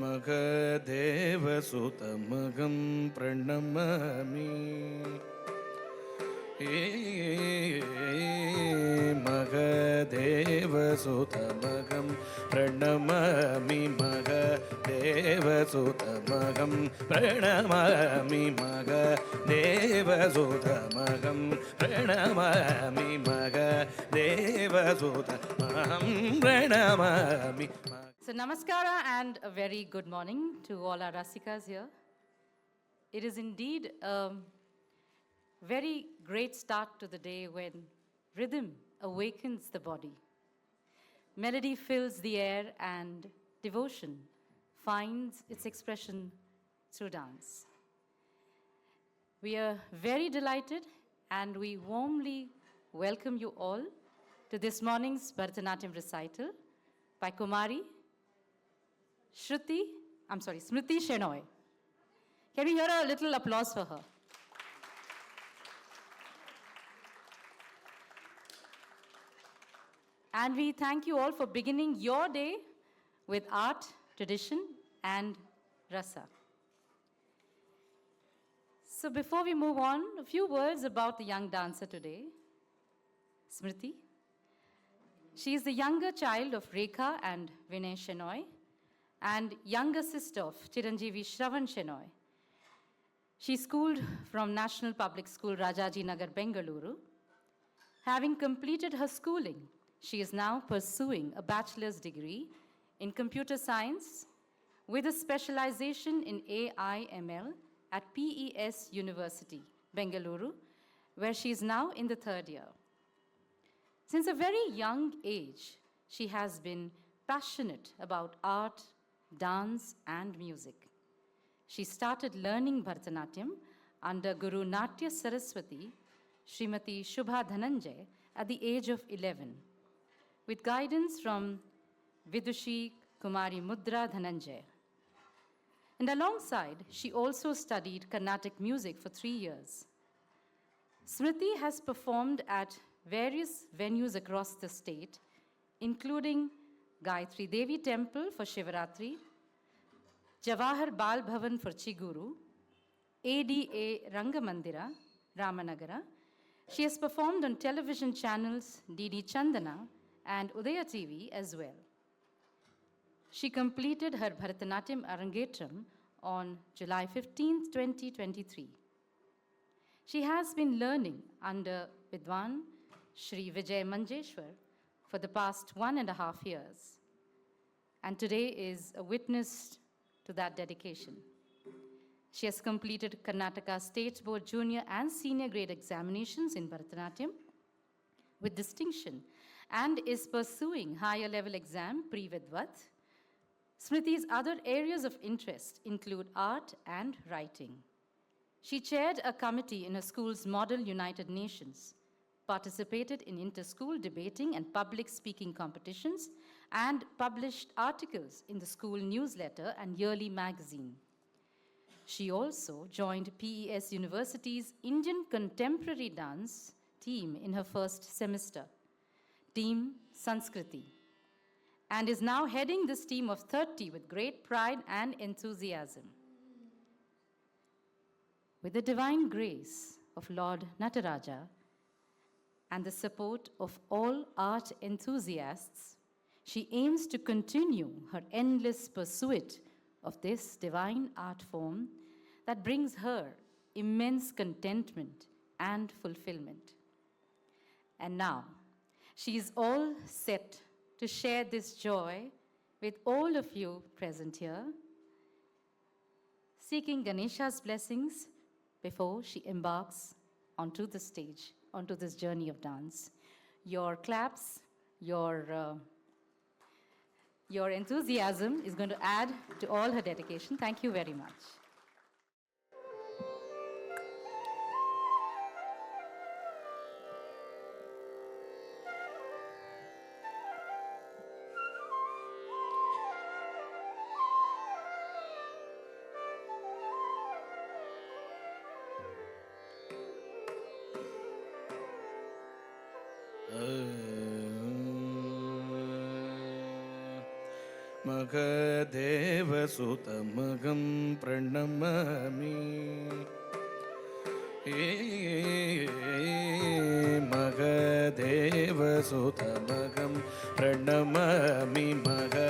मगदेवसुतमगं प्रणमामि मगदेवसुतमगं प्रणमामि मगदेवसुतमगं प्रणमामि मगदेवसुतमगं प्रणमामि मगदेवसुतमगं प्रणमामि. So namaskara and a very good morning to all our Rasikas here. It is indeed a very great start to the day when rhythm awakens the body. Melody fills the air and devotion finds its expression through dance. We are very delighted and we warmly welcome you all to this morning's Bharatanatyam recital by Kumari Smrithi Shenoy. Can we hear a little applause for her? And we thank you all for beginning your day with art, tradition, and rasa. So before we move on, a few words about the young dancer today, Smrithi. She is the younger child of Rekha and Vinay Shenoy, and younger sister of Chiranjeevi Shravan Shenoy. She schooled from National Public School Rajaji Nagar, Bengaluru. Having completed her schooling, she is now pursuing a bachelor's degree in computer science with a specialization in AI/ML at PES University, Bengaluru, where she is now in the third year. Since a very young age, she has been passionate about art, dance, and music. She started learning Bharatanatyam under Guru Natya Saraswati, Srimati Shubha Dhananjay, at the age of 11, with guidance from Vidushi Kumari Mudra Dhananjay. And alongside, she also studied Carnatic music for 3 years. Smrithi has performed at various venues across the state, including Gayatri Devi Temple for Shivaratri, Jawahar Bal Bhavan for Chiguru, ADA Rangamandira, Ramanagara. She has performed on television channels DD Chandana and Udaya TV as well. She completed her Bharatanatyam Arangetram on July 15, 2023. She has been learning under Vidwan Shri Vijay Manjeshwar for the past 1.5 years. And today is a witness to that dedication. She has completed Karnataka State Board Junior and Senior Grade examinations in Bharatanatyam with distinction and is pursuing higher level exam pre-Vidvat. Smrithi's other areas of interest include art and writing. She chaired a committee in her school's Model United Nations, participated in inter-school debating and public speaking competitions, and published articles in the school newsletter and yearly magazine. She also joined PES University's Indian Contemporary Dance team in her first semester, Team Sanskriti, and is now heading this team of 30 with great pride and enthusiasm. With the divine grace of Lord Nataraja and the support of all art enthusiasts, she aims to continue her endless pursuit of this divine art form that brings her immense contentment and fulfillment. And now, she is all set to share this joy with all of you present here, seeking Ganesha's blessings before she embarks onto the stage, onto this journey of dance. Your claps, your enthusiasm is going to add to all her dedication. Thank you very much. मगदेवसुतमगं प्रणमामि मगदेवसुतमगं प्रणमामि मगदेवसुतमगं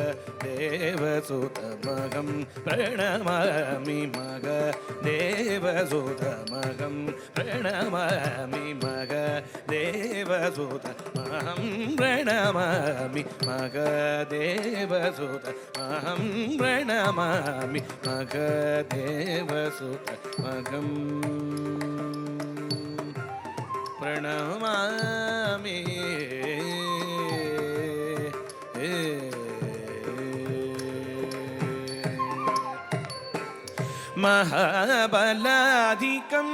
प्रणमामि मगदेवसुतमगं प्रणमामि मगदेवसुतमहं प्रणमामि मगदेवसुतमहं प्रणमामि मगदेवसुतमगं प्रणमामि महाबलाधिकं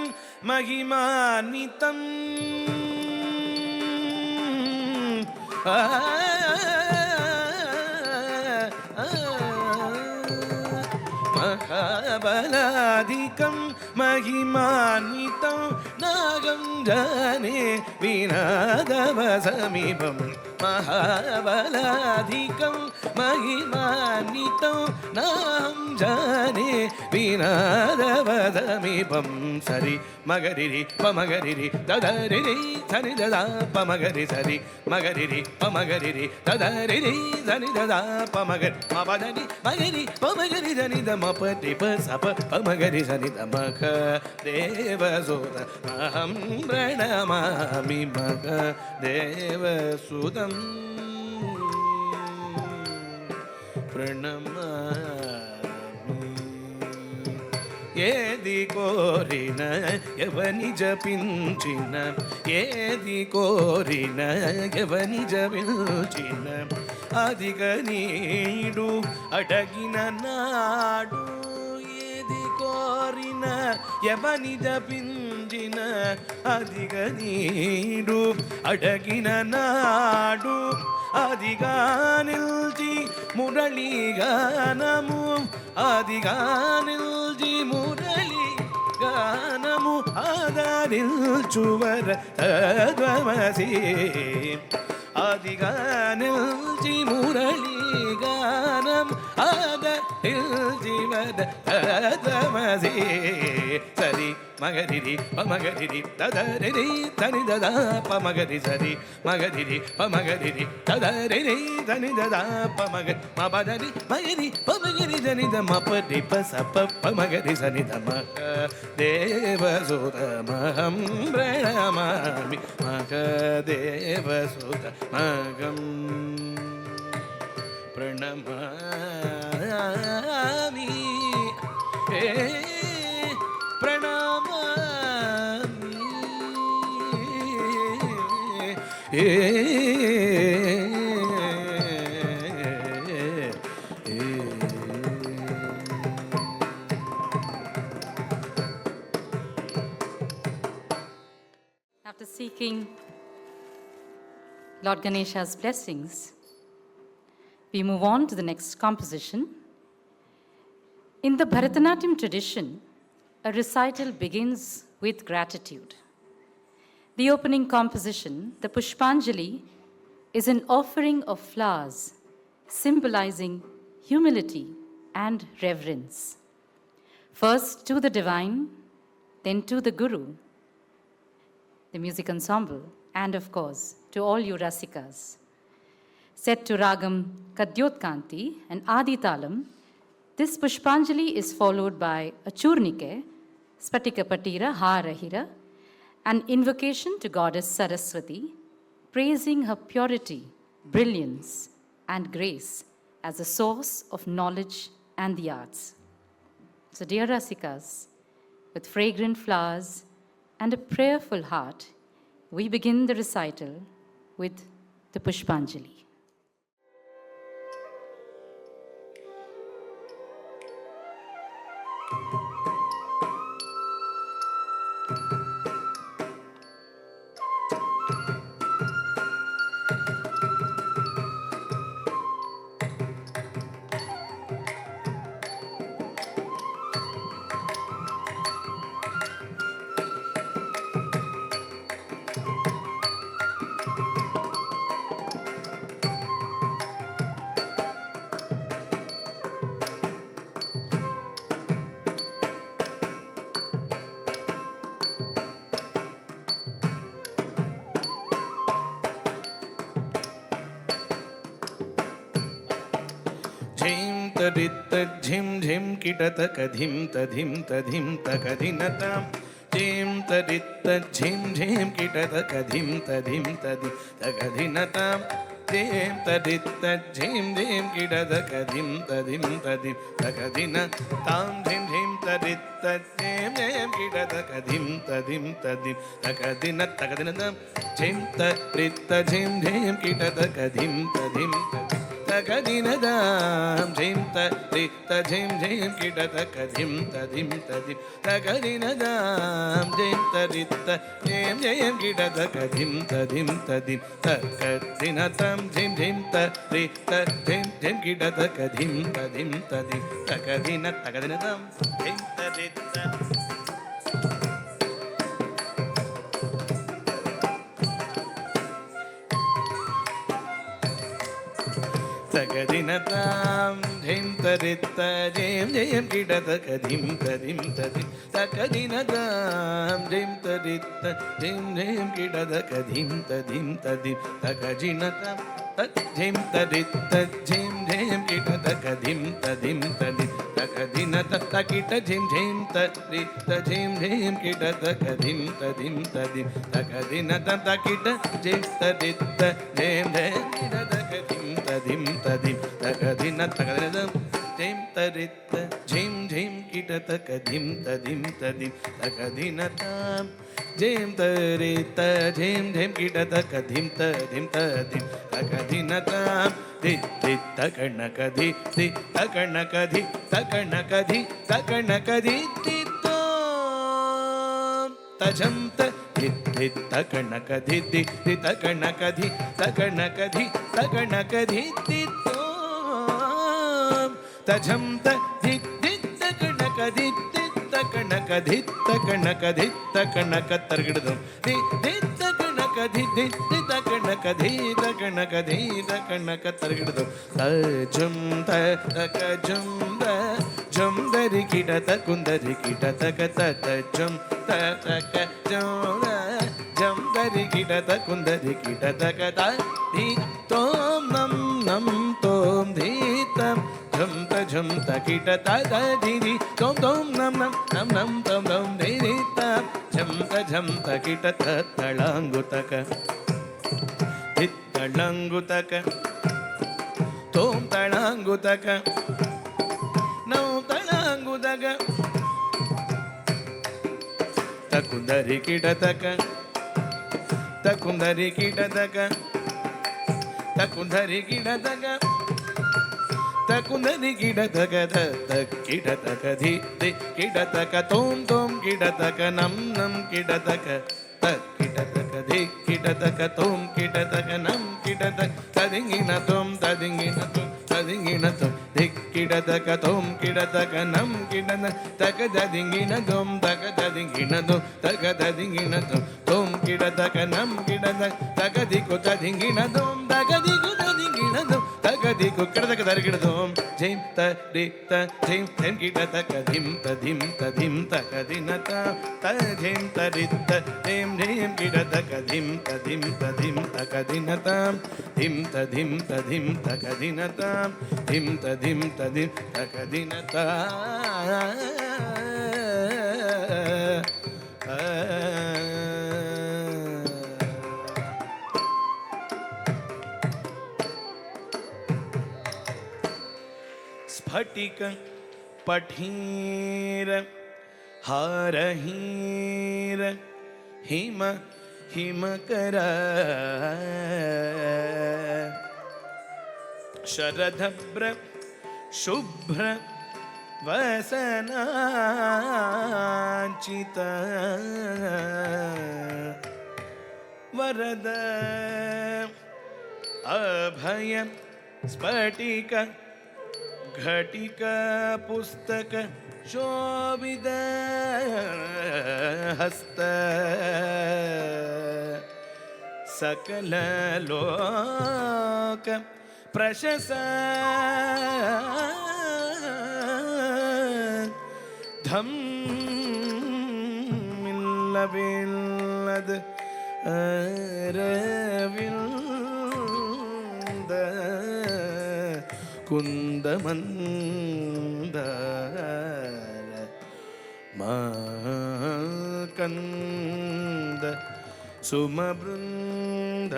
महिमान्वितं महाबलाधिकं महिमान्वितं नागं जाने विनादवसमीपं महाबलाधिकं महिमान्वितं नाहं जाने विनादवसमीपं सरि मगरिरि पमगरिरि ददरिरि सनि ददा पमगरि सरि मगरिरि पमगरिरि ददरिरि सनि ददा पमगरि मपदनि मगरि पमगरि सनि द मपति प सप पमगरि सनि द मग देवसुत अहं प्रणमामि मग देवसुतं प्रणमामि ఏది కోరిన ఎవని జపించిన ఏది కోరిన ఎవని జపించిన అదిగ నీడు అడగిన నాడు ఏది కోరిన ఎవని జపించిన అదిగ నీడు అడగిన నాడు అదిగా నిల్చి మురళీగానము అదిగా నిల్చి మురళి గానము ఆదరించువర తద్వమసి అదిగా నిల్చి మురళి గానం ఆదరించువర తద్వమసి సరి మగరిరి పమగరిరి దదరిరి తని దదా పమగరి సరి మగరిరి పమగరిరి దదరిరి తని దదా పమగరి మబదరి మగరి పమగరి దని ద మపటి పసప పమగరి సని ద మగ దేవసుతమహం ప్రణమామి మగ దేవసుతమగం ప్రణమామి After seeking Lord Ganesha's blessings, we move on to the next composition. In the Bharatanatyam tradition, a recital begins with gratitude. The opening composition, the Pushpanjali, is an offering of flowers symbolizing humility and reverence. First to the divine, then to the Guru, the music ensemble, and of course, to all you Rasikas. Set to Ragam Kadyotkanti and Aditalam, this Pushpanjali is followed by a Churnike, Spatika Patira Harahira, an invocation to Goddess Saraswati, praising her purity, brilliance, and grace as a source of knowledge and the arts. So, dear Rasikas, with fragrant flowers and a prayerful heart, we begin the recital with the Pushpanjali. tadita jhim jhim kitataka dhim tadhim tadhim takadinatam jim tadita jhim jhim kitataka dhim tadhim tadhim takadinatam jim tadita jhim jhim kitataka dhim tadhim tadhim takadinatam jim jhim tadita jim jhim kitataka dhim tadhim tadhim takadinatam jim tadita jim jhim kitataka dhim tadhim tadhim Tagadinadam jim tadita jim jim kitataka dhim tadhim tadhim Tagadinadam jim tadita jim jim kitataka dhim tadhim tadhim Tagadinatam jim jim tadita jim jim kitataka dhim tadhim tadhim Tagadinatam jim tadita Tagadinatam jim tadita jim jim kitataka dhim tadhim tadhim Tagadinatam jim tadita jim jim kitataka dhim tadhim tadhim Tagadinatam jim tadita jim jim kitataka dhim tadhim tadhim Tagadinatam takita jim jim tadita jim jim kitataka dhim tadhim tadhim Tagadinatam takita jim tadita jim jim kitataka dhim tadim tadim tagadina tagadinam jim tadita jim jim kitataka dhim tadim tadim tagadinatam jim tadita jim jim kitataka dhim tadim tadim tagadinatam di takanakadhi di takanakadhi takanakadhi takanakadhi titom tajam takanakadhi di takanakadhi takanakadhi takanakadhi titom tajam di takanakadhi takanakadhi takanakadhi takanakatargidam di takanakadhi di takanakadhi takanakadhi takanakatargidam tajam takajam jam dari kitata kundari kitata kata jam taka jam jam dari kitata kundari kitata kata di tom nam nam tom di tam jam ta kitata da di di tom tom nam nam nam nam tom tom di di tam jam ta kitata talangutaka di talangutaka tom talangutaka Nautangudaka Takundari kitataka Takundari kitataka Takundari kitataka Takundari kitataka Kitataka di kitataka tom tom kitataka nam nam kitataka kitataka di kitataka tom kitataka nam kitataka tadingina tom tadingina tom tadingina tom di kitataka tom kitataka nam kitataka takadingina tom takadingina tom takadingina tom tom kitataka nam kitataka takadiko tadingina tom takadiko tadingina tom takadiko kitataka targina tom jim tadita jim jim kitataka dhim tadim tadim takadinata tajim tadita jim jim kitataka dhim tadim tadim takadinatam dhim tadim tadim takadinatam dhim tadim tadim takadinatam स्फटिक पठीर हारहीर him हिमकर शरदभ्र शुभ्र वसनाचित वरद अभय स्फटिक घटिक पुस्तक शोभित हस्त सकल लोक प्रशस धम मिल्लविल्लद अरविल्द ಕುಂದಮಂದಾರ ಮಾಕಂದ ಸುಮಬೃಂದ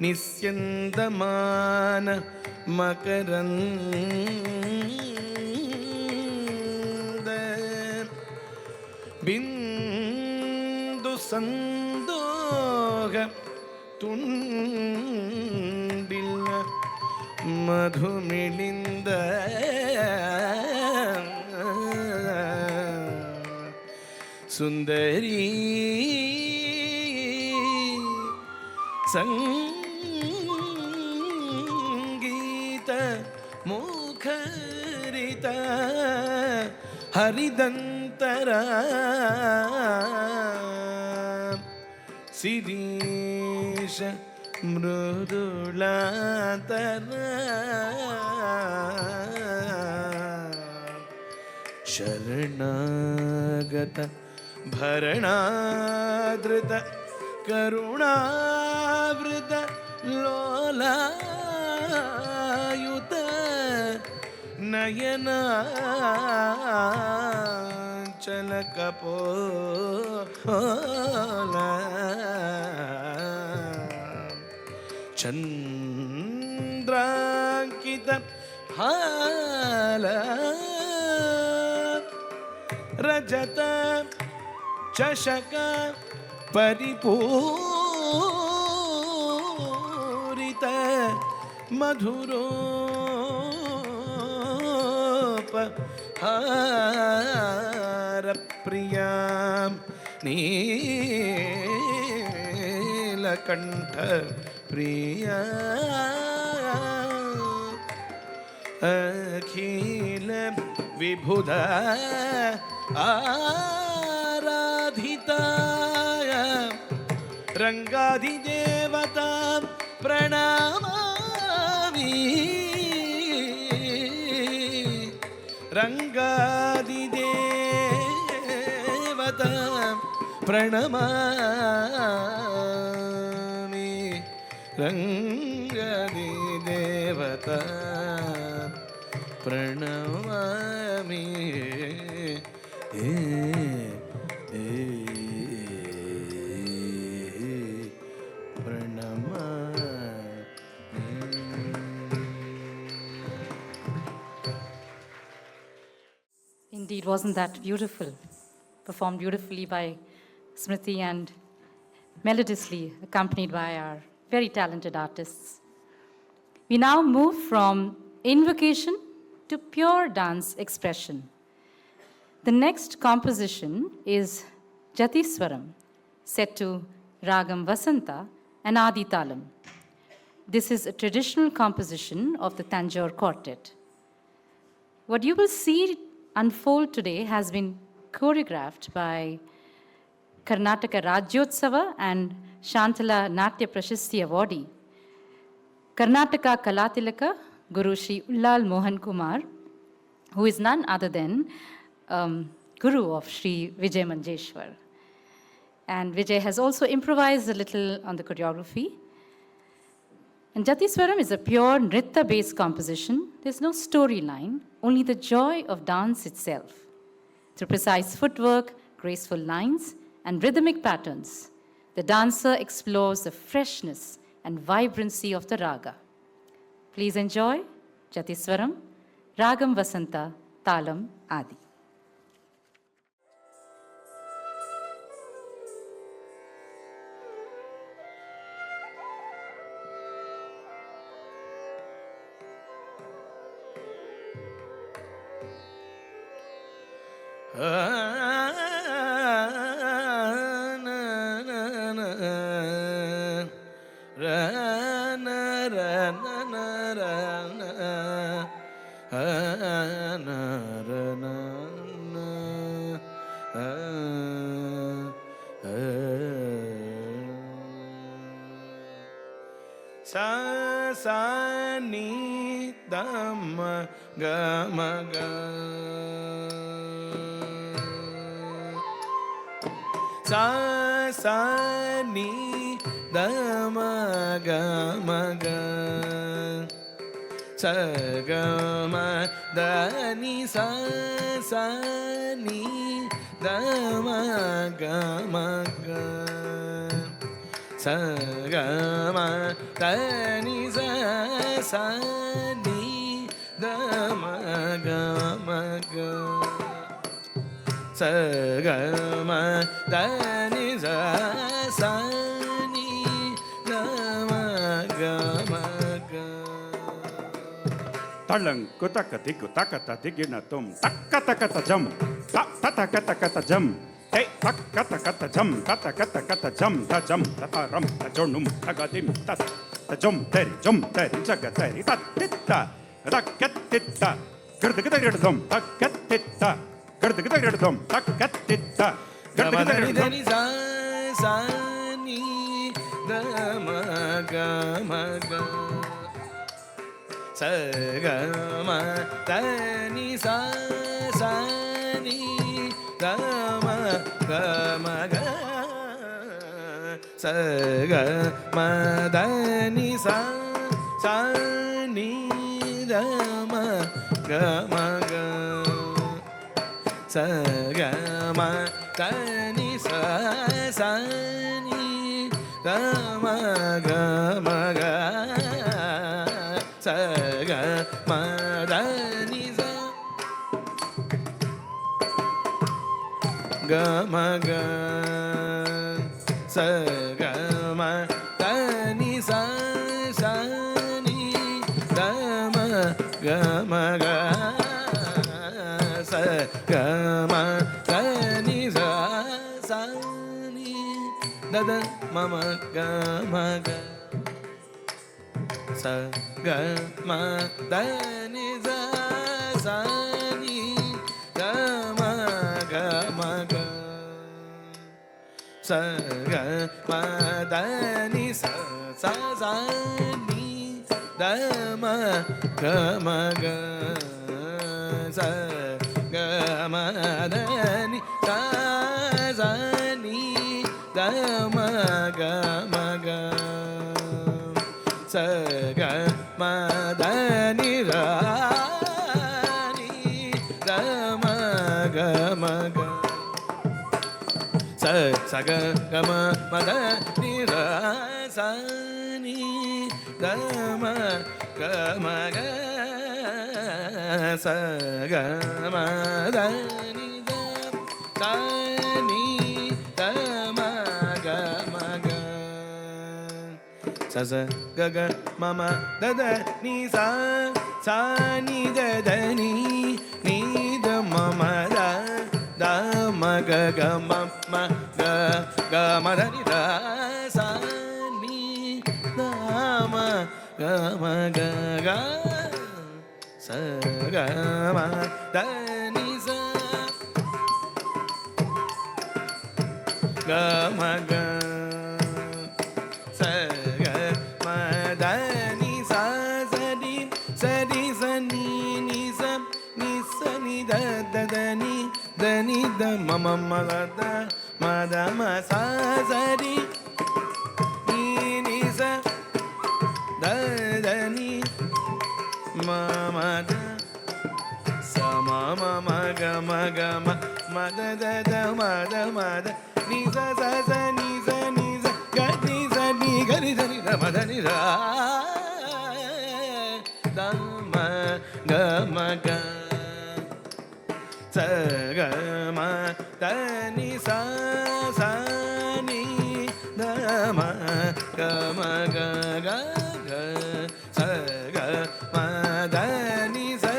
ನಿಸ್ಯಂದಮಾನ ಮಕರಂದ ಬಿಂದು ಸಂದೋಗ ತುಂಬಿಲ್ಲ ಮಧುಮಿಳಿಂದ ಸುಂದರಿ ಸಂಗೀತ ಮುಖರಿತ ಹರಿದಂತರ ಶಿರೀಷ ಮೃದುಳಾತರ ಶರಣಾಗತ ಭರಣಾದೃತ ಕರುಣಾವೃತ ಲೋಲಾಯುತ ನಯನ ಚಲಕಪೋಲ ಚಂದ್ರಾಂಕಿತ ಹಾಲ ರಜತ ಚಷಕ ಪರಿಪೂರಿತ ಮಧುರೋಪ ಹಾರ ಪ್ರಿಯಾಂ ನೀಲಕಂಠ ಪ್ರಿಯ ಅಖಿಲ ವಿಭುಧ ಆರಾಧಿತ ರಂಗಾಧಿದೇವತಾ ಪ್ರಣಾಮಾಮಿ ರಂಗಾಧಿದೇವತಾ ಪ್ರಣಮಾಮಿ ರಂಗಾಧಿದೇವತಾ ಪ್ರಣಮಾಮಿ Indeed, wasn't that beautiful? Performed beautifully by Smrithi and melodiously accompanied by our very talented artists. We now move from invocation to pure dance expression. The next composition is Jatiswaram, set to Ragam Vasanta and Adi Talam. This is a traditional composition of the Tanjore Quartet. What you will see unfold today has been choreographed by Karnataka Rajyotsava and Shantala Natya Prashasti awardee, Karnataka Kalatilaka Guru Shri Ullal Mohan Kumar, who is none other than Guru of Shri Vijay Manjeshwar. And Vijay has also improvised a little on the choreography. And Jatiswaram is a pure nritta-based composition. There's no storyline, only the joy of dance itself. Through precise footwork, graceful lines, and rhythmic patterns, the dancer explores the freshness and vibrancy of the raga. Please enjoy Jatiswaram, Ragam Vasanta, Talam, Adi. sa sa ni da ma ga ma ga sa sa ni dama gama ga sa gama dani sa sa ni dama gama ga sa gama dani sa sa ni dama gama ga sa ga ma da ni sa sa ni da ma ga ma ga talang kutaka takata tigina tum takata jam kata jam hey kata jam kata jam ta jam ta ram ta jonum tagadim ta jom teri jagateri ta titta rakatitta gardagadagadum takatitta gardagadagadum takatitta gardagadagadum sa sa ni da ma ga ma ga sa ga ma da ni sa sa ni da ma ga ma ga sa ga ma da ni sa sa ni da ma ga ma ga sa ga ma da ni sa sa ni da ma ga ma ga sa ga ma da ni sa ga ma ga sa ga ma da ni sa sa ni da ma ga ma ga sa ga ma da ni sa sa ni da da ma ma ga ma ga sa ga ma da ni sa sa ni da ma ga ma ga sa ga ma da ni sa sa sa ni da ma ga ma ga sa ga ma da ni sa sa ni da ma ga ma ga sa ga ma da ni ra ni da ma ga ma ga sa ga ga ma da ni ra sa ni da ma ga ma ga sa ga ma da ni da sa ni da ma ga ma ga sa sa ga ga ma ma da da ni sa sa ni da da ni da ma ma da da ma ga ga ma ga ma da ni da sa ni da ma ga ma ga ga sa ga ma da ni sa ga ma ga sa ga ma da ni sa sa di sa ni ni sa ni da ni da ma ma ma da ma sa sa di ni sa da ni ma ma da sa ma ma ma ga ma ma da ma da ni sa ni sa ga ni ga ni da ma da ni ra da ma ga sa ga ma da ni sa ni da ma ga ga sa ga ma da ni sa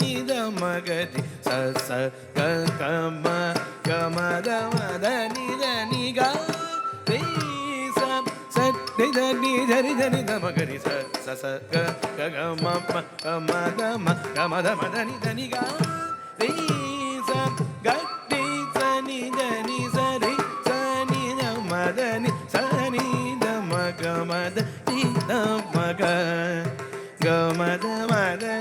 ni da ma ga di sa ga ma da ni ga ri sa da ni da ma ga ri sa ga ma da ni ga ri sa ga di sa ni sa ri sa ni da ma da ni sa ni da ma ga ma da ni da ma ga ma da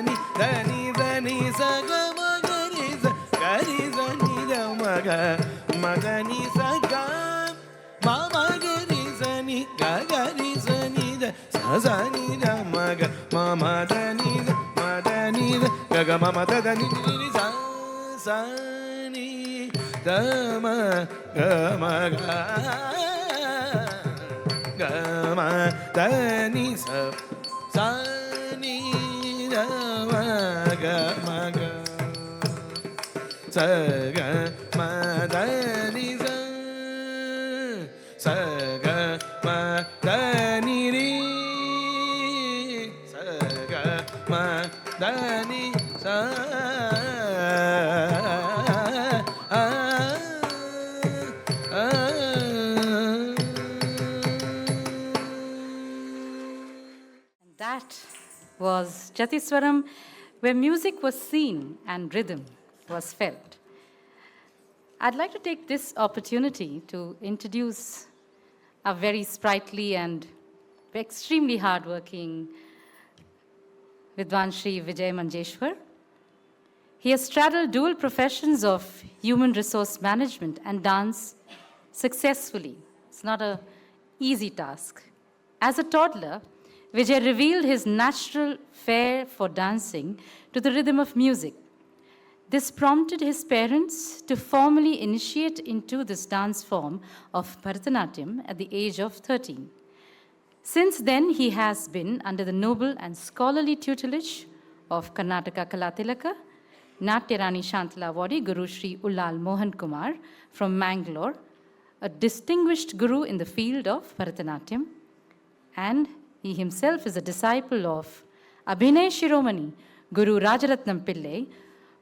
ni sa ga ma ga ri sa ni da ma ga ni sa ga ma ga ri sa ni ga ga ni sa ni da sa sa ni da ma ga ma da ni da ma da ni da ga ga ma da da ni ni sa sa ni da ma ga ga ma da ni sa sa ni da ma ga sa ga ma da ni sa ga ma da ni ri sa ga ma da ni sa That was Jatiswaram, where music was seen and rhythm was felt. I'd like to take this opportunity to introduce a very sprightly and extremely hardworking Vidwan Shri Vijay Manjeshwar. He has straddled dual professions of human resource management and dance successfully. It's not an easy task. As a toddler, Vijay revealed his natural flair for dancing to the rhythm of music. This prompted his parents to formally initiate into this dance form of Bharatanatyam at the age of 13. Since then, he has been under the noble and scholarly tutelage of Karnataka Kalatilaka, Natya Rani Shantala Awardee Guru Sri Ullal Mohan Kumar from Bangalore, a distinguished guru in the field of Bharatanatyam, and he himself is a disciple of Abhinay Shiromani, Guru Rajaratnam Pillai,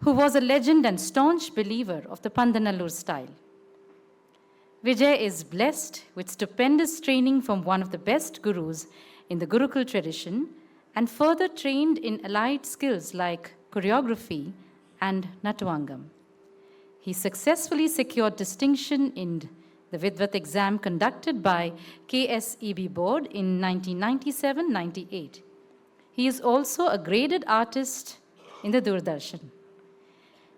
who was a legend and staunch believer of the Pandanallur style. Vijay is blessed with stupendous training from one of the best gurus in the Gurukul tradition and further trained in allied skills like choreography and Natwangam. He successfully secured distinction in the Vidvat exam conducted by KSEB board in 1997-98. He is also a graded artist in the Doordarshan.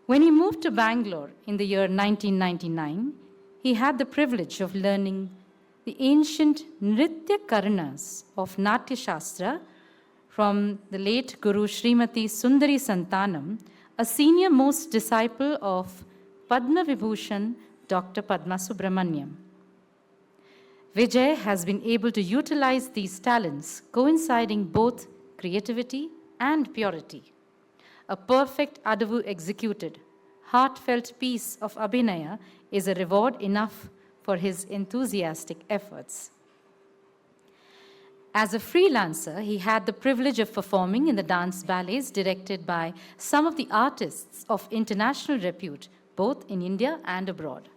When he moved to Bangalore in the year 1999, he had the privilege of learning the ancient Nritya Karanas of Natya Shastra from the late Guru Srimati Sundari Santanam, a senior most disciple of Padma Vibhushan Dr. Padma Subramaniam. Vijay has been able to utilize these talents, coinciding both creativity and purity. A perfect Adavu executed, heartfelt piece of Abhinaya is a reward enough for his enthusiastic efforts. As a freelancer, he had the privilege of performing in the dance ballets directed by some of the artists of international repute, both in India and abroad.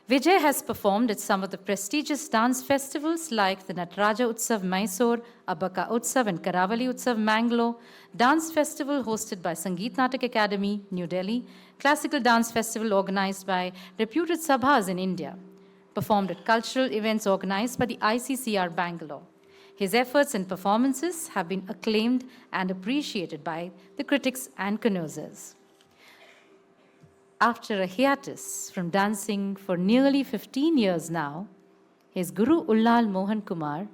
Vijay has performed at some of the prestigious dance festivals like the Nataraja Utsav Mysore, Abaka Utsav and Karavali Utsav Mangalore, Dance Festival hosted by Sangeet Natak Academy, New Delhi, Classical Dance Festival organized by reputed sabhas in India, performed at cultural events organized by the ICCR Bangalore. His efforts and performances have been acclaimed and appreciated by the critics and connoisseurs. After a hiatus from dancing for nearly 15 years now, his Guru Ullal Mohan Kumar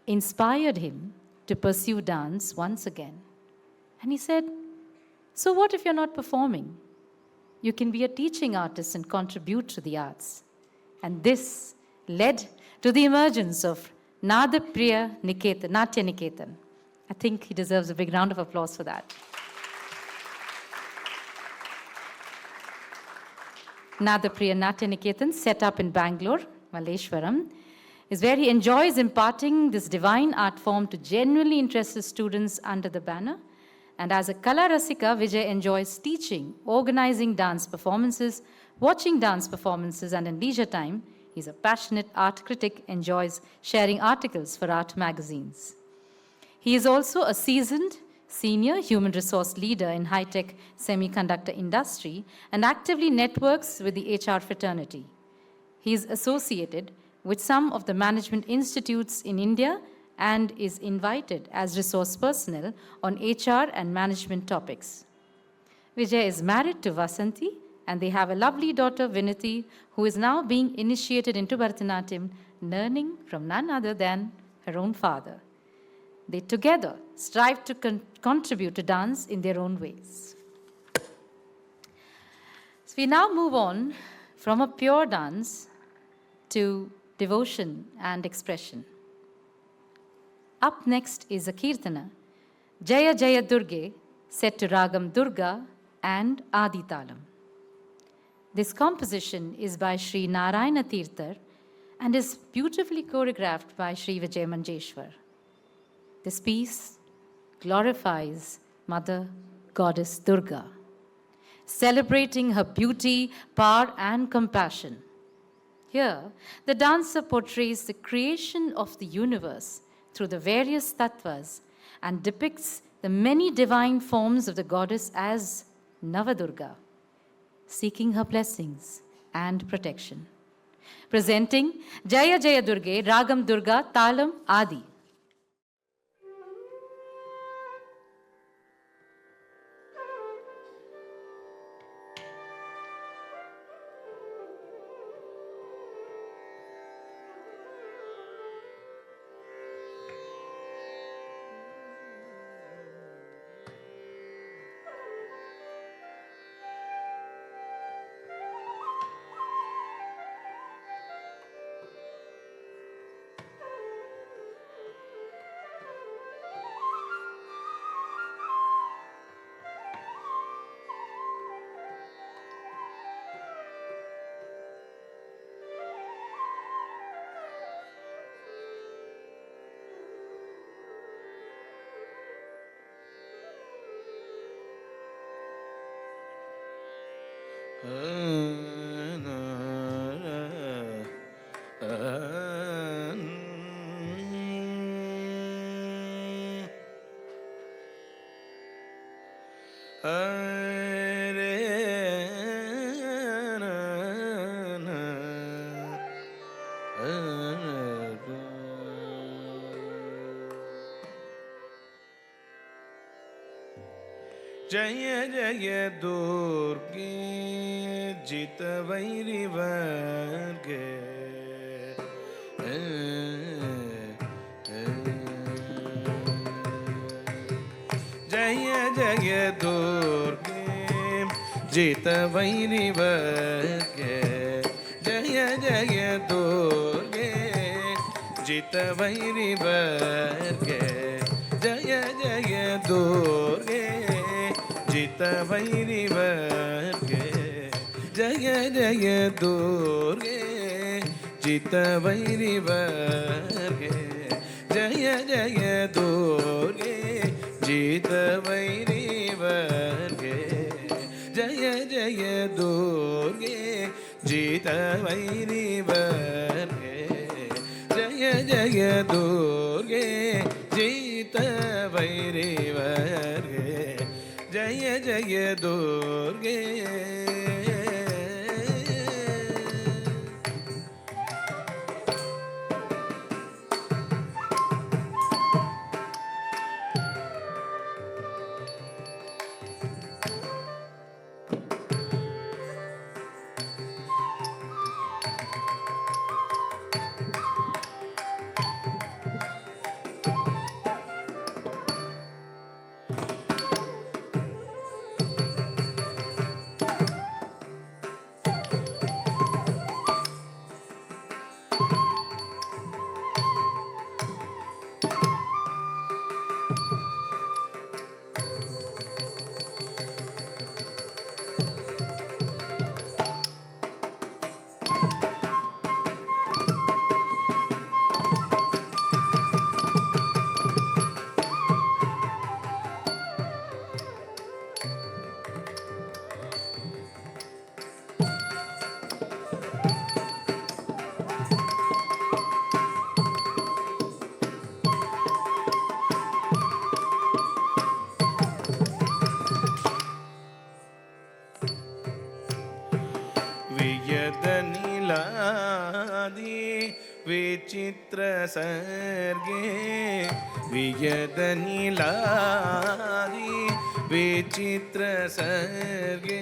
inspired him to pursue dance once again. And he said, "So what if you're not performing? You can be a teaching artist and contribute to the arts." And this led to the emergence of Natya Niketan. I think he deserves a big round of applause for that. Natya Niketan, set up in Bangalore, Malleshwaram, is where he enjoys imparting this divine art form to genuinely interested students under the banner. And as a Kala Rasika, Vijay enjoys teaching, organizing dance performances, watching dance performances, and in leisure time, he's a passionate art critic, enjoys sharing articles for art magazines. He is also a seasoned senior human resource leader in high-tech semiconductor industry and actively networks with the HR fraternity. He is associated with some of the management institutes in India and is invited as resource personnel on HR and management topics. Vijay is married to Vasanti and they have a lovely daughter, Vinati, who is now being initiated into Bharatanatyam learning from none other than her own father. They together strive to contribute to dance in their own ways. So we now move on from a pure dance to devotion and expression. Up next is a kirtana, Jaya Jaya Durge, set to Ragam Durga and Adi Talam. This composition is by Sri Narayana Tirthar and is beautifully choreographed by Sri Vijay Manjeshwar. This piece glorifies Mother Goddess Durga, celebrating her beauty, power, and compassion. Here, the dancer portrays the creation of the universe through the various tattvas and depicts the many divine forms of the goddess as Navadurga, seeking her blessings and protection. Presenting Jaya Jaya Durge, Ragam Durga, Talam, Adi. Jaya Jaya Durge Jita Vairi Varge Jaya Jaya Durge Jita Vairi Varge Jaya Jaya Durge Jita Vairi Varge Jaya Jaya Durge Jita Vairi Varge Jaya Jaya Durge Jita Vairi Varge Jaya Jaya Durge Jita Vairi Varge Jaya Jaya Durge Jita Vairi Varge Jaya Jaya Durge Jita Vairi Varge Jaya Jaya Durge. विचित्र सर्गे वियदनिलादि विचित्र सर्गे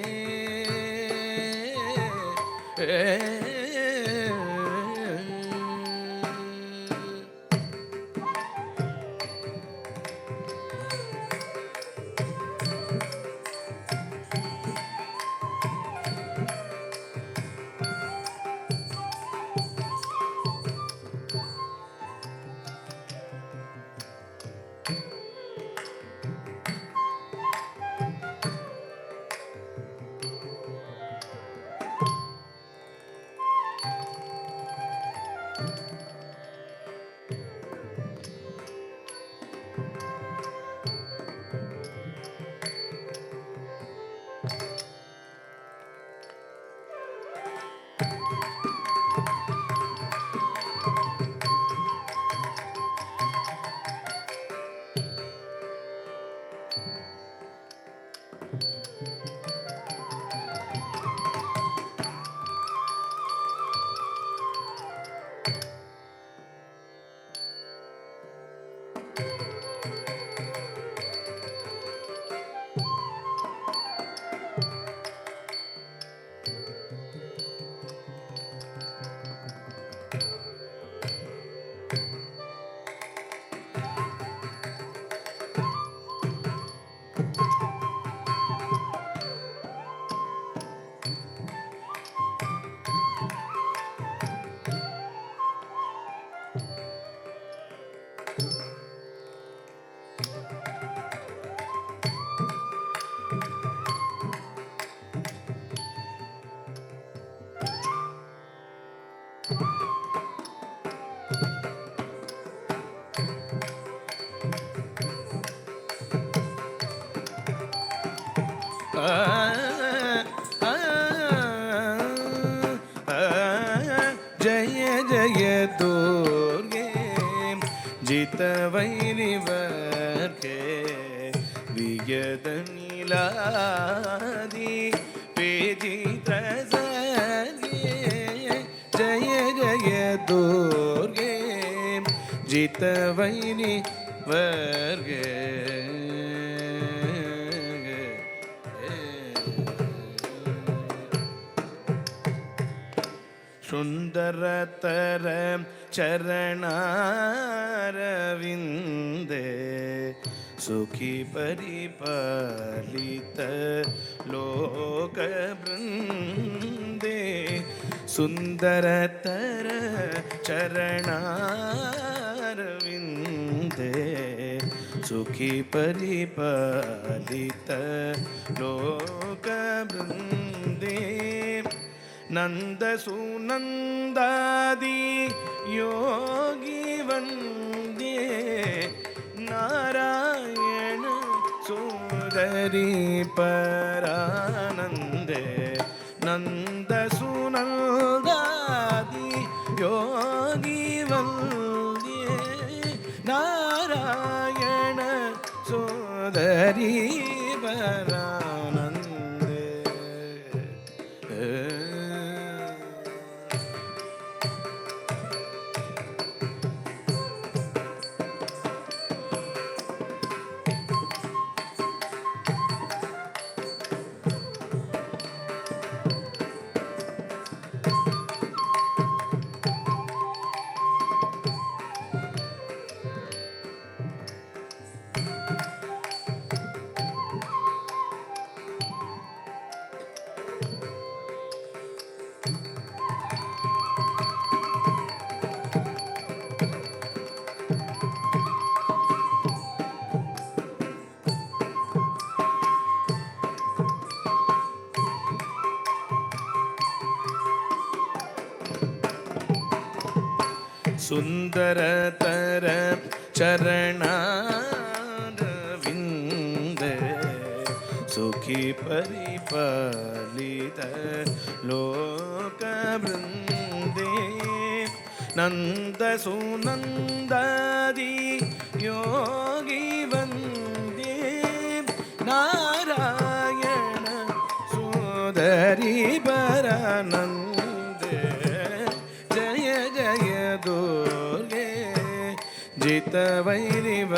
दुर्गे जितवैरिवर्गे वियदनीलादि पेजित्रसर्गे जय जय दुर्गे जितवैरिवर्गे सुंदरतर चरणारविंदे सुखी परिपालित लोक वृंदे सुंदरतर चरणारविंदे सुखी परिपालित लोक वृंदे नंद सुनंदादि योगी वंदे नारायण सोदरी परानंदे नंद सुनंदादि योगी वंदे नारायण सोदरी परानंदे सुंदरतर चरणारविंदे सुखी परिपालित लोक वृंदे नंद सुनंदादि योगी वंदे नारायण सोदरी परानंदे जय जय दुर्गे जितवैरिवर्गे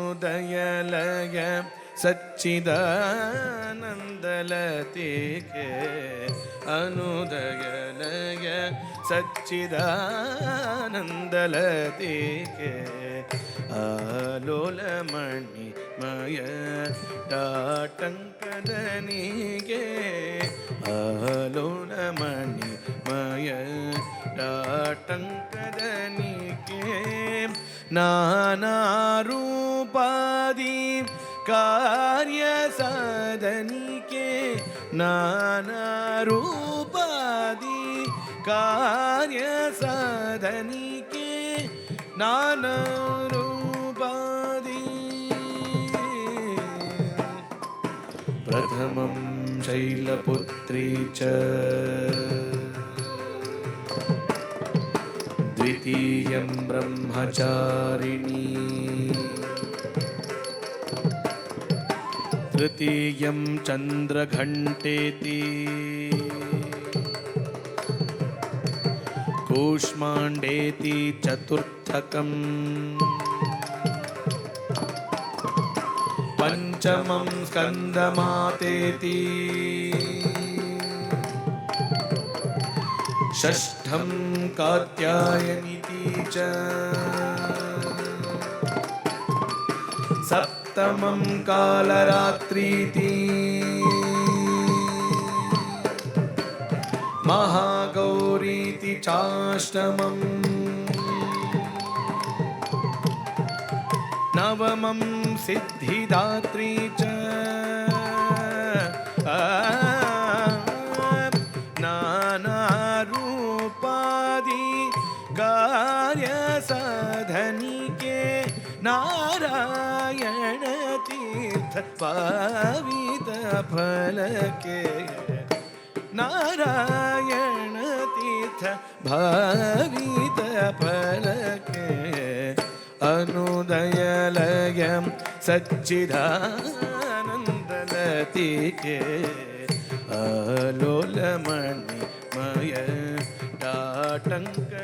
अनुदयलय सच्चिदानन्दलतिके अनुदयलय सच्चिदानन्दलतिके आलोलमणिमय टाटङ्कदनिके आलोलमणिमय टाटङ्कदनिके नानारूपादि कार्यसाधनिके नानारूपादि कार्यसाधनिके नानारूपादि प्रथमं शैलपुत्री च द्वितीयं ब्रह्मचारिणी तृतीयं चन्द्रघण्टेति कूष्माण्डेति चतुर्थकम् पंचमं स्कन्दमातेति षष्ठं कात्यायनीति च सप्तमं कालरात्रीति महागौरीति चाष्टमम् नवमं सिद्धिदात्री च नानारूपादि कार्यसाधनिके नारायण नारायण तीर्थ पावित फलके नारायण तीर्थ भावित फलके अनुदयलयं सच्चिदानन्दलतिके अलोलमणिमय टाटङ्करनिके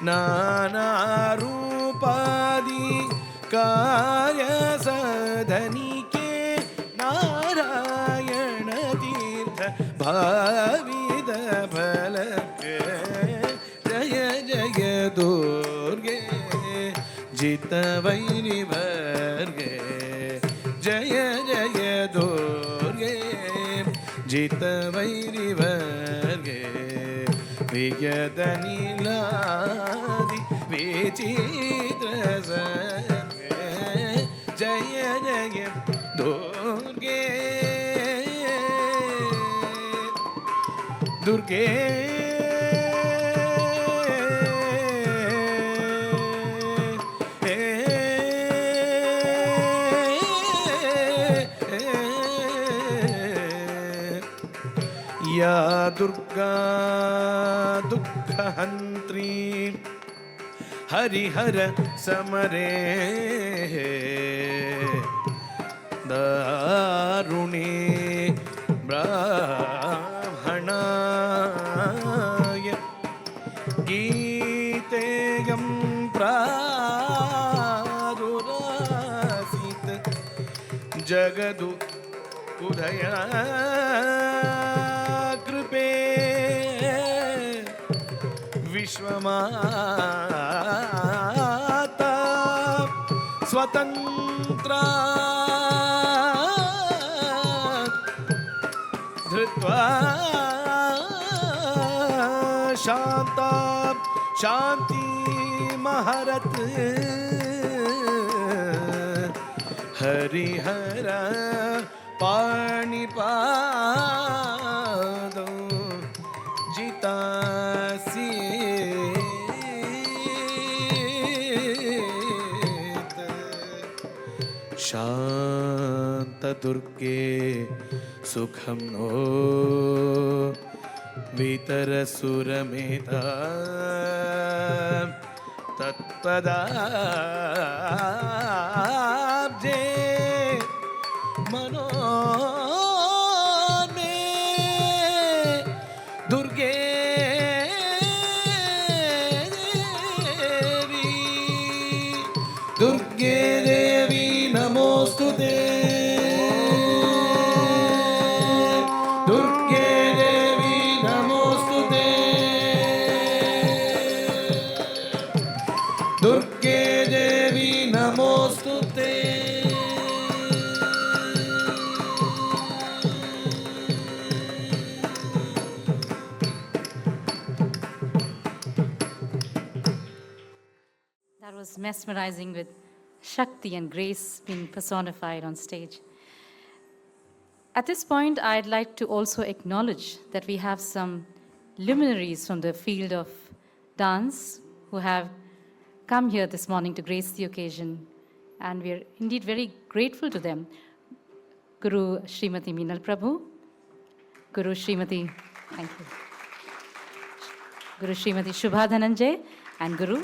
नानारूपादि कार्यसाधनिके नारायण तीर्थ भाविद फलके जय जय दुर्गे जितवैरिवर्गे जय जय दुर्गे जितवैरिवर्गे विजयदनिलादि विचित्र सर्गे जय जय दुर्गे दुर्गे या दुर्गा दुःखहन्त्री हरिहर समरे दारुणे ब्राह्मणाय गीतेयं प्रादुरासीत् जगदु उदया कृपे विश्वमाता स्वतन्त्रा धृत्वा शान्ता शान्ति महरत् हरिहर पाणिपादौ जितासीत् शान्तदुर्गे सुखं नो वितरसुरमेधा तत्पदाब्जे मनो में दुर्गे देवी दुर्गे देवी नमोस्तुते दुर्गे देवी नमोस्तुते दुर्गे देवी नमोस्तुते That was mesmerizing, with Shakti and grace being personified on stage. At this point, I'd like to also acknowledge that we have some luminaries from the field of dance who have come here this morning to grace the occasion, and we are indeed very grateful to them. Guru Srimati Meenal Prabhu, Guru Srimati, thank you, Guru Srimati Shubha Dhananjay, and Guru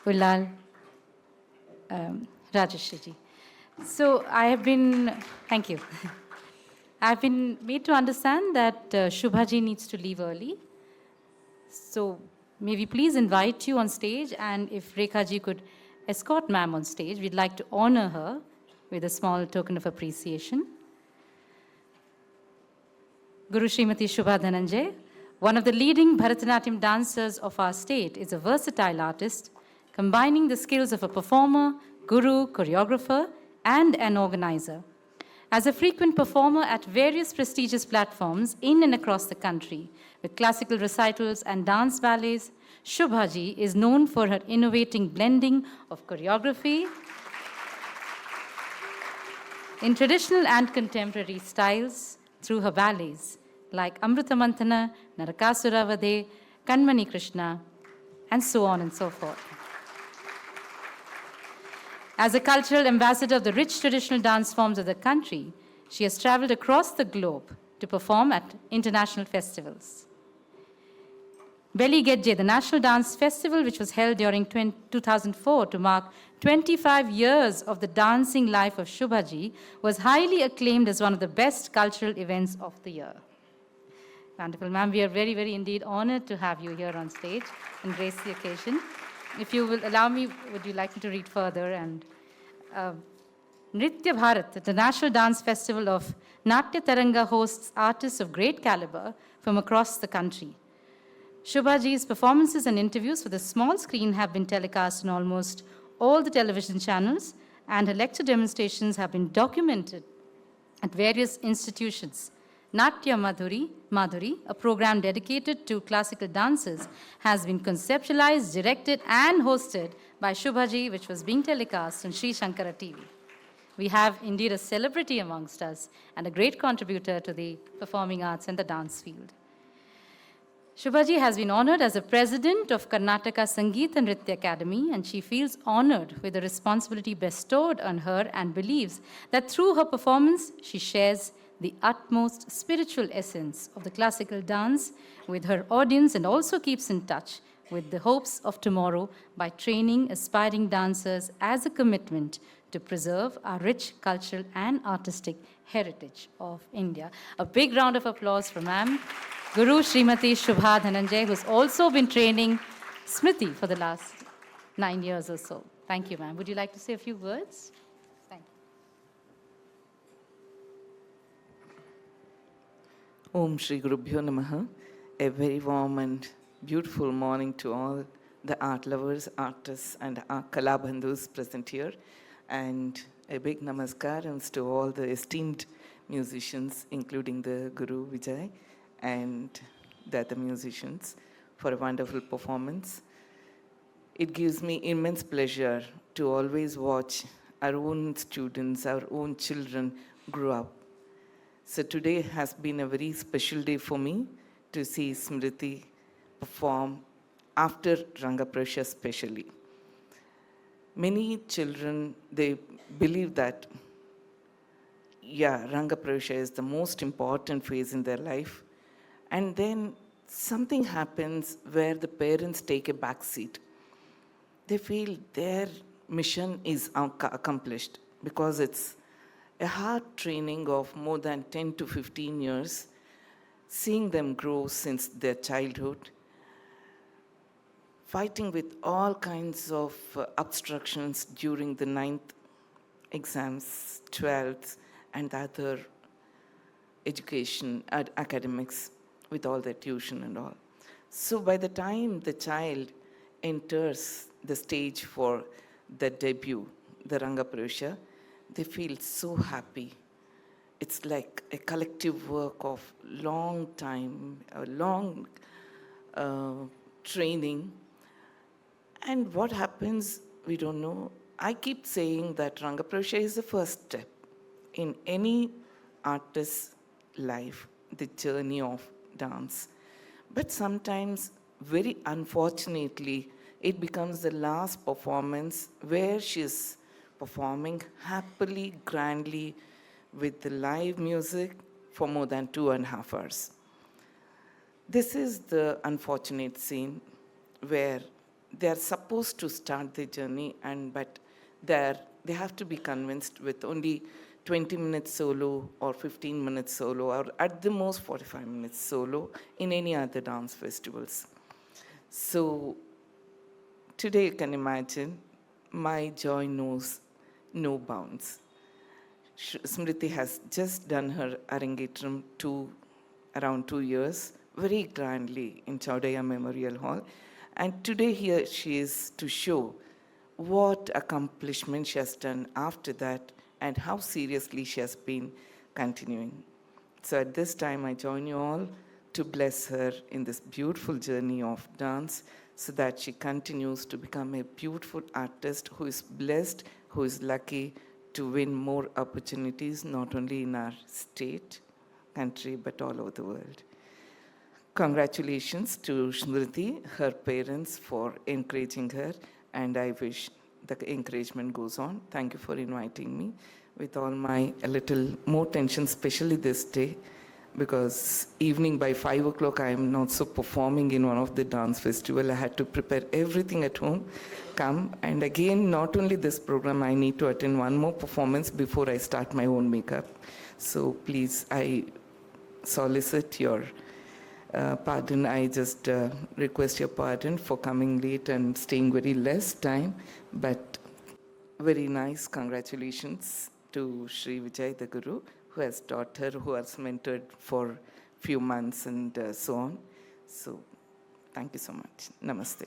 Ullal Rajeshri. So I have been, thank you. I've been made to understand that Shubhaji needs to leave early. So may we please invite you on stage, and if Rekha ji could escort ma'am on stage, we'd like to honor her with a small token of appreciation. Guru Srimati Shubha Dhananjay, one of the leading Bharatanatyam dancers of our state, is a versatile artist combining the skills of a performer, guru, choreographer, and an organizer. As a frequent performer at various prestigious platforms in and across the country, with classical recitals and dance ballets, Shubhaji is known for her innovating blending of choreography in traditional and contemporary styles through her ballets like Amrita Mantana, Narakasura Vade, Kanmani Krishna, and so on and so forth. As a cultural ambassador of the rich traditional dance forms of the country, she has traveled across the globe to perform at international festivals. Belly Gedje, the National Dance Festival, which was held during 2004 to mark 25 years of the dancing life of Shubhaji, was highly acclaimed as one of the best cultural events of the year. Wonderful, ma'am. We are very, very indeed honored to have you here on stage and grace the occasion. If you will allow me, would you like me to read further? And Nritya Bharat, the National Dance Festival of Natya Taranga, hosts artists of great caliber from across the country. Shubhaji's performances and interviews for the small screen have been telecast on almost all the television channels, and her lecture demonstrations have been documented at various institutions. Natya Madhuri, a program dedicated to classical dances, has been conceptualized, directed, and hosted by Shubhaji, which was being telecast on Sri Shankara TV. We have indeed a celebrity amongst us and a great contributor to the performing arts and the dance field. Shubhaji has been honored as a president of Karnataka Sangeet and Nritya Academy, and she feels honored with the responsibility bestowed on her and believes that through her performance, she shares the utmost spiritual essence of the classical dance with her audience and also keeps in touch with the hopes of tomorrow by training aspiring dancers as a commitment to preserve our rich cultural and artistic heritage of India. A big round of applause for ma'am. Guru Srimati Shubha Dhananjay, who's also been training Smrithi for the last 9 years or so. Thank you, ma'am. Would you like to say a few words? Thank you. Om Shri Gurubhyo Namaha. A very warm and beautiful morning to all the art lovers, artists, and our Kalabandhus present here. And a big namaskarams to all the esteemed musicians, including the Guru Vijay and the other musicians, for a wonderful performance. It gives me immense pleasure to always watch our own students, our own children grow up. So today has been a very special day for me to see Smrithi perform after Rangaprasha especially. Many children, they believe that, Rangaprasha is the most important phase in their life. And then something happens where the parents take a back seat. They feel their mission is accomplished because it's a hard training of more than 10 to 15 years, seeing them grow since their childhood, fighting with all kinds of obstructions during the 9th exams, 12th, and other education, academics, with all the tuition and all. So by the time the child enters the stage for the debut, the Rangaprasha, they feel so happy. It's like a collective work of long time, a long training. And what happens, we don't know. I keep saying that Rangaprasha is the first step in any artist's life, the journey of dance. But sometimes, very unfortunately, it becomes the last performance where she's performing happily, grandly, with the live music for more than 2.5 hours. This is the unfortunate scene where they are supposed to start the journey, but they have to be convinced with only 20 minutes solo or 15 minutes solo or at the most 45 minutes solo in any other dance festivals. So today you can imagine my joy knows no bounds. Smrithi has just done her Arangetram around 2 years, very grandly in Chaudhaya Memorial Hall. And today here she is to show what accomplishment she has done after that and how seriously she has been continuing. So at this time, I join you all to bless her in this beautiful journey of dance so that she continues to become a beautiful artist who is blessed, who is lucky to win more opportunities, not only in our state, country, but all over the world. Congratulations to Smrithi, her parents, for encouraging her, and I wish the encouragement goes on. Thank you for inviting me with all my a little more tension, especially this day, because evening by 5 o'clock I am also performing in one of the dance festival. I had to prepare everything at home, come, and again, not only this program, I need to attend one more performance before I start my own makeup. So please, I solicit your pardon. I just request your pardon for coming late and staying very less time, but very nice. Congratulations to Sri Vijay, the Guru, who has taught her, who has mentored for few months and so on. So thank you so much. Namaste.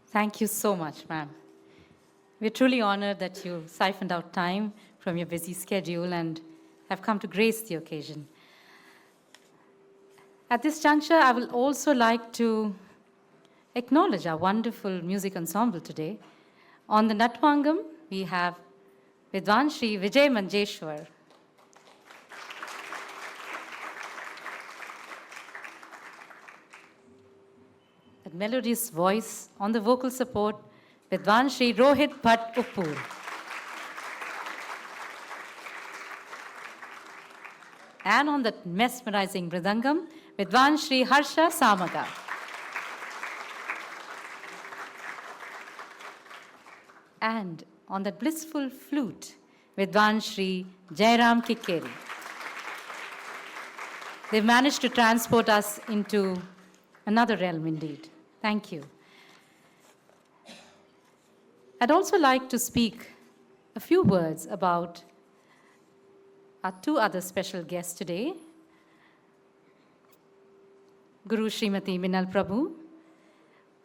Thank you so much, ma'am. We're truly honored that you siphoned out time from your busy schedule and have come to grace the occasion. At this juncture, I will also like to acknowledge our wonderful music ensemble today. On the Natvangam, we have Vidwan Shri Vijay Manjeshwar. That melodious voice on the vocal support, Vidwan Shri Rohit Bhatt Uppur. And on that mesmerizing mridangam, Vidwan Shri Harsha Samaga. And on that blissful flute, Vidwan Shri Jairam Kikkeri. They've managed to transport us into another realm indeed. Thank you. I'd also like to speak a few words about our two other special guests today. Guru Srimati Minal Prabhu.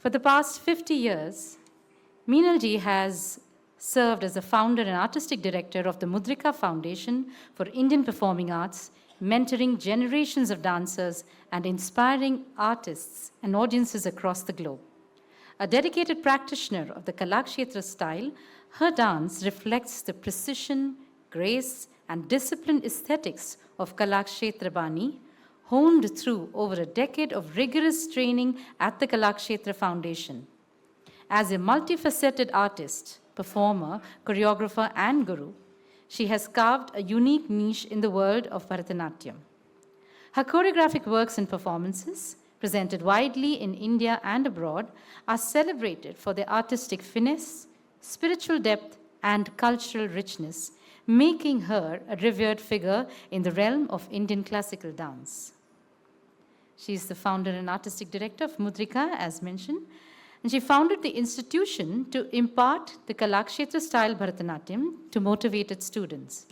For the past 50 years, Meenalji has served as the founder and artistic director of the Mudrika Foundation for Indian Performing Arts, mentoring generations of dancers and inspiring artists and audiences across the globe. A dedicated practitioner of the Kalakshetra style, her dance reflects the precision, grace, and disciplined aesthetics of Kalakshetra Bani, honed through over a decade of rigorous training at the Kalakshetra Foundation. As a multifaceted artist, performer, choreographer, and guru, she has carved a unique niche in the world of Bharatanatyam. Her choreographic works and performances, presented widely in India and abroad, are celebrated for their artistic finesse, spiritual depth, and cultural richness, making her a revered figure in the realm of Indian classical dance. She is the founder and artistic director of Mudrika, as mentioned, and she founded the institution to impart the Kalakshetra style Bharatanatyam to motivated students.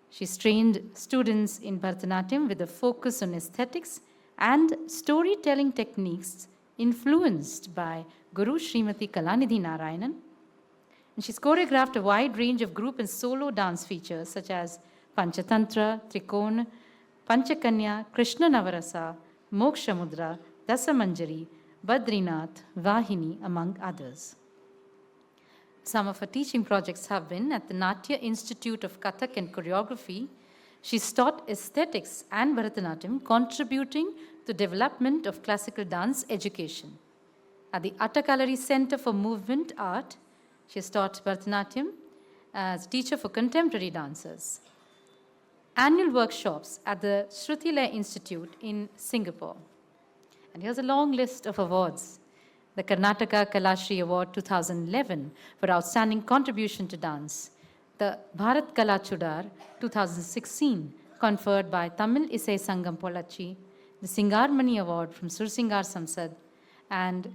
She's trained students in Bharatanatyam with a focus on aesthetics and storytelling techniques influenced by Guru Srimati Kalanidhi Narayanan. And she's choreographed a wide range of group and solo dance features such as Panchatantra, Trikona, Panchakanya, Krishna Navarasa, Moksha Mudra, Dasamanjari, Badrinath, Vahini, among others. Some of her teaching projects have been at the Natya Institute of Kathak and Choreography. She's taught aesthetics and Bharatanatyam, contributing to the development of classical dance education. At the Attakalari Center for Movement Art, she has taught Bharatanatyam as teacher for contemporary dancers. Annual workshops at the Shrutilaya Institute in Singapore. And here's a long list of awards. The Karnataka Kalashri Award 2011 for outstanding contribution to dance. The Bharat Kala Chudar 2016 conferred by Tamil Isai Sangam Pollachi. The Singarmani Award from Sursingar Samsad. And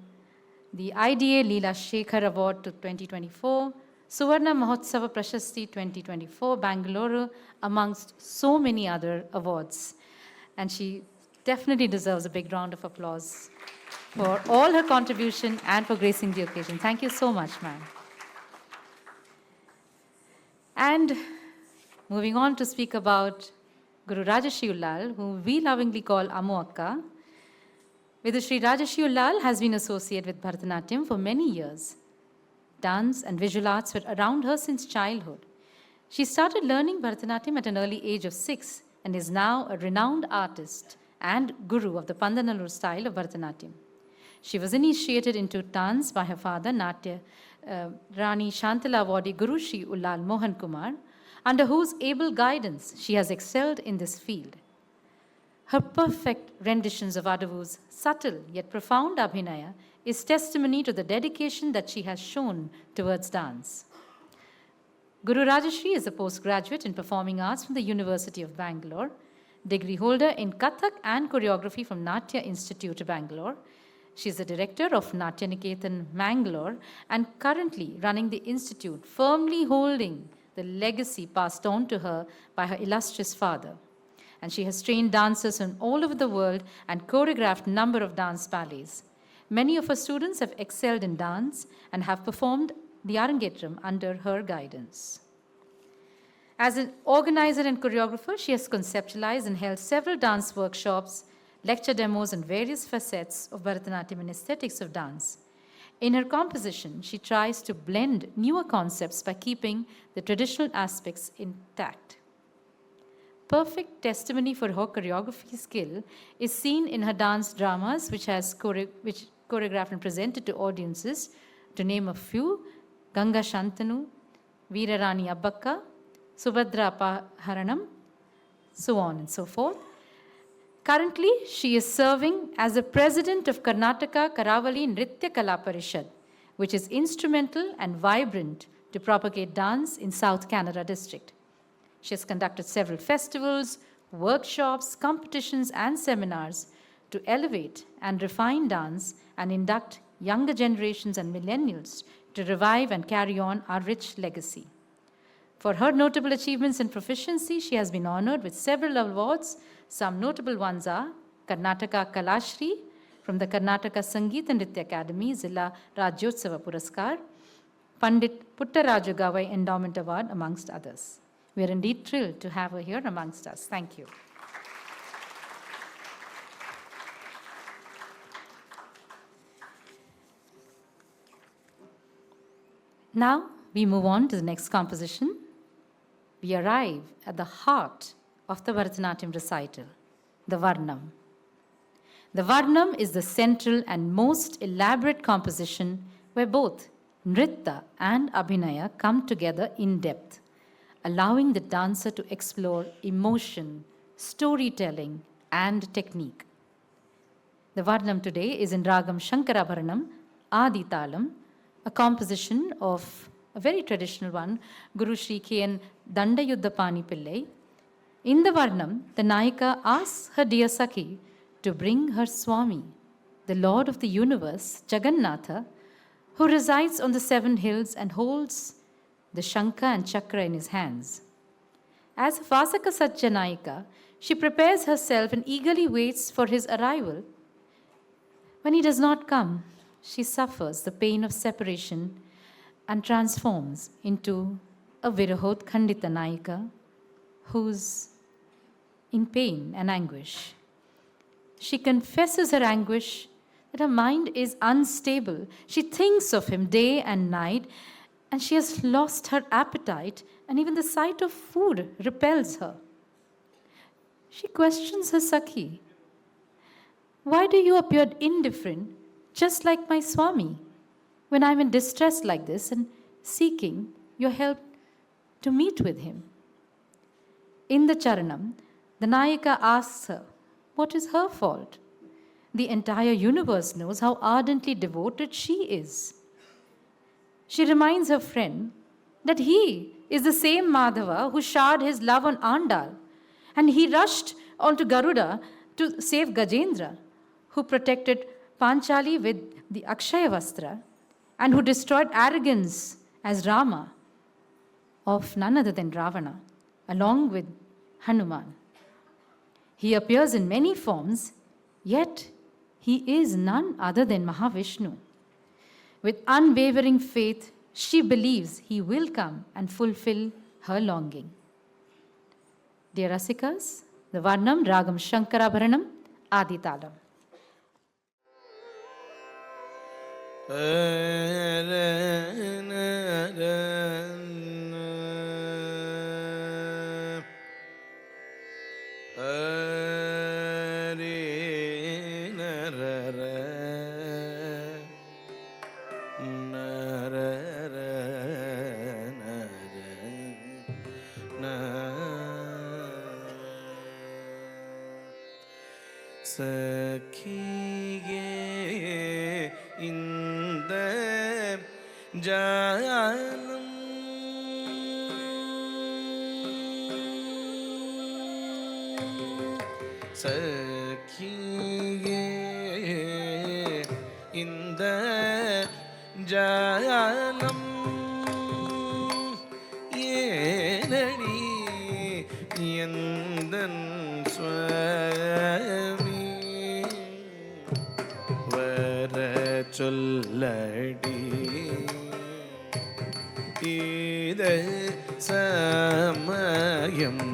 the IDA Leela Shekhar Award to 2024. Suvarna Mahotsava Prashasti 2024, Bangalore, amongst so many other awards. And she definitely deserves a big round of applause for all her contribution and for gracing the occasion. Thank you so much, ma'am. And moving on to speak about Guru Rajashri Ullal, whom we lovingly call Ammu Akka. Vidushree Rajashri Ullal has been associated with Bharatanatyam for many years. dance, and visual arts were around her since childhood. She started learning Bharatanatyam at an early age of 6 and is now a renowned artist and guru of the Pandanallur style of Bharatanatyam. She was initiated into dance by her father, Rani Shantala Awadi Guru Shri Ullal Mohan Kumar, under whose able guidance she has excelled in this field. Her perfect renditions of Adavu's subtle yet profound abhinaya is testimony to the dedication that she has shown towards dance. Guru Rajashri is a postgraduate in performing arts from the University of Bangalore, degree holder in Kathak and choreography from Natya Institute, Bangalore. She is the director of Natya Niketan, Mangalore, and currently running the institute, firmly holding the legacy passed on to her by her illustrious father. And she has trained dancers from all over the world and choreographed a number of dance ballets. Many of her students have excelled in dance and have performed the Arangetram under her guidance. As an organizer and choreographer, she has conceptualized and held several dance workshops, lecture demos, and various facets of Bharatanatyam and aesthetics of dance. In her composition, she tries to blend newer concepts by keeping the traditional aspects intact. Perfect testimony for her choreography skill is seen in her dance dramas, which choreographed and presented to audiences, to name a few: Ganga Shantanu, Veerarani Abbakka, Subhadra Apaharanam, so on and so forth. Currently, she is serving as the president of Karnataka Karavali Nritya Kala Parishad, which is instrumental and vibrant to propagate dance in South Kannada district. She has conducted several festivals, workshops, competitions, and seminars to elevate and refine dance and induct younger generations and millennials to revive and carry on our rich legacy. For her notable achievements and proficiency, she has been honored with several awards. Some notable ones are Karnataka Kalashri from the Karnataka Sangeet and Nritya Academy, Zilla Rajyotsava Puraskar, Pandit Puttaraju Gavai Endowment Award, amongst others. We are indeed thrilled to have her here amongst us. Thank you. Now we move on to the next composition. We arrive at the heart of the Bharatanatyam recital, the Varnam. The Varnam is the central and most elaborate composition where both Nritta and Abhinaya come together in depth, allowing the dancer to explore emotion, storytelling, and technique. The Varnam today is in Ragam Shankarabharanam, Adi Talam, a composition of a very traditional one, Guru Shri K.N. Dandayuddhapani Pillai. In the Varnam, the Nayika asks her dear Sakhi to bring her Swami, the Lord of the universe, Jagannatha, who resides on the 7 hills and holds the Shankha and Chakra in his hands. As a Vasaka Sajja Nayika, she prepares herself and eagerly waits for his arrival. When he does not come, she suffers the pain of separation and transforms into a Virahot Khandita Nayika who's in pain and anguish. She confesses her anguish that her mind is unstable. She thinks of him day and night, and she has lost her appetite, and even the sight of food repels her. She questions her Sakhi. Why do you appear indifferent, just like my Swami, when I'm in distress like this and seeking your help to meet with him? In the Charanam, the Nayika asks her, what is her fault? The entire universe knows how ardently devoted she is. She reminds her friend that he is the same Madhava who showered his love on Andal, and he rushed onto Garuda to save Gajendra, who protected Panchali with the Akshaya Vastra, and who destroyed arrogance as Rama of none other than Ravana, along with Hanuman. He appears in many forms, yet he is none other than Mahavishnu. With unwavering faith, she believes he will come and fulfill her longing. Dear Rasikas, the Varnam Ragam Shankarabharanam Adi Talam. சகியே இந்த ஜாலம் சகியே இந்த ஜாலம் ஏனடி எந்தன் சுவாமி வர சொல்லடி இது சமயம்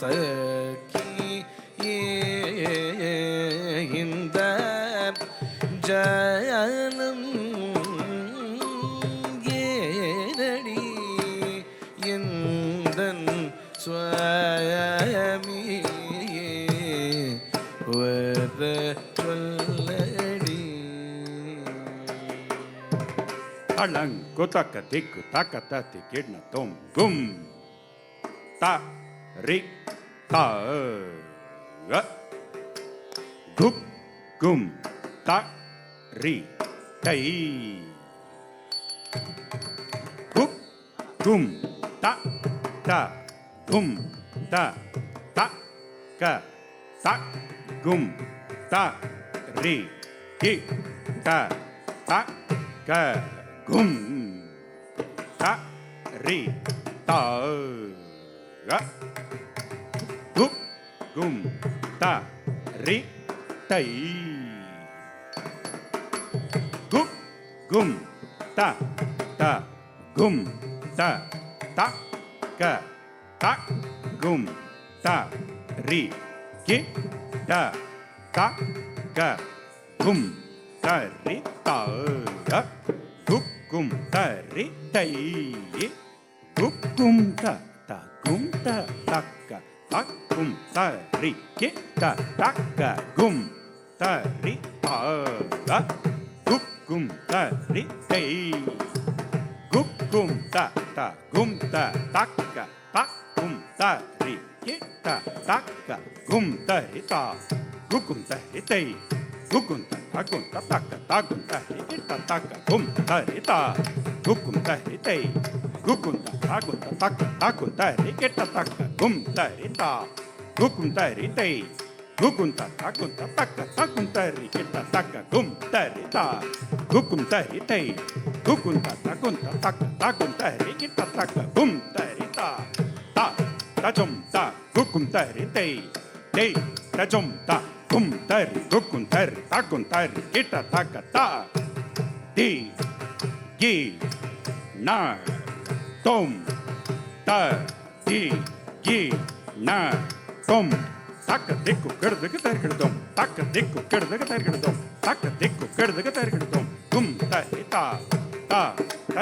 சகி இந்த ஜாலம் ஏனடி எந்தன் சுவாமி வர சொல்லடி. Alango taka tiku taka tati kirna tom gum ta ri ta ga gup gum ta ri tai gup gum ta gum ta ka ta gum ta ri ki ta ka gum ta ri ta ga gup gum ta ri tai gup gum ta gum ta ka gum ta ri ki ta ka gum ta ri ta ga gup gum ta ri tai gup gum ta gum ta ka gum ta ri ki ta ka gum ta ri ta ga gup gum ta ri tai gup gum ta gum ta ka gum ta ri ki ta ka gum ta ri ta gup gum ta ri tai gum ta gum ta gum ta ri ki ta gum ta ri ta gum ta ri tai gum ta gum ta ri ki ta gum ta ri ta gum ta ri tai gum ta gum ta ri ki ta gum ta ri ta gum ta ri tai gum ta gum ta ri ki ta gum ta ri ta ta jom ta gum ta ri tai ta jom ta gum ta ri gum ta ri ki ta di gi na tom ta di gi na tom tak dikku kirdu ki tar kirdum tak dikku kirdu ki tar kirdum tak dikku kirdu ki tar kirdum gum ta ri ta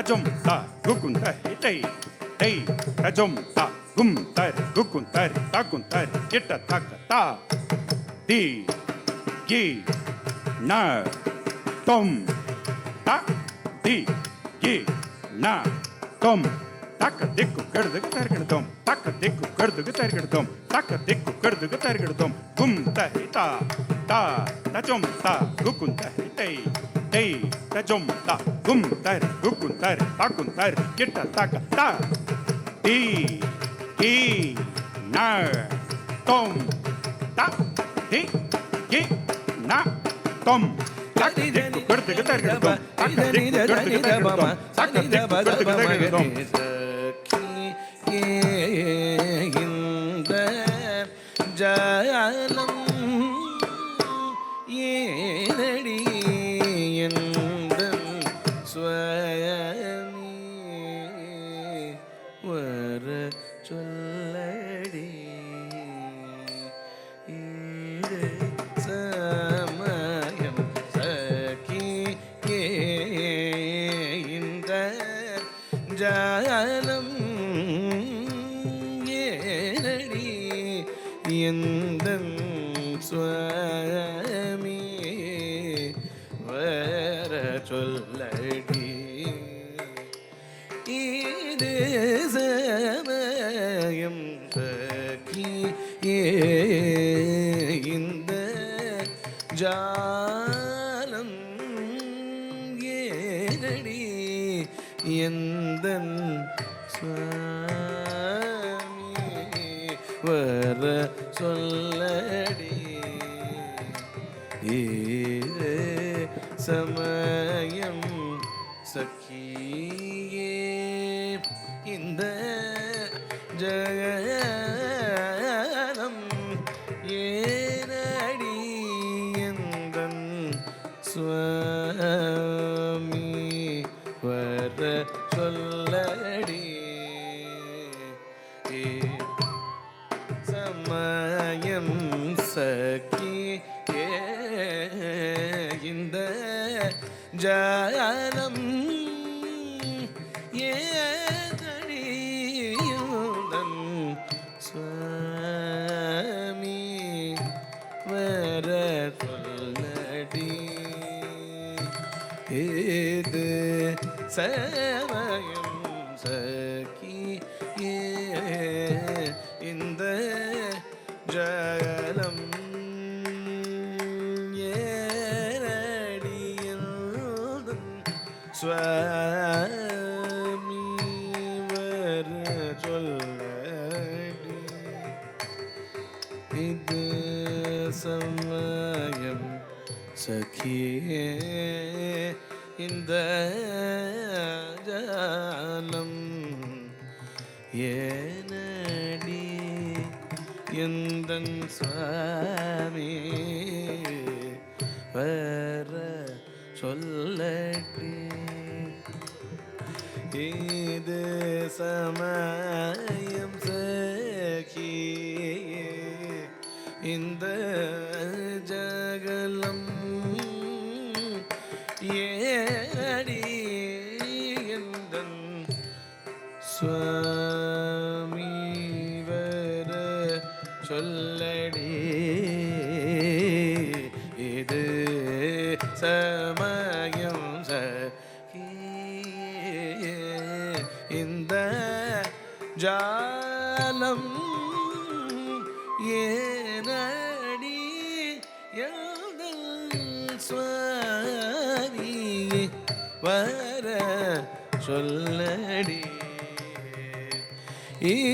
jom ta gum ta ri tai ta jom ta gum ta ri gum ta ri ki ta di gi na tom ta di gi na tom tak dikku kirdu ki tar kirdum tak dikku kirdu ki tar kirdum tak dikku kirdu ki tar kirdum gum ta ri ta jom ta gum ta ri tai ta jom ta gum ta ri gum ta ri ki ta di gi na tom ta di gi na tom tak dikku kirdu ki tar kirdum tak dikku kirdu ki tar kirdum tak dikku kirdu ki tar kirdum இந்த ஜாலம் ஏனடி எந்தன் சுவாமி வர சொல்லடி இது சமயம் சகியே எந்தன் சுவாமி வர சொல்லடி இது சமயம் சகியே இந்த ஜாலம் ஏனடி எந்தன் சுவாமி வர சொல்லடி ஏ சமயம் சகியே இந்த ஜகலம் ஏனடி எந்தன் சுவாமி வர சொல்லடி சமயம் சகியே இந்த ஜாலம் ஏதடியுடன் சுவாமி வர சொல்லடி ஏது சமயம் சகியே இந்த ஜாலம் சுவாமி வர சொல்லடி இது சமயம் சகியே இந்த ஜாலம் ஏனடி எந்தன் சுவாமி வர சொல்லடி இது சமயம் சகியே இந்த ஜகலம் ஏனடி எந்தன் சுவாமி வர சொல்லடி இது சமயம் சகியே இந்த ஜாலம் ஏனடி எந்தன் சுவாமி வர சொல்லடி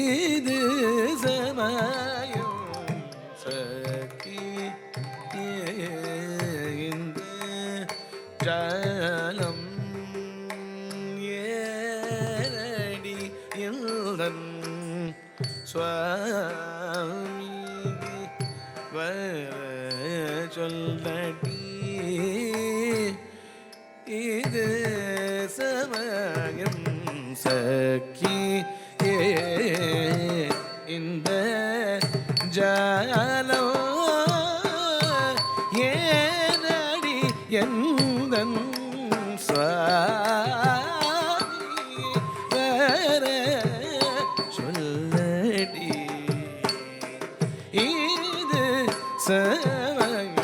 இது சமயம் சகியே இந்த ஜாலம் ஏனடி எந்தன் சுவாமி வர சொல்லடி இது சமயம் சகியே இந்த ஜாலம் ஏனடி எந்தன் சுவாமி வர சொல்லடி இது சமயம்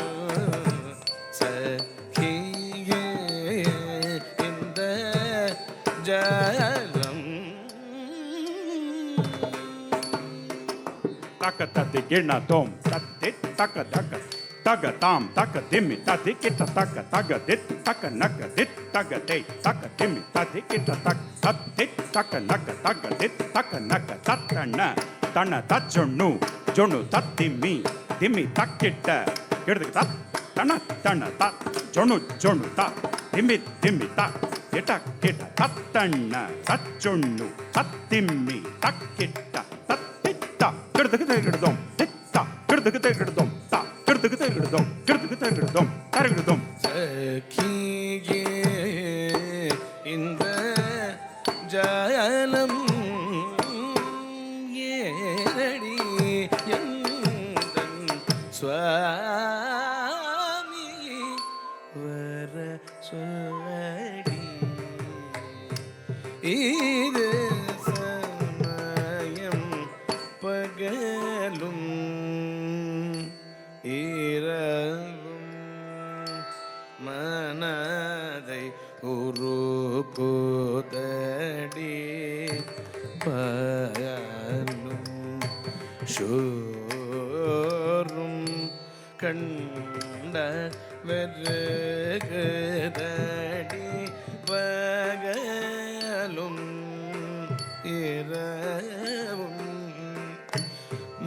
சகியே இந்த ஜாலம் Taka digina tom, tatit taka taka, taga tam, taka dimmi, tatikita taka, taga dit, taka naka dit, taga day, taka dimmi, tatikita taka, tatit taka naka, taga dit, taka naka, tatana, tana tatjonu, jonu tatimi, dimmi takita, girdi tat, tana tana tat, jonu jonu tat, dimmi dimmi tat, kita kita tatana, tatjonu, tatimi, takita, tatita, கிடுதம் தித்தா கிடுதம் தா கிடுதம் தரகிடுதம் சகியே இந்த ஜாலம் ஏனடி எந்தன் சுவாமி வர சொல்லடி இது சமயம் பகலும் இரவும் மனதை உருக்குதடி பகலும் சோறும் கண்ட வெறுகுதடி பகலும் இரவும்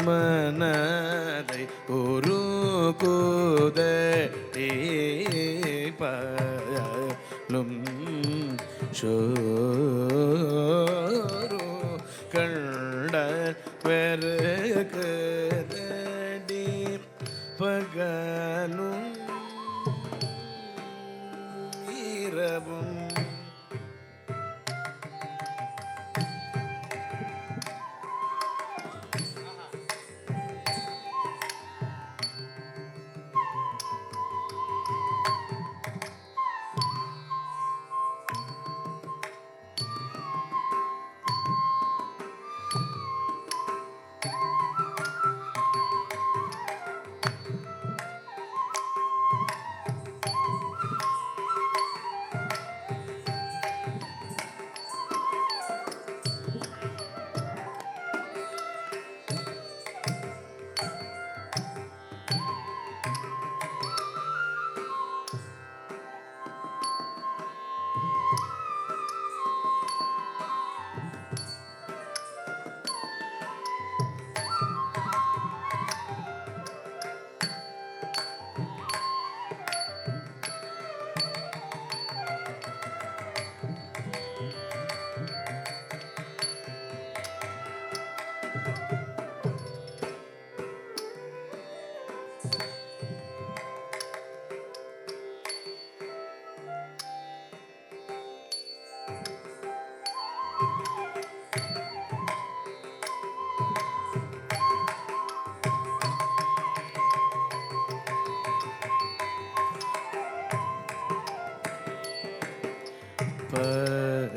மனதை உருகுதடி பகலும் சோறு கண்ட வெறுகுதடி பகலும் இரவும்.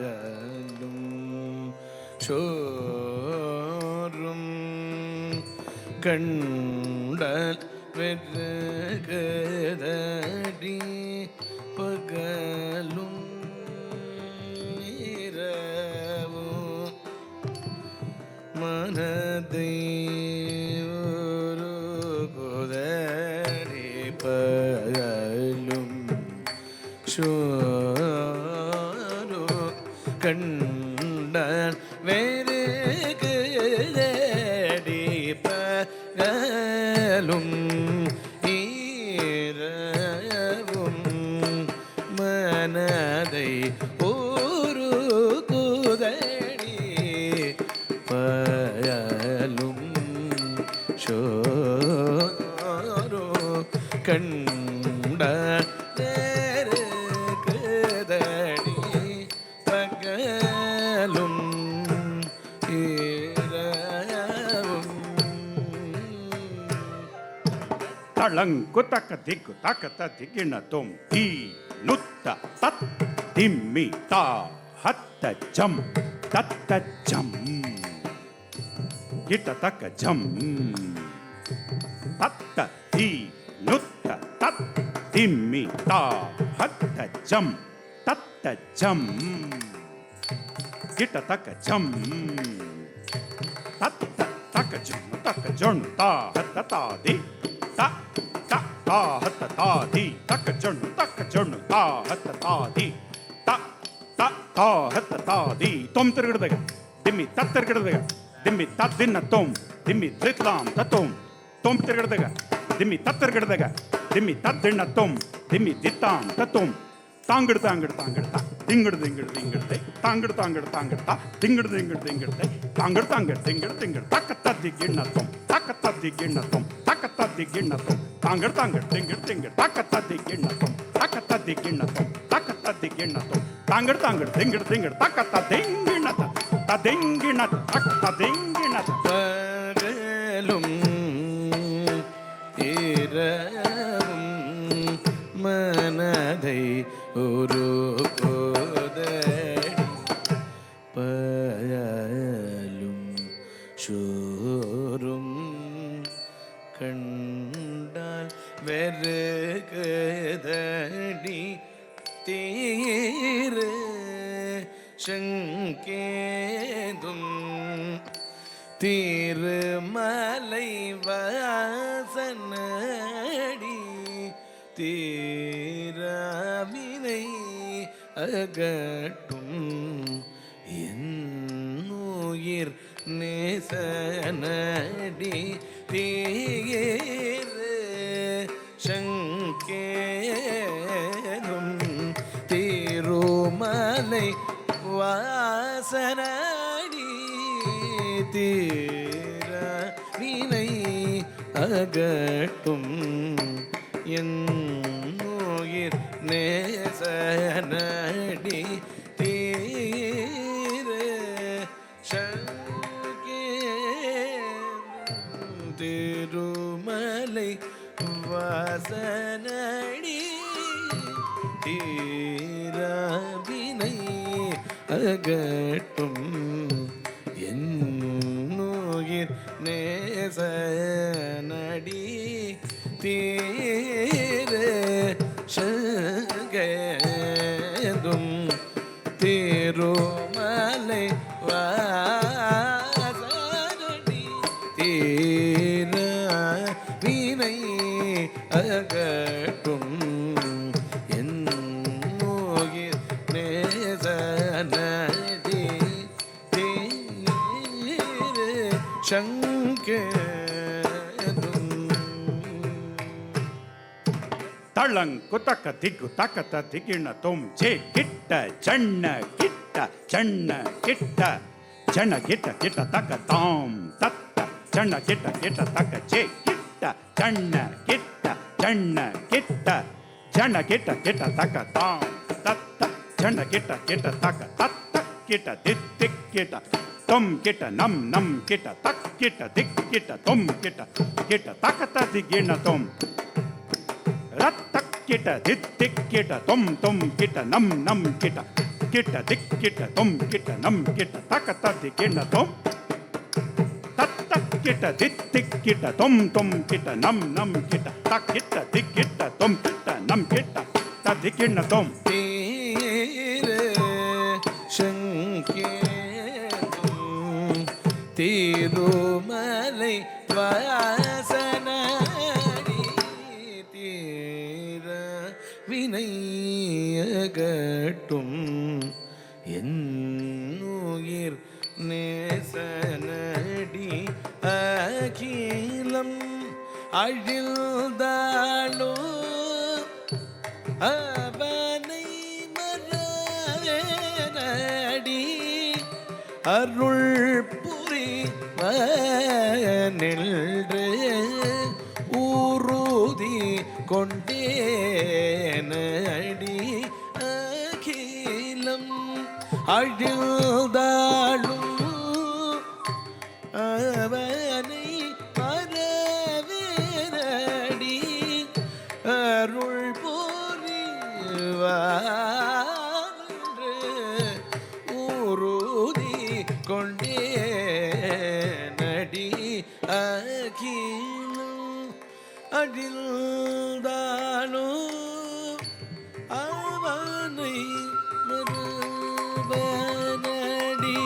பகலும் சோறும் கண்டல் வெறுகுதடி பகலும் இரவும் மனதை உருகுதடி பகலும் சோறு கண்டான் வேறுகுதடி பகலும் இரவும் மனதை உருகுதடி பகலும் சோறு கண்டான் தளங்கு தக்க திக்கு தக்கத்த திக்கின தொம் தீ நுத்த தத் திம்மி தா ஹத்த ஜம் தத்த ஜம் கிட்ட தக்க ஜம் தத்த தீ நுத்த தத் திம்மி தா ஹத்த ஜம் தத்த ஜம் கிட்ட தக்க ஜம் தத்த தக்க ஜம் தக்க ஜொன் தா ஹத்த தா தி ta ta ta hatta ta di takka jonnu ta hatta ta di ta ta ta hatta ta di tom tirgadaga dimmi tat tirgadaga dimmi tat dinna tom dimmi dritlam tatom tom tirgadaga dimmi tat tirgadaga dimmi tat dinna tom dimmi dittam tatom tangad tangad tangad ta dingad dingad dingad te tangad tangad tangad ta dingad dingad dingad te tangad tangad dingad dingad takka diginna tom takka diginna tom takka diginna tom tangad tangad dingad dingad takka diginna tom takka diginna tom takka diginna tom tangad tangad dingad dingad takka diginna ta dingina takka dingina பகலும் இரவும் மனதை உருகுதடி பகலும் சோறும் கண்டால் வெறுகுதடி தீரு சங்கேதும் திருமலை வாசனடி தீராவினை அகட்டும் என்னுயிர் நேசனடி தீரு சங்கேதும் திருமலை வாசனடி தீராவினை அகட்டும் என்னுயிர் நேசனடி தீரு சங்கேதும் திருமலை வாசனடி தீராவினை அகட்டும் என்னுயிர் நேசனடி தீரு சங்கேதும் திருமலை வாசனடி தீராவினை அகட்டும் என்னுயிர் நேசனடி தீரு சங்கேதும். தளங்கு தக்க திக்கு தக்கத்த திகிண தொம் ஜே கிட்ட ஜண்ண கிட்ட ஜண்ண கிட்ட ஜன கிட்ட கிட்ட தக்க தாம் தத்த ஜண்ண கிட்ட கிட்ட தக்க ஜே கிட்ட ஜண்ண கிட்ட ஜண்ண கிட்ட ஜன கிட்ட கிட்ட தக்க தாம் தத்த ஜன கிட்ட கிட்ட தக்க தத்த கிட்ட திக் கிட்ட தொம் கிட்ட நம் நம் கிட்ட தக் கிட்ட திக் கிட்ட தொம் கிட்ட கிட்ட தக்கத்த திகிண தொம் ரத்தக் கிட்ட திக் கிட்ட தொம் தொம் கிட்ட நம் நம் கிட்ட கிட்ட திக் கிட்ட தொம் கிட்ட நம் கிட்ட தக்கத்த திகிண தொம் தத்தக் கிட்ட திக் கிட்ட தொம் தொம் கிட்ட நம் நம் கிட்ட தக் கிட்ட திக் கிட்ட தொம் கிட்ட நம் கிட்ட திகிண தொம் தீரு சங்கேதும் திருமலை வாசனடி தீராவினை அகட்டும் என்னுயிர் நேசனடி அகிலம் அழிந்தாளோ அவனை மறவேனடி அருள் புரிவனின்று ஊருதி கொண்டேனடி அகிலம் அழிந்தாளும் அவனை மறவேனடி அருள் புரிவான்று ஊருதி கொண்டேனடி அகிலம் அழிந்தாளோ அவனை மறவேனடி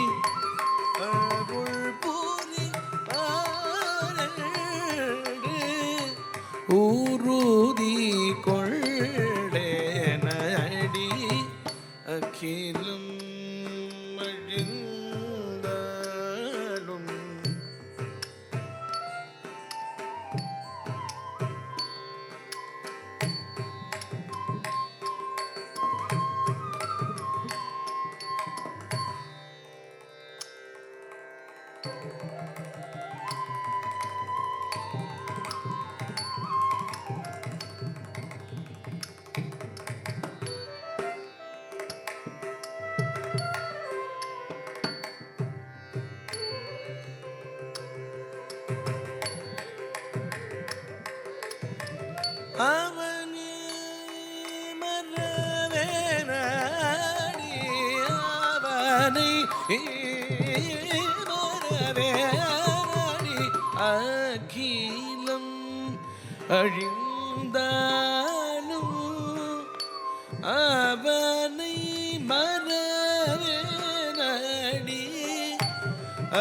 அருள் புரிவான்று ஊருதி கொள்ளேனடி அகிலம் அழிந்தாலும் அவனே மறவேனடி அவனை மறவேனடி அகிலம் அழிந்தாலும் அவனை மறவேனடி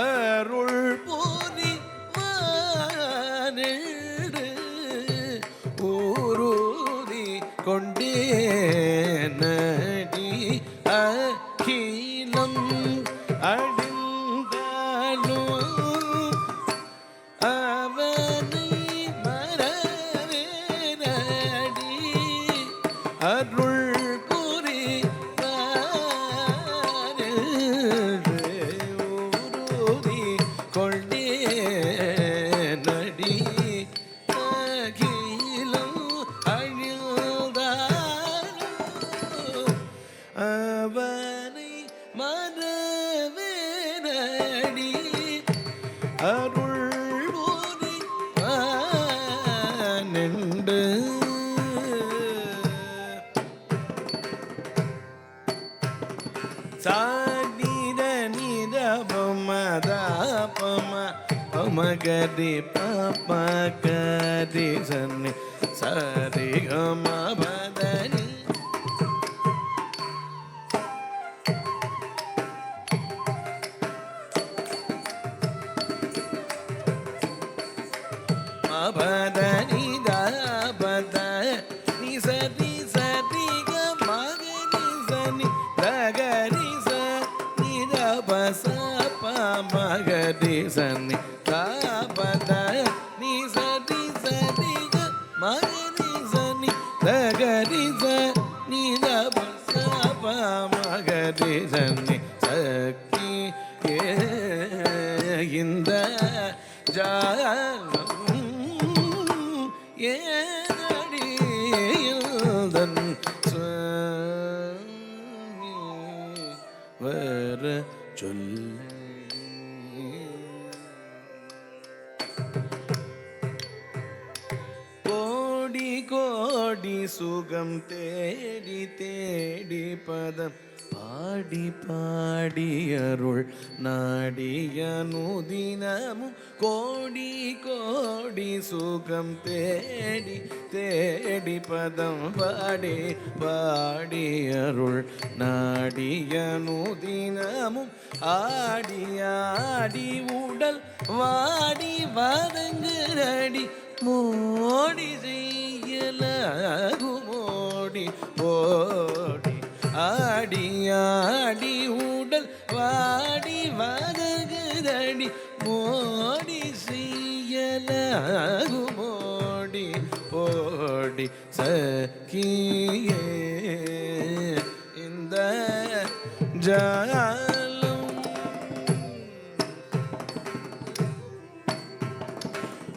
அருள் போரி வானேடு ஊருதி கொண்டே நடி அகிலம் அடிந்தாலும் அவனை மறவேனடி அருள் மகரி பாப்பா கரி சன்னி சரி கம பதனி மபதனி தபத நி சரி சரி கம கரி சன்னி ரகரி ச நி தபச ப மகரி சன்னி பத நீ சரி சரி மகரி சனி தகரி ச நீ தபச ப மகரி சனி சக்தி இந்த ஜாலம் ஏனடியல்தன் சுவாமி வர சொல்ல கோடி சுகம் தேடி தேடி பதம் பாடி பாடி அருள் நாடிய நுதினமும் கோடி கோடி சுகம் தேடி தேடி பதம் பாடி பாடி அருள் நாடிய நுதினமும் ஆடி ஆடி உடல் வாடி வதங்குறடி மோடி செய்யலாகுமோடி ஓடி ஆடி ஆடி உடல் வாடி வதங்குதடி மோடி செய்யலாகுமோடி ஓடி சக்கியே இந்த ஜாலம்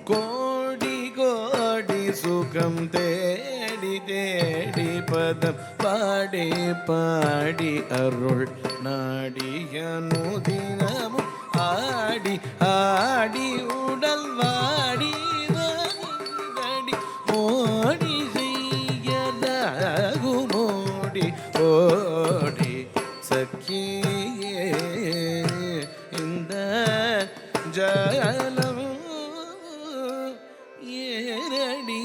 கோடி கோடி சுகம் தேடி தேடி பதம் பாடி பாடி அருள் நாடிய நுதினமும் ஆடி ஆடி உடல் வாடி வதங்குதடி மோடி செய்யலாகுமோடி ஓடி சக்கியே இந்த ஜாலம் ஏரடி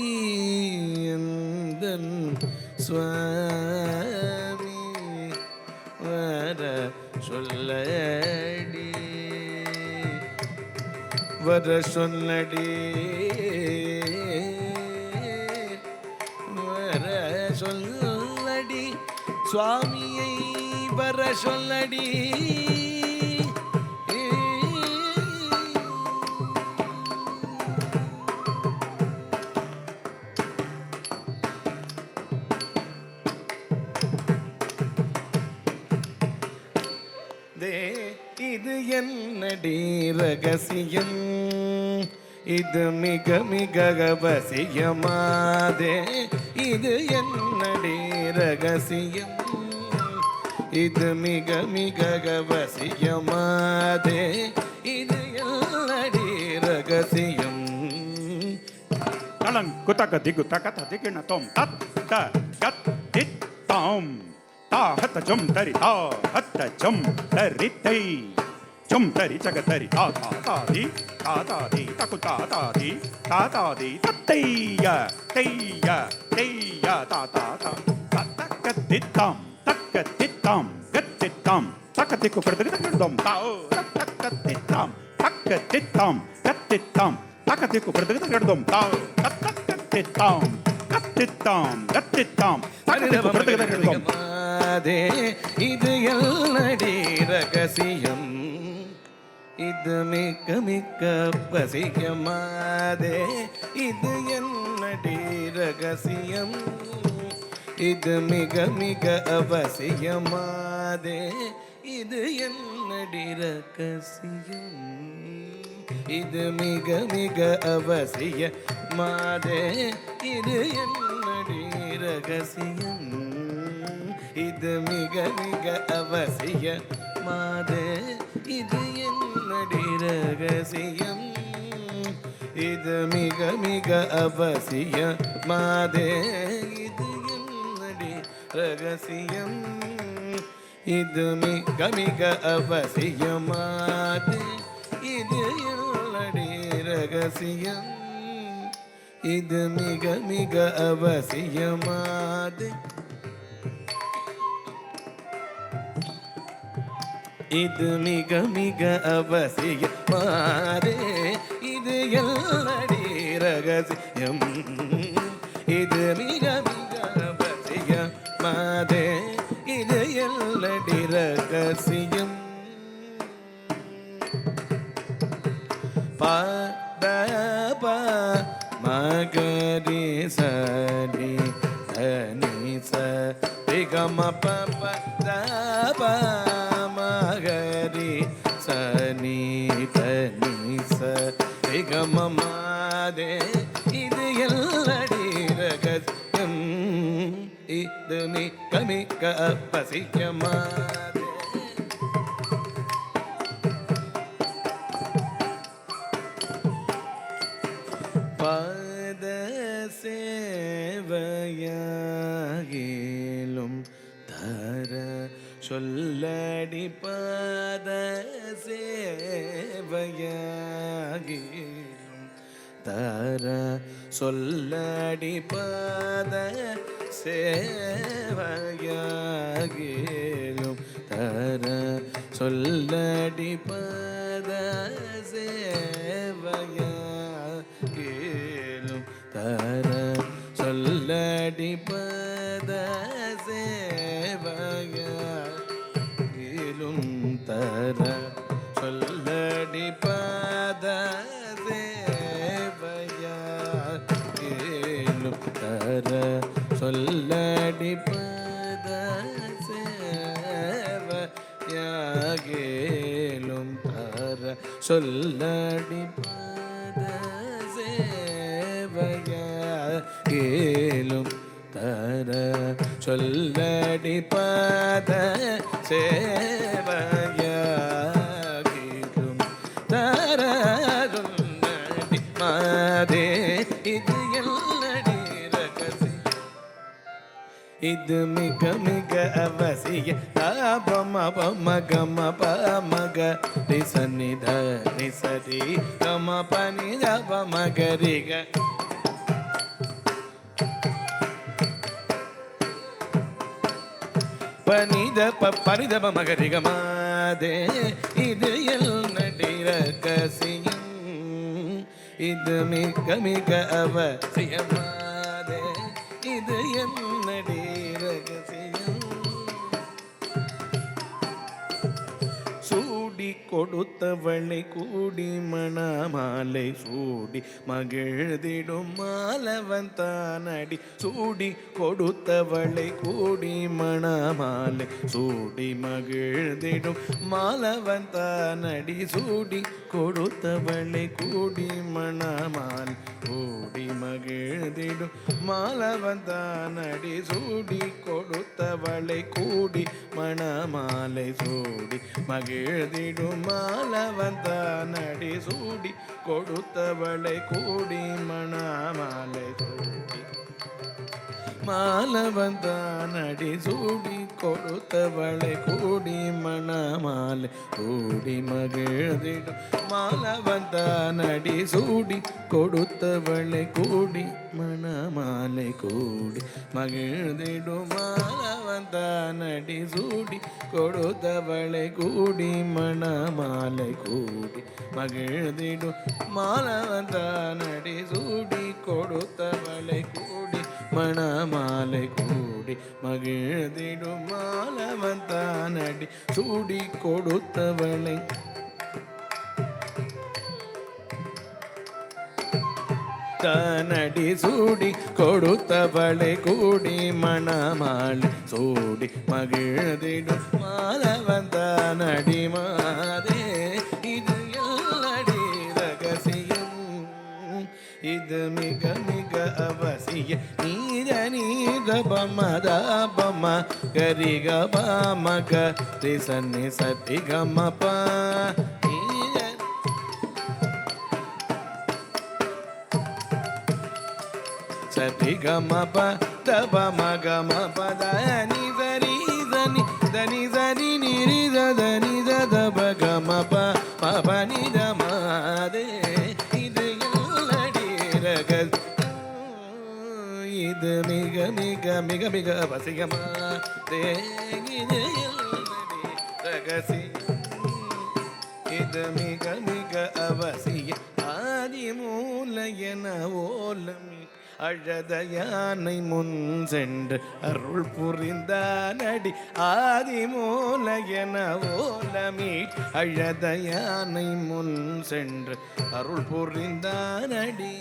எந்தன் சுவாமி வர சொல்லடி வர சொல்லடி வர சொல்லடி சுவாமியை வர சொல்லடி இது என்னடி ரகசியம் இது மிக மிக அவசியமாதே இது என்னடி ரகசியம் இது மிக மிக அவசியமாதே இது என்னடி ரகசியம் தலங் குதக திகு தகத திகின தொம் தத் த கத் தித் தாம் தா ஹத்த ஜம் தரி தா ஹத்த ஜம் தரி தை ಜುಮ್ ತರಿ ಜಗತರಿ ತಾತಾದಿ ತಾತಾದಿ ತಕು ತಾತಾದಿ ತಾತಾದಿ ತತ್ತಯ್ಯ ತಯ್ಯ ತಯ್ಯ ತಾತಾತ ತಕ್ಕತ್ತಿತ್ತಾಂ ತಕ್ಕತ್ತಿತ್ತಾಂ ಗತ್ತಿತ್ತಾಂ ತಕ್ಕತಿಕ್ಕು ಕಡದಂ ತಾओ ತಕ್ಕತ್ತಿತ್ತಾಂ ತಕ್ಕತ್ತಿತ್ತಾಂ ಗತ್ತಿತ್ತಾಂ ತಕ್ಕತಿಕ್ಕು ಕಡದಂ ತಾओ ತಕ್ಕತ್ತಿತ್ತಾಂ ಗತ್ತಿತ್ತಾಂ ಗತ್ತಿತ್ತಾಂ ತಕ್ಕತಿಕ್ಕು ಕಡದಂ மாதே இது எல்லடி ரகசியம் இது மிக்க மிக்க வசியமாதே இது என்னடி ரகசியம் இது மிக மிக அவசியமாதே இது என்னடி ரகசியம் இது மிக மிக அவசியமாதே இது என்னடி ரகசியம் இது மிக மிக அவசியமாதே இது என்னடி ரகசியம் இது மிக மிக அவசியமாதே இது என்னடி ரகசியம் இது மிக மிக அவசியமாதே இது என்னடி ரகசியம் இது மிக மிக அவசியமாதே இது மிக மிக அவசியமாதே இது எல்லடி ரகசியம் இது மிக மிக அவசியமாதே இது எல்லடி ரகசியம் பத ப மகரி சனி தனி ச ரிகம ப த ப மகரி சனி தனி ச ரிகம மாதே இது எல்லடி ரகசியம் இது மிக்க மிக்க அவசியமாதே பாத சேவையாகிலும் தர சொல்லடி பாத சேவையாகிலும் தர சொல்லடி பாத சேவையாகிலும் தர சொல்லடி பாத சேவையாகிலும் தர சொல்லடி பத சேவையாகிலும் தர சொல்லடி பத சேவையாகிலும் தர சொல்லடி பத சேவையாகிலும் தர சொல்லடி பத சேவையாகிலும் தர சொல்லடி பத சேவையாகிலும் தர சொல்லடி மாதே இது எல்லடி ரகசியம் இது மிக மிக அவசிய பம பம கம பமக ரிசனி த ரிசரி கம பனி த பம கரிக பனித பனித மகரிக மாதே இது எல்லடி ரகசியம் இது மிக மிக அவசியமாதே இது என்னடி ரகசியம் சூடி கொடுத்தவளை கூடி மணமாலை சூடி மகிழ்ந்திடும் மாலவன் தானடி சூடி கொடுத்தவளை கூடி மணமாலை சூடி மகிழ்ந்திடும் மாலவன் தானடி சூடி கொடுத்தவளை கூடி மணமாலை கூடி மகிழ்ந்திடும் மாலவன் தானடி சூடி கொடுத்தவளை கூடி மணமாலை சூடி மகிழ்ந்திடும் மாலவன் தானடி சூடி கொடுத்தவளை கூடி மணமாலை சூடி மாலவந்தான் அடி சூடி கொடுத்தவளை கூடி மணமாலை கூடி மகிழ்ந்திடும் மாலவந்தான் அடி சூடி கொடுத்தவளை கூடி மணமாலை கூடி மகிழ்ந்திடும் மாலவந்தான் அடி சூடி கொடுத்தவளை கூடி மணமாலை கூடி மகிழ்ந்திடும் மாலவந்தான் அடி சூடி கொடுத்தவளை கூடி மணமாலை கூடி மகிழ்ந்திடும் மாலவந்தான் அடி சூடி கொடுத்தவளை தானடி சூடி கொடுத்தவளை கூடி மணமாலை சூடி மகிழ்ந்திடும் மாலவந்தான் அடி மாதே இது எல்லடி ரகசியம் இது மிக மிக அவசிய நீர நீத பமத பம கரிக பமக திசன்னி சத்தி கமப சதி கமப தப மகம பத நி சரி தனி தனி சரி நிரி தனி தப கமப பப நி தமாதே இது எல்லடி ரகஸ் இது மிக மிக மிக மிக அவசியமா தே இது எல்லடி ரகசியம் இது மிக மிக அவசிய ஆதி மூல என ஓலமி அழத யானை முன் சென்று அருள் புரிந்தானடி ஆதிமூல என ஓலமீ அழத யானை முன் சென்று அருள் புரிந்தானடி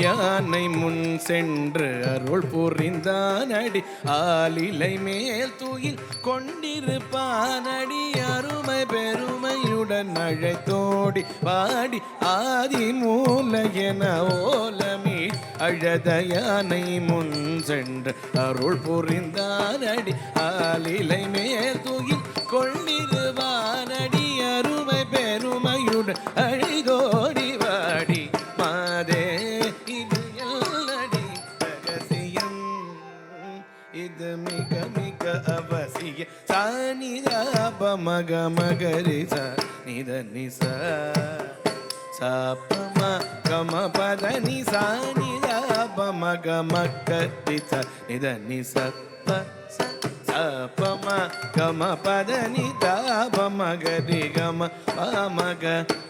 யானை முன் சென்று அருள் புரிந்தானடி ஆலிலை மேல் தூயில் கொண்டிருப்பானடி அருமை பெருமையுடன் அழைத்தோடி பாடி ஆதி மூல என ஓலமீ அழத யானை முன் சென்று அருள் புரிந்தானடி ஆலிலை மேல் தூயில் கொண்டிருப்பானடி அருமை பெருமையுடன் அழைதோடி வாடி மாதே இது மிக மிக அவசிய சானிதாப மக மகரி ச நித நிச சாபம கம பத நி சானிதாப மக மக்கத்தி ச நித நிச ப சாபம கம பத நி தாப மகரி கம மக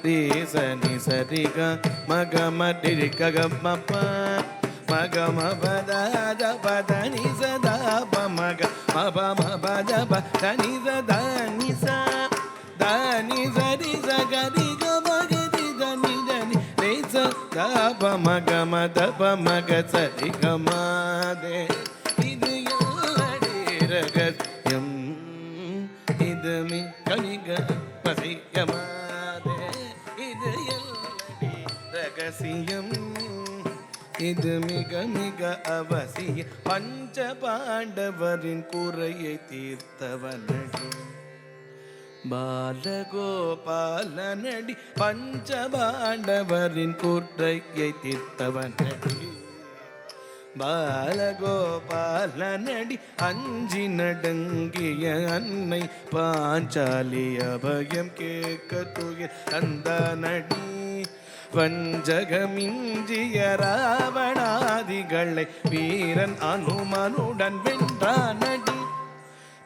ரி ச நி ச ரி க மக மரி க க ம ப மகம பத பத நி சதா பமக மப மபத பதனி சதா நி ச தனி சரி சகரி கமகரி தனி தனி ரே ச பமக மத பமக சரி கமாதே இது எல்லடி ரகசியம் இது மிக மிக பசியமாதே இது எல்லடி ரகசியம் இது மிக மிக அவசிய பஞ்ச பாண்டவரின் குறையை தீர்த்தவனடி பாலகோபாலனடி பஞ்ச பாண்டவரின் குறையை தீர்த்தவனடி பாலகோபாலனடி அஞ்சி நடுங்கிய அன்னை பாஞ்சாலி அபயம் கேட்க துயில் அந்த நடி வஞ்சகமிஞ்சிய ராவணாதிகளை வீரன் அனுமனுடன் வென்றானடி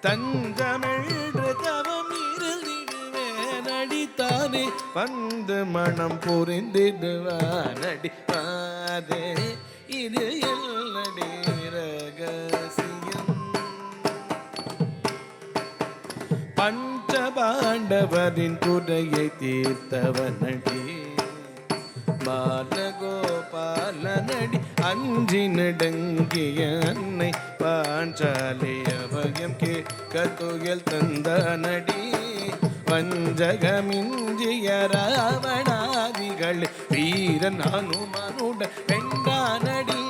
தஞ்சமென்று தவம் இருந்திடுவேனடி தானே வந்து மனம் புரிந்திடுவானடி பாதே இது எல்லடி ரகசியம் பஞ்ச பாண்டவரின் குறையை தீர்த்தவனடி பாலகோபாலனடி அஞ்சி நடுங்கிய அன்னை பாஞ்சாலி அபயம் கேட்க துயில் தந்தானடி வஞ்சகமிஞ்சிய ராவணாதிகள் வீரன் அனுமனுட வென்றானடி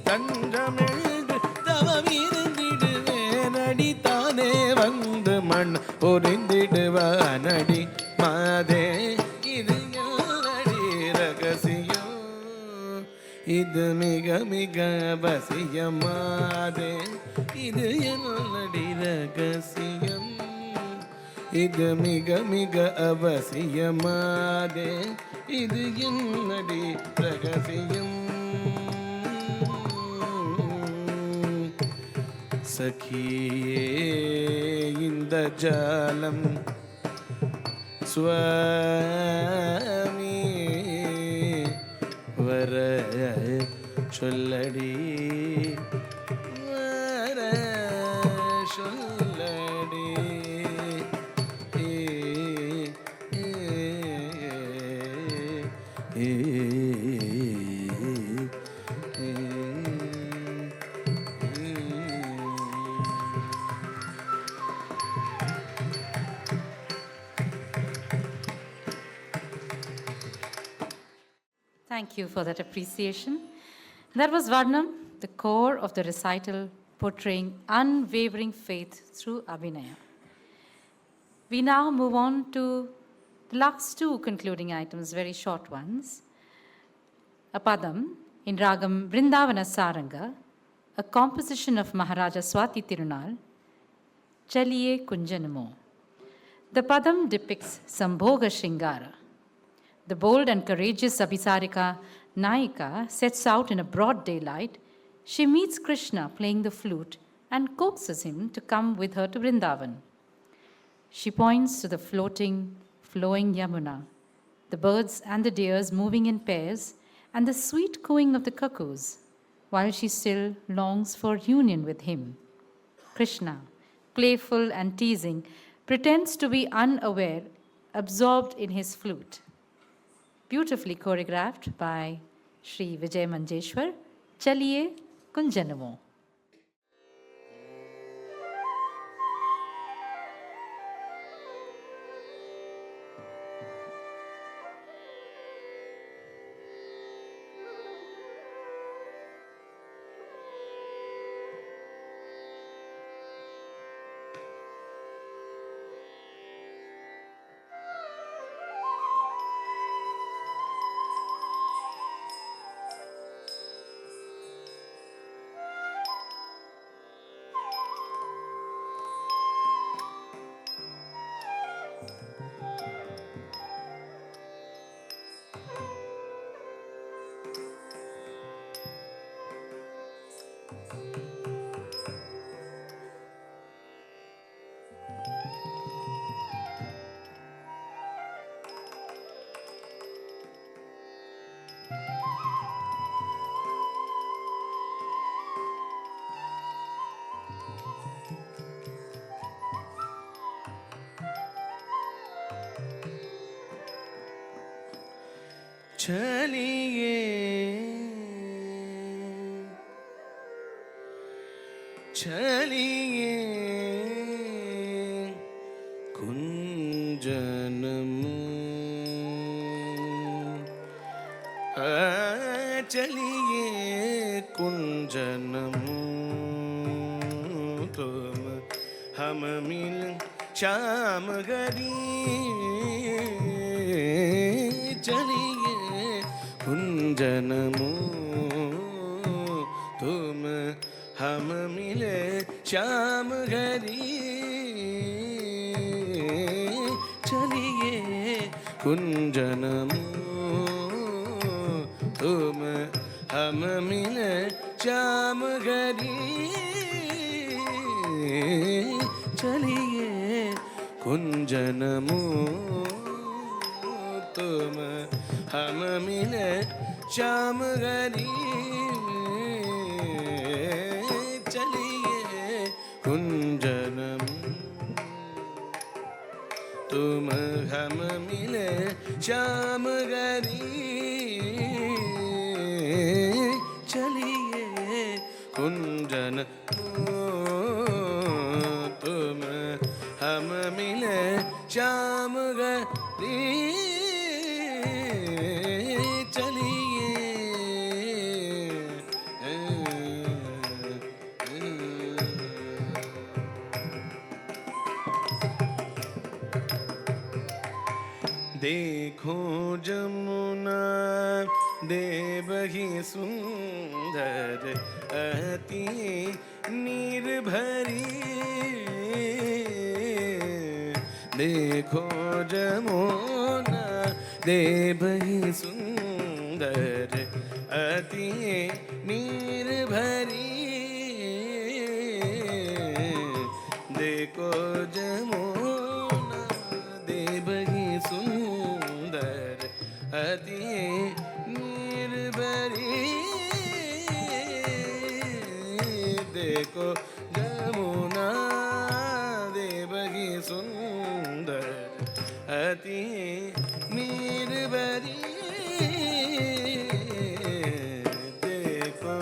தஞ்சமெழுது தவமிருந்திடுவேனடி தானே வந்து மண் பொறிந்திடுவானடி மாதே இது என்னடி ரகசியம் இது மிக மிக அவசியமாதே இது என்னடி ரகசியம் இது மிக மிக அவசியமாதே இது என்னடி ரகசியம் சகியே இந்த ஜாலம் சுவாமி வர சொல்லடி வர சொல்லடி Thank you for that appreciation. That was Varnam, the core of the recital portraying unwavering faith through Abhinaya. We now move on to the last two concluding items, very short ones. A padam in Ragam Vrindavana Saranga, a composition of Maharaja Swati Tirunal, Chaliye Kunjanamo. The padam depicts Sambhoga Shringara. The bold and courageous Abhisarika Naika sets out in a broad daylight. She meets Krishna playing the flute and coaxes him to come with her to Vrindavan. She points to the floating, flowing Yamuna, the birds and the deers moving in pairs, and the sweet cooing of the cuckoos, while she still longs for union with him. Krishna, playful and teasing, pretends to be unaware, absorbed in his flute. Beautifully choreographed by Sri Vijay Manjeshwar, Chaliye Kunjanamo. चलिए चलिए कुंजनमु चलिए कुंजनमु तुम हम मिल शाम गरी चलिए कुंजनमु तुम हम मिले शाम घरी चलिए कुंजनमु तुम हम मिले शाम घरी चलिए कुंजनमु तुम हम मिले शाम घरी चलिए कुंजनमु तुम हम मिले शाम घरी चलिए कुंजनमु तुम हम मिले शाम देखो जमुना दे बही सुंदर अति नीर भरी देखो जमुना दे बही सुंदर अति नीर भरी देखो जमुना दे बही सुंदर अति नीर भरी देखो जमुना दे बही सुंदर अति नीर भरी देखो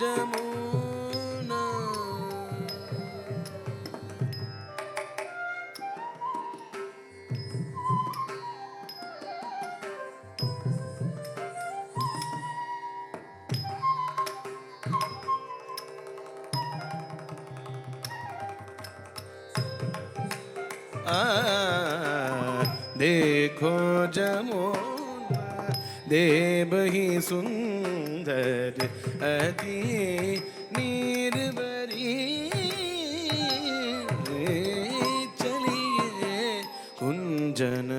जमुना देखो जमुना दे बही सुंदर अति नीर भरी चलिए कुंजन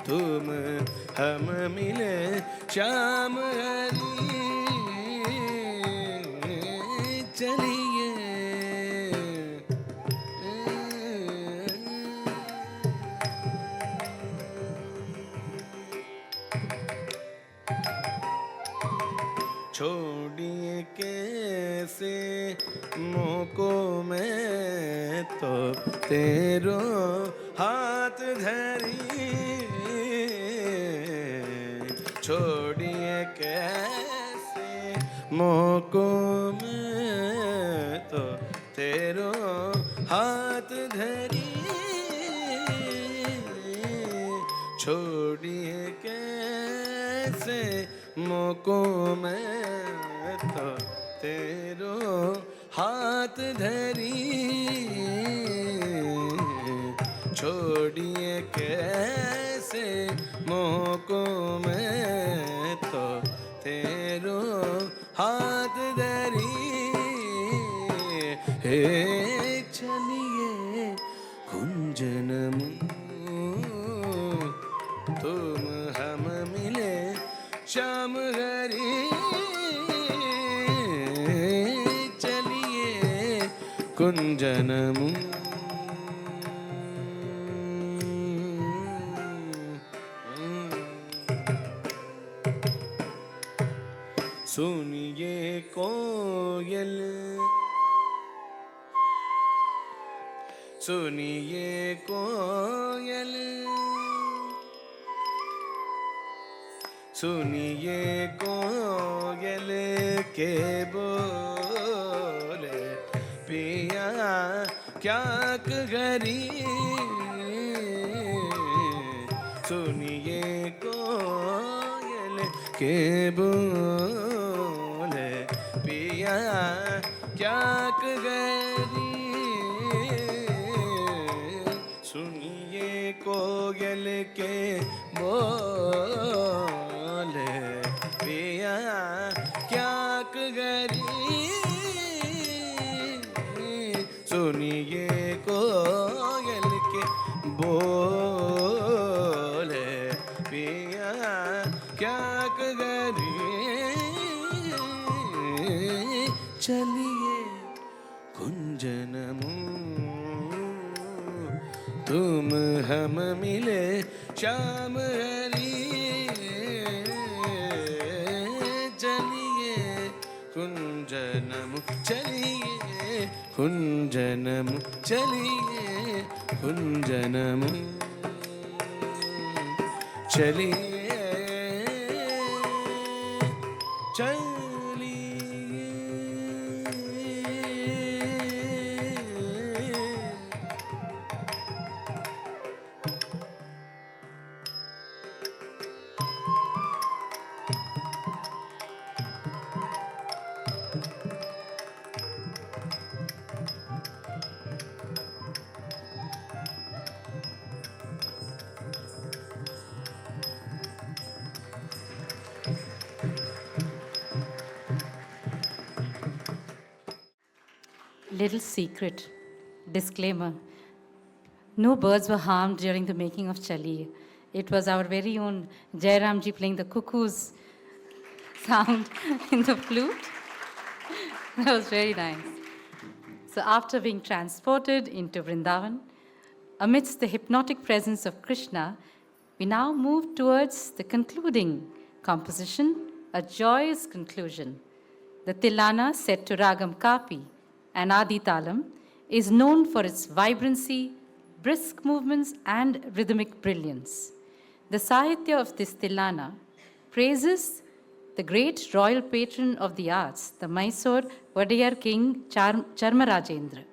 तुम हम मिले श्याम हरी चलिए छोड़िए कैसे मोको मैं तो तेरो हाथ धरी छोड़िए कैसे मोको मैं तो तेरो हाथ धरी छोड़िए कैसे मोको मैं तो तेरो हाथ धरी छोड़िए कैसे मोको मैं तो तेरो हाथ धरी हे चलिए कुंजन तुम हम मिले श्याम हरी चलिए कुंजनमु सुनिए कोयल सुनिए कोयल सुनिए कोयल के बोले पिया क्या करी सुनिए कोयल के बोले पिया क्या करी सुनिए कोयल के बोले पिया क्या करी सुनिए कोयल के बोले पिया क्या करी चलिए कुंजनमु तुम हम मिले श्याम हरी चलिए कुंजनमु चलिए कुंजनमु चलिए कुंजनमु चलिए little secret. Disclaimer. No birds were harmed during the making of Chali. It was our very own Jairamji playing the cuckoo's sound in the flute. That was very nice. So after being transported into Vrindavan, amidst the hypnotic presence of Krishna, we now move towards the concluding composition, a joyous conclusion. The Tilana, set to Ragam Kapi and Adi Talam, is known for its vibrancy, brisk movements, and rhythmic brilliance. The Sahitya of this Tilana praises the great royal patron of the arts, the Mysore Wadiyar King Charmarajendra,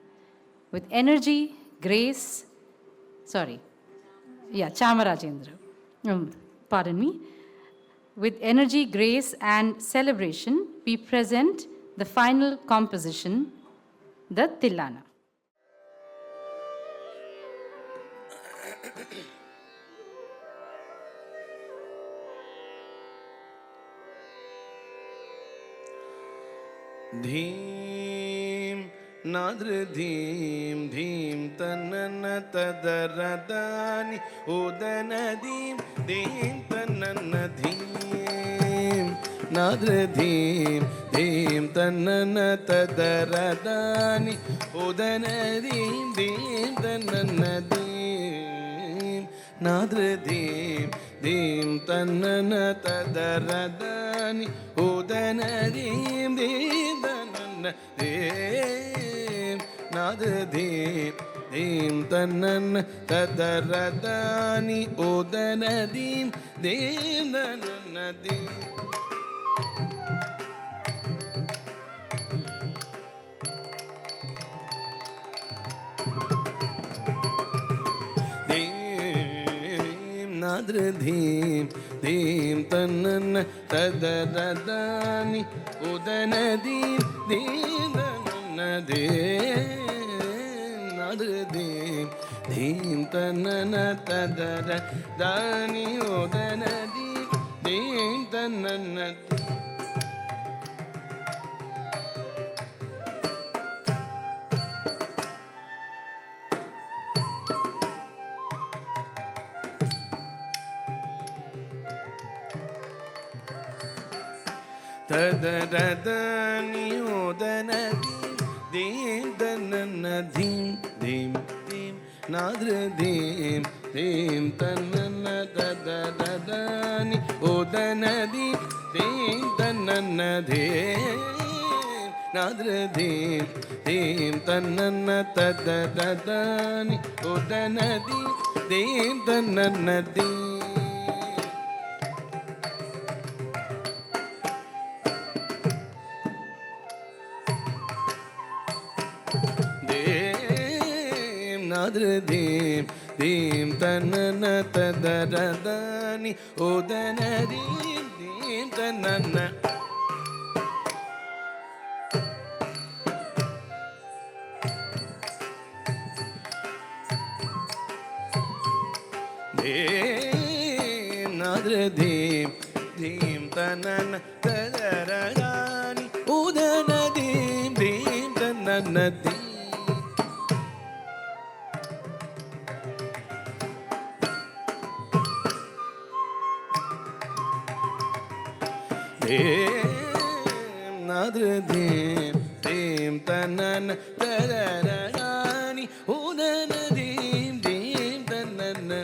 with energy, grace, Chamarajendra, pardon me. With energy, grace, and celebration, we present the final composition, the Tilana. Dheem Nadra Dheem Dheem Tanana Tadaradani Udana Dheem Dheem Tanana Dheem Nadra Dheem Dheem Tanana Tadaradani Udana Dheem Dheem Tanana Dheem Nadra Dheem Dheem Tanana Tadaradani Udana Dheem Dheem Tanana Dheem Nadra Dheem Dheem Tanana Tadaradani Udana Dheem Dheem Tanana Dheem Nadra Dheem Dheem Tanana Tadaradani Udana Dheem Dheem Tanana Dheem Nadra Dheem Dheem Tanana Tadaradani Udana Dheem Dheem Tanana Tadaradani Udana Dheem Tanana Dheem Dheem Dheem Nadra Dheem Dheem Tanana Tadaradani Udana Dheem Dheem Tanana Dheem Nadra Dheem Dheem Tanana Tadaradani Udana Dheem Dheem Tanana Dheem Nadra Dheem Dheem Tanana Tadaradani Udana Dheem Dheem Tanana Dheem Nadra Dheem Dheem Tanana Tadaradani Udana Dheem Dheem Tanana Dheem Dheem Nadra Dheem Dheem Tanana Tadaradani Udana Dheem Dheem Tanana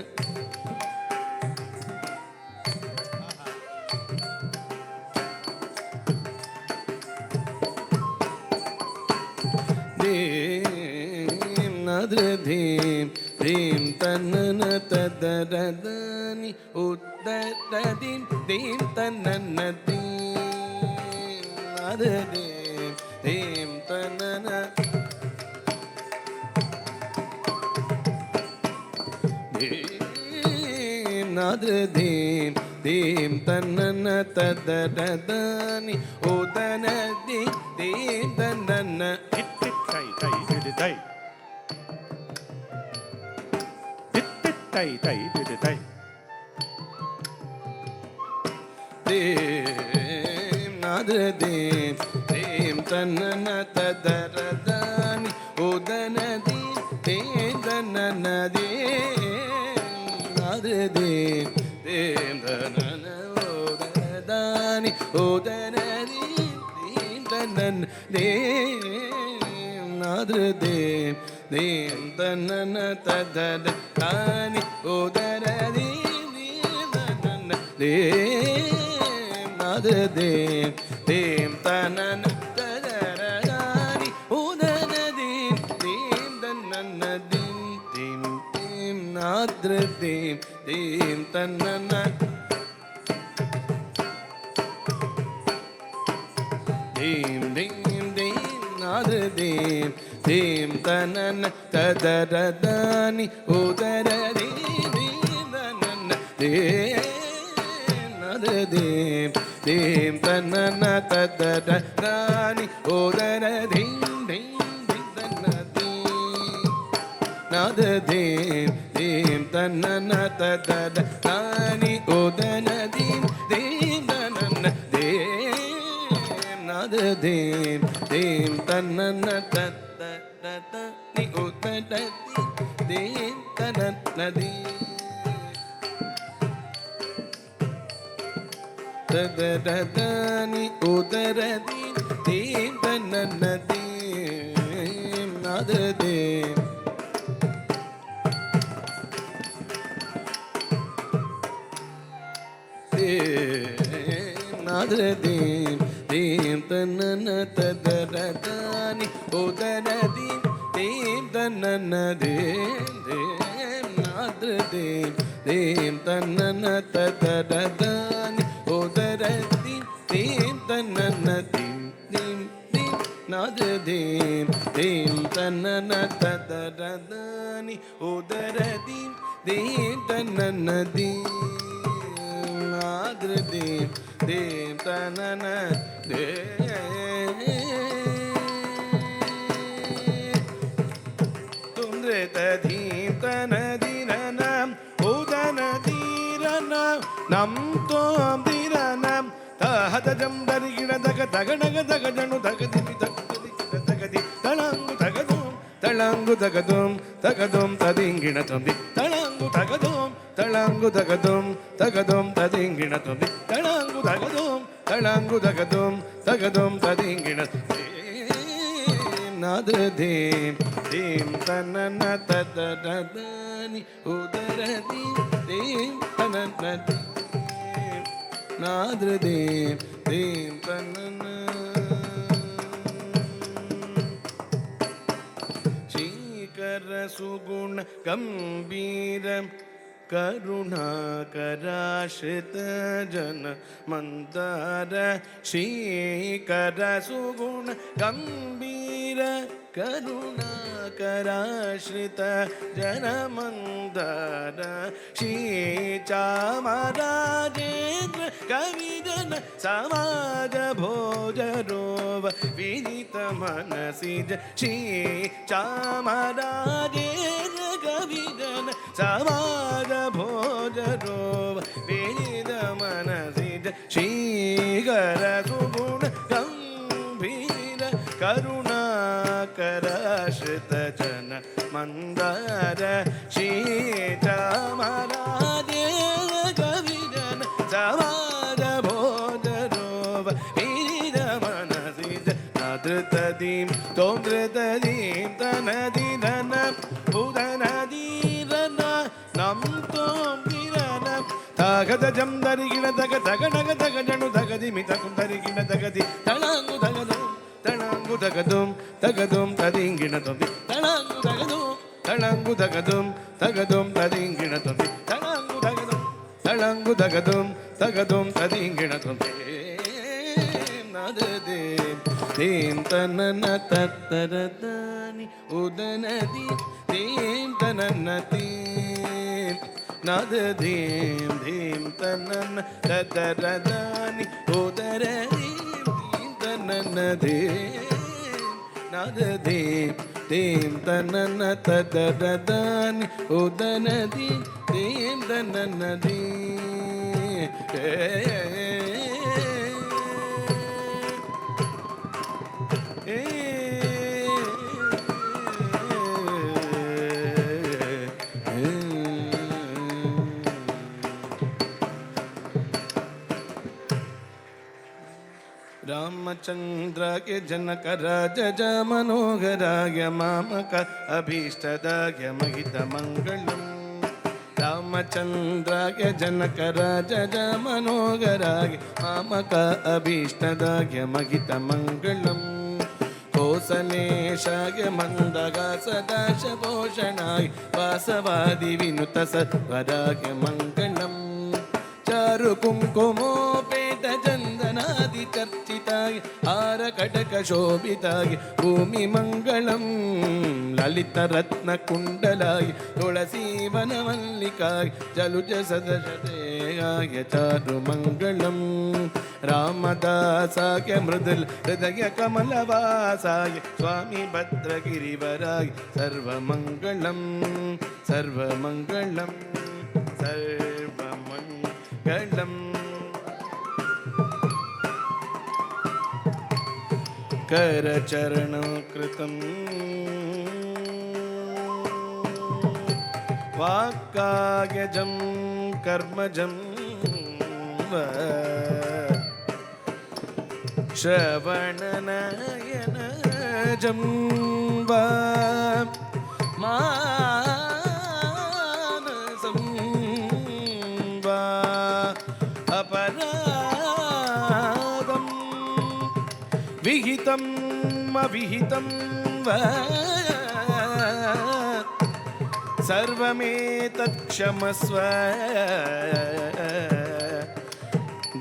Dheem Nadra Dheem Dheem Tanana Tadaradani Udana Dheem Dheem Tanana Dheem Nadra Dheem Dheem Tanana Dheem Nadra Dheem Dheem Tanana Tadaradani Udana Dheem Dheem Tanana Hit it tay tay did it tay. Hit it tay tay did it tay. Dheem Nadra Dheem Dheem Tanana Tadaradani nadre dim dim tanan odani odanadi dim tanan dim nadre dim dim tanan tadani odanadi dim tanan dim nadre dim dim tanan tadani odanadi dim tanan dim dim dim nadre dim dim tanan dim dim dim nadre dim dim tanan tadaradani udaradi dim tanan dim nadre dim dim tanan tadaradani udaradi dim dim tanan nadre dim dim tanan tadaradani udaradi dim tanan dim nadre dim dim tanan tadaradani udaradi dim tanan tadaradani udaradi dim tanan dim nadre dim nadre dim dim tanan tadaradani udaradi dim tanan dim dim nadre dim dim tanan tadaradani udaradi dim tanan dim dim dim nadre dim dim tanan tadaradani udaradi dim tanan dim nadre dim dim tanan tundre tadim tanadinanam udanadirana nam tom diranam tahadajam darigina daga daganaga dagajanu dagadimi dagadi talangu dagadum talangu dagadum dagadum tadingina tamdi talangu dagadum talangu dagadum dagadum tadingina tamdi talangu dagadum talangu dagadum dagadum tadingina nadre dim dim tanan tadaradani udaradi dim tanan nadre dim dim tanan shikara suguna gambhiram करुणाकराश्रित जन मंदार श्रीकर सुगुण गंभीर करुणाकराश्रित जन मंदार श्री चामराजेन्द्र कविजन समाज भोजरोव विदित मनसिज श्री चामराजेन्द्र कविजन समाज भोजरोव विदित मनसिज श्रीकर सुगुण गंभीर करुणाकराश्रित जन मंदार श्री चामराजेन्द्र कविजन समाज भोजरोव विदित मनसिज नादृतदीं तोमृतदीं तनदिदन उदनदीरन nam tom diranam tagadajam darigina dagadaga dagajanu dagadimi takum darigina dagadi talangu dagadum tagadum tadingina tombi talangu dagadum tadingina tombi talangu dagadum tadingina tombi nadade dim tanana tattaradani udanadi dim tananati nadre dim dim tanan tadaradani udaradi dim tanan dim nadre dim dim tanan tadaradani udanadi dim tanan dim ರಾಮಚಂದ್ರಾಯ ಜನಕ ರಾಜ ಮನೋಹರಾಯ ಮಾಮಕ ಅಭೀಷ್ಟದಾಯ ಮಹಿತ ಮಂಗಳಂ. ರಾಮಚಂದ್ರಾಯ ಜನಕ ರಾಜ ಮನೋಹರಾಯ ಮಾಮಕ ಅಭೀಷ್ಟದಾಯ ಮಹಿತ ಮಂಗಳಂ. ಕೋಸಲೇಶಾಯ ಮಂದಗಾಸದಾಶಭೂಷಣಾಯ ವಾಸವಾದಿ ವಿನುತ ಸತ್ವರಾಯ ಮಂಗಳಂ. ಚಾರು ಕುಂಕುಮೋಪೇತ ಚಂದನಾದಿ ಚರ್ಚಿತಾಯ ಹಾರ ಕಟಕ ಶೋಭಿತಾಯ ಭೂಮಿ ಮಂಗಳಂ. ಲಲಿತ ರತ್ನ ಕುಂಡಲಾಯ ತುಳಸೀವನ ಮಲ್ಲಿಕಾಯ ಜಲುಜ ಸದಶದೇಯಾಯ ಚಾರು ಮಂಗಳಂ. ರಾಮದಾಸಾಯ ಮೃದುಲ್ ಹೃದಯ ಕಮಲವಾಸಾಯ ಸ್ವಾಮಿ ಭದ್ರಗಿರಿವರಾಯ ಸರ್ವಮಂಗಳಂ ಸರ್ವಮಂಗಳಂ ಸರ್ವಮಂಗಳಂ. करचरणकृतं वाक्कायजं कर्मजं वा श्रवणनयनजं वा मानसं वा अपराधं विहितम् अविहितं वा सर्वमेतत् क्षमस्व.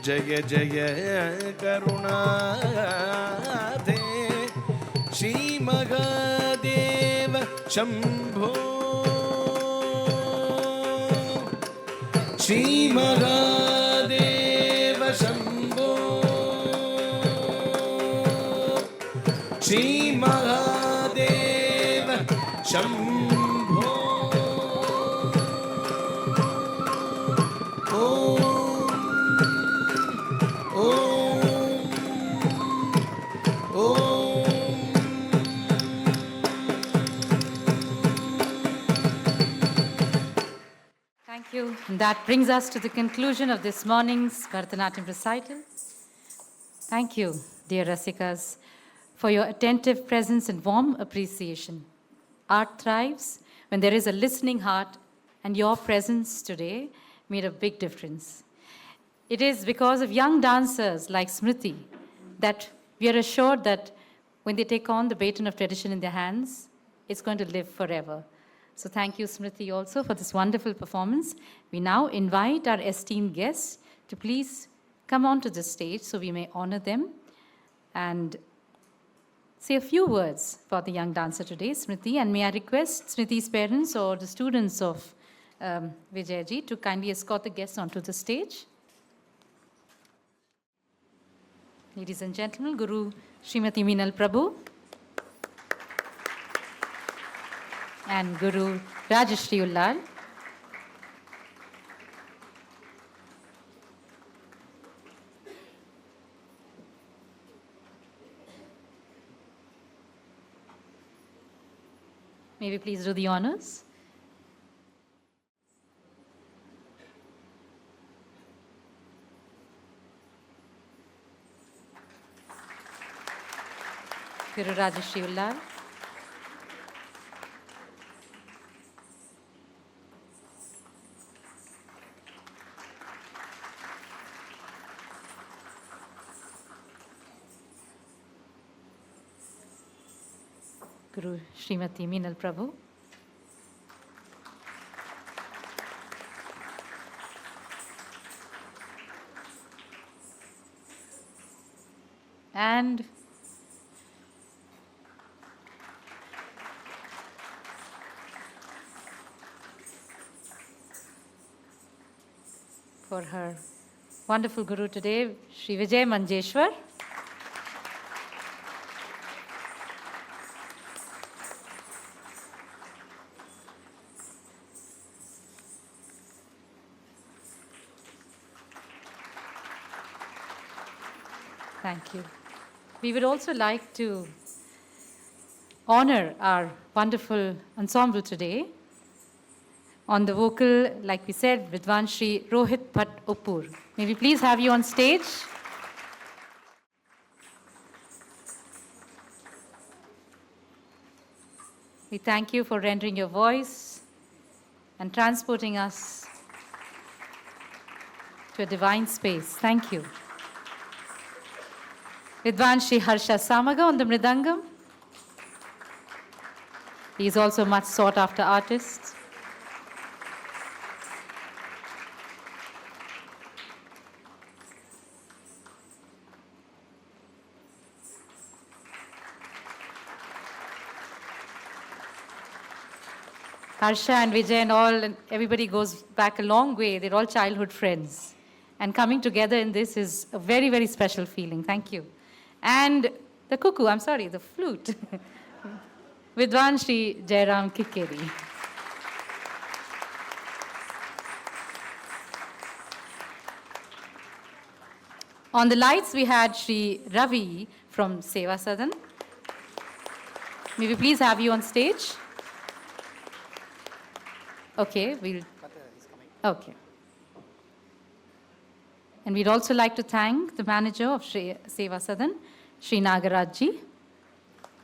जय जय करुणाधे श्रीमहादेव Shambho. श्रीमहादेव Shambho. Shri Mahadev Shambho. Om Om Om. Thank you. And that brings us to the conclusion of this morning's Bharatanatyam recital. Thank you, dear Rasikas, for your attentive presence and warm appreciation. Art thrives when there is a listening heart, and your presence today made a big difference. It is because of young dancers like Smrithi that we are assured that when they take on the baton of tradition in their hands, it's going to live forever. So thank you, Smrithi, also for this wonderful performance. We now invite our esteemed guests to please come onto the stage so we may honor them and say a few words for the young dancer today, Smrithi. And may I request Smrithi's parents or the students of Vijayji to kindly escort the guests onto the stage. Ladies and gentlemen, Guru Srimati Meenal Prabhu and Guru Rajashri Ullal. May we please do the honors? Guru Rajashri Ullal. Guru Srimati Meenal Prabhu. And for her wonderful Guru today, Sri Vijay Manjeshwar. Thank you. We would also like to honor our wonderful ensemble today. On the vocal, like we said, Vidwan Shri Rohit Bhatt Uppur. May we please have you on stage? We thank you for rendering your voice and transporting us to a divine space. Thank you. Vidwan Shri Harsha Samaga on the Mridangam. He is also a much sought after artist. Harsha and Vijay and all, and everybody goes back a long way. They're all childhood friends. And coming together in this is a very, very special feeling. Thank you. And the cuckoo, the flute. Vidwan Shri Jairam Kikeri. On the lights, we had Shri Ravi from Seva Sadan. May we please have you on stage? Okay, okay. And we'd also like to thank the manager of Seva Sadan, Shri Nagarajji.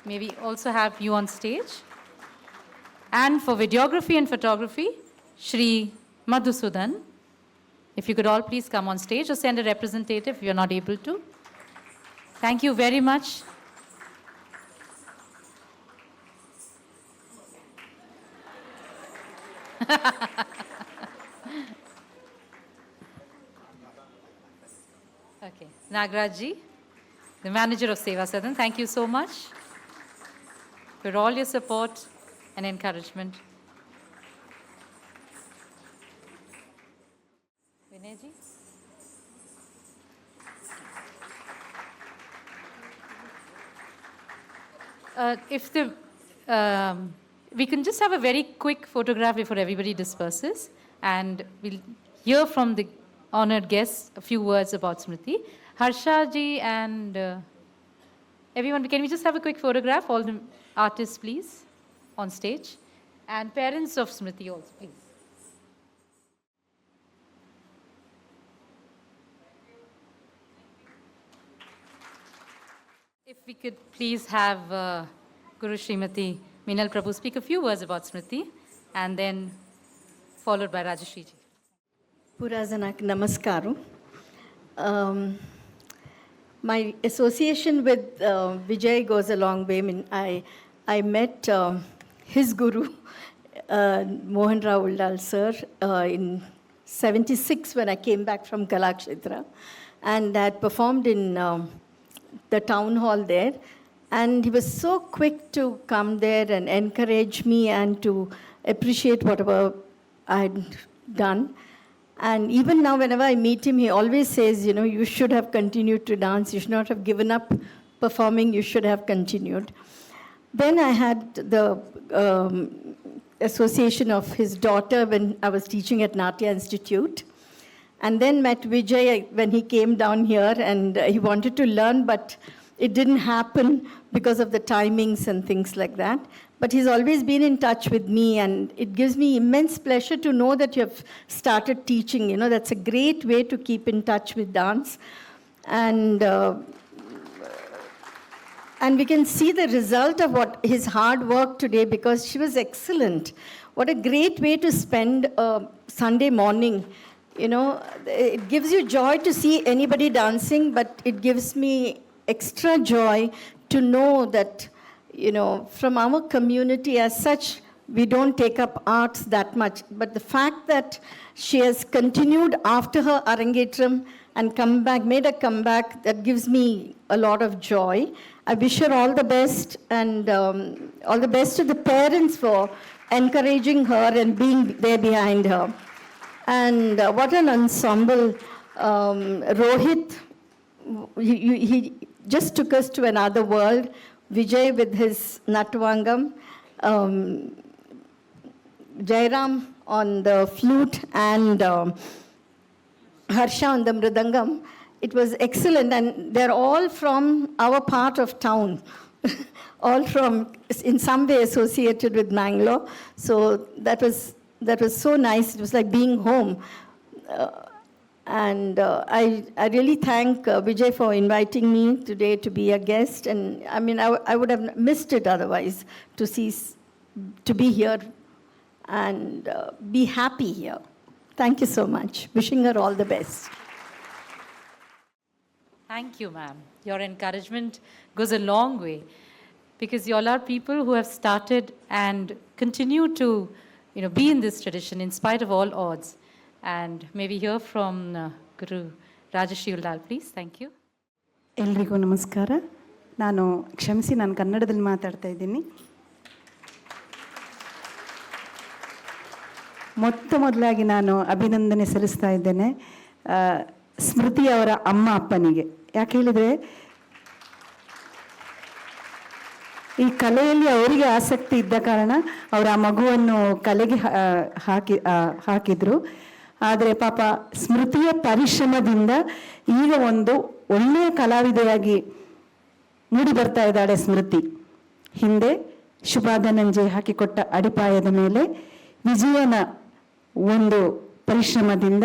May we also have you on stage? And for videography and photography, Shri Madhusudan. If you could all please come on stage or send a representative if you're not able to. Thank you very much. Okay, Nagrajji, the manager of Seva Sadan, thank you so much for all your support and encouragement. Vinayji. If the we can just have a very quick photograph before everybody disperses, and we'll hear from the honored guests a few words about Smrithi. Harsha ji and everyone, can we just have a quick photograph? All the artists, please, on stage. And parents of Smrithi also, please. If we could please have Guru Srimati Minal Prabhu speak a few words about Smrithi, and then followed by Rajashri ji. Purazanak Namaskaram. My association with Vijay goes a long way. I mean, I met his guru, Mohan Rao Uldal sir, in '76 when I came back from Kalakshetra, and I had performed in the town hall there. And he was so quick to come there and encourage me and to appreciate whatever I had done. And even now, whenever I meet him, he always says, you know, you should have continued to dance. You should not have given up performing. You should have continued. Then I had the association of his daughter when I was teaching at Natya Institute. And then met Vijay when he came down here, and he wanted to learn, but it didn't happen because of the timings and things like that. But he's always been in touch with me, and it gives me immense pleasure to know that you have started teaching. You know, that's a great way to keep in touch with dance. And we can see the result of what his hard work today, because she was excellent. What a great way to spend a Sunday morning. You know, it gives you joy to see anybody dancing, but it gives me extra joy to know that, you know, from our community as such, we don't take up arts that much. But the fact that she has continued after her Arangetram and come back, made a comeback, that gives me a lot of joy. I wish her all the best, and all the best to the parents for encouraging her and being there behind her. And what an ensemble. Rohit, he just took us to another world. Vijay with his Natvangam, Jairam on the flute, and Harsha on the Mridangam. It was excellent, and they're all from our part of town, all from, in some way, associated with Bangalore. So that was so nice. It was like being home. I really thank Vijay for inviting me today to be a guest. And I mean, I would have missed it otherwise, to see to be here and be happy here. Thank you so much. Wishing her all the best. Thank you, ma'am. Your encouragement goes a long way, because you all are people who have started and continue to, be in this tradition in spite of all odds. And may we hear from Guru Rajarshi Ullal, please. Thank you. ಎಲ್ರಿಗೂ ನಮಸ್ಕಾರ. ನಾನು ಕ್ಷಮಿಸಿ, ನಾನು ಕನ್ನಡದಲ್ಲಿ ಮಾತಾಡ್ತಾ ಇದ್ದೀನಿ. ಮೊದಲಾಗಿ ನಾನು ಅಭಿನಂದನೆ ಸಲ್ಲಿಸ್ತಾ ಇದ್ದೇನೆ ಸ್ಮೃತಿ ಅವರ ಅಮ್ಮ ಅಪ್ಪನಿಗೆ. ಯಾಕೆ ಹೇಳಿದರೆ, ಈ ಕಲೆಯಲ್ಲಿ ಅವರಿಗೆ ಆಸಕ್ತಿ ಇದ್ದ ಕಾರಣ ಅವರು ಆ ಮಗುವನ್ನು ಕಲೆಗೆ ಹಾಕಿದ್ರು. ಆದರೆ ಪಾಪ ಸ್ಮೃತಿಯ ಪರಿಶ್ರಮದಿಂದ ಈಗ ಒಂದು ಒಳ್ಳೆಯ ಕಲಾವಿದೆಯಾಗಿ ಮೂಡಿ ಬರ್ತಾ ಇದ್ದಾಳೆ ಸ್ಮೃತಿ. ಹಿಂದೆ ಶುಭಾಧನಂಜೆ ಹಾಕಿಕೊಟ್ಟ ಅಡಿಪಾಯದ ಮೇಲೆ ವಿಜಯನ ಒಂದು ಪರಿಶ್ರಮದಿಂದ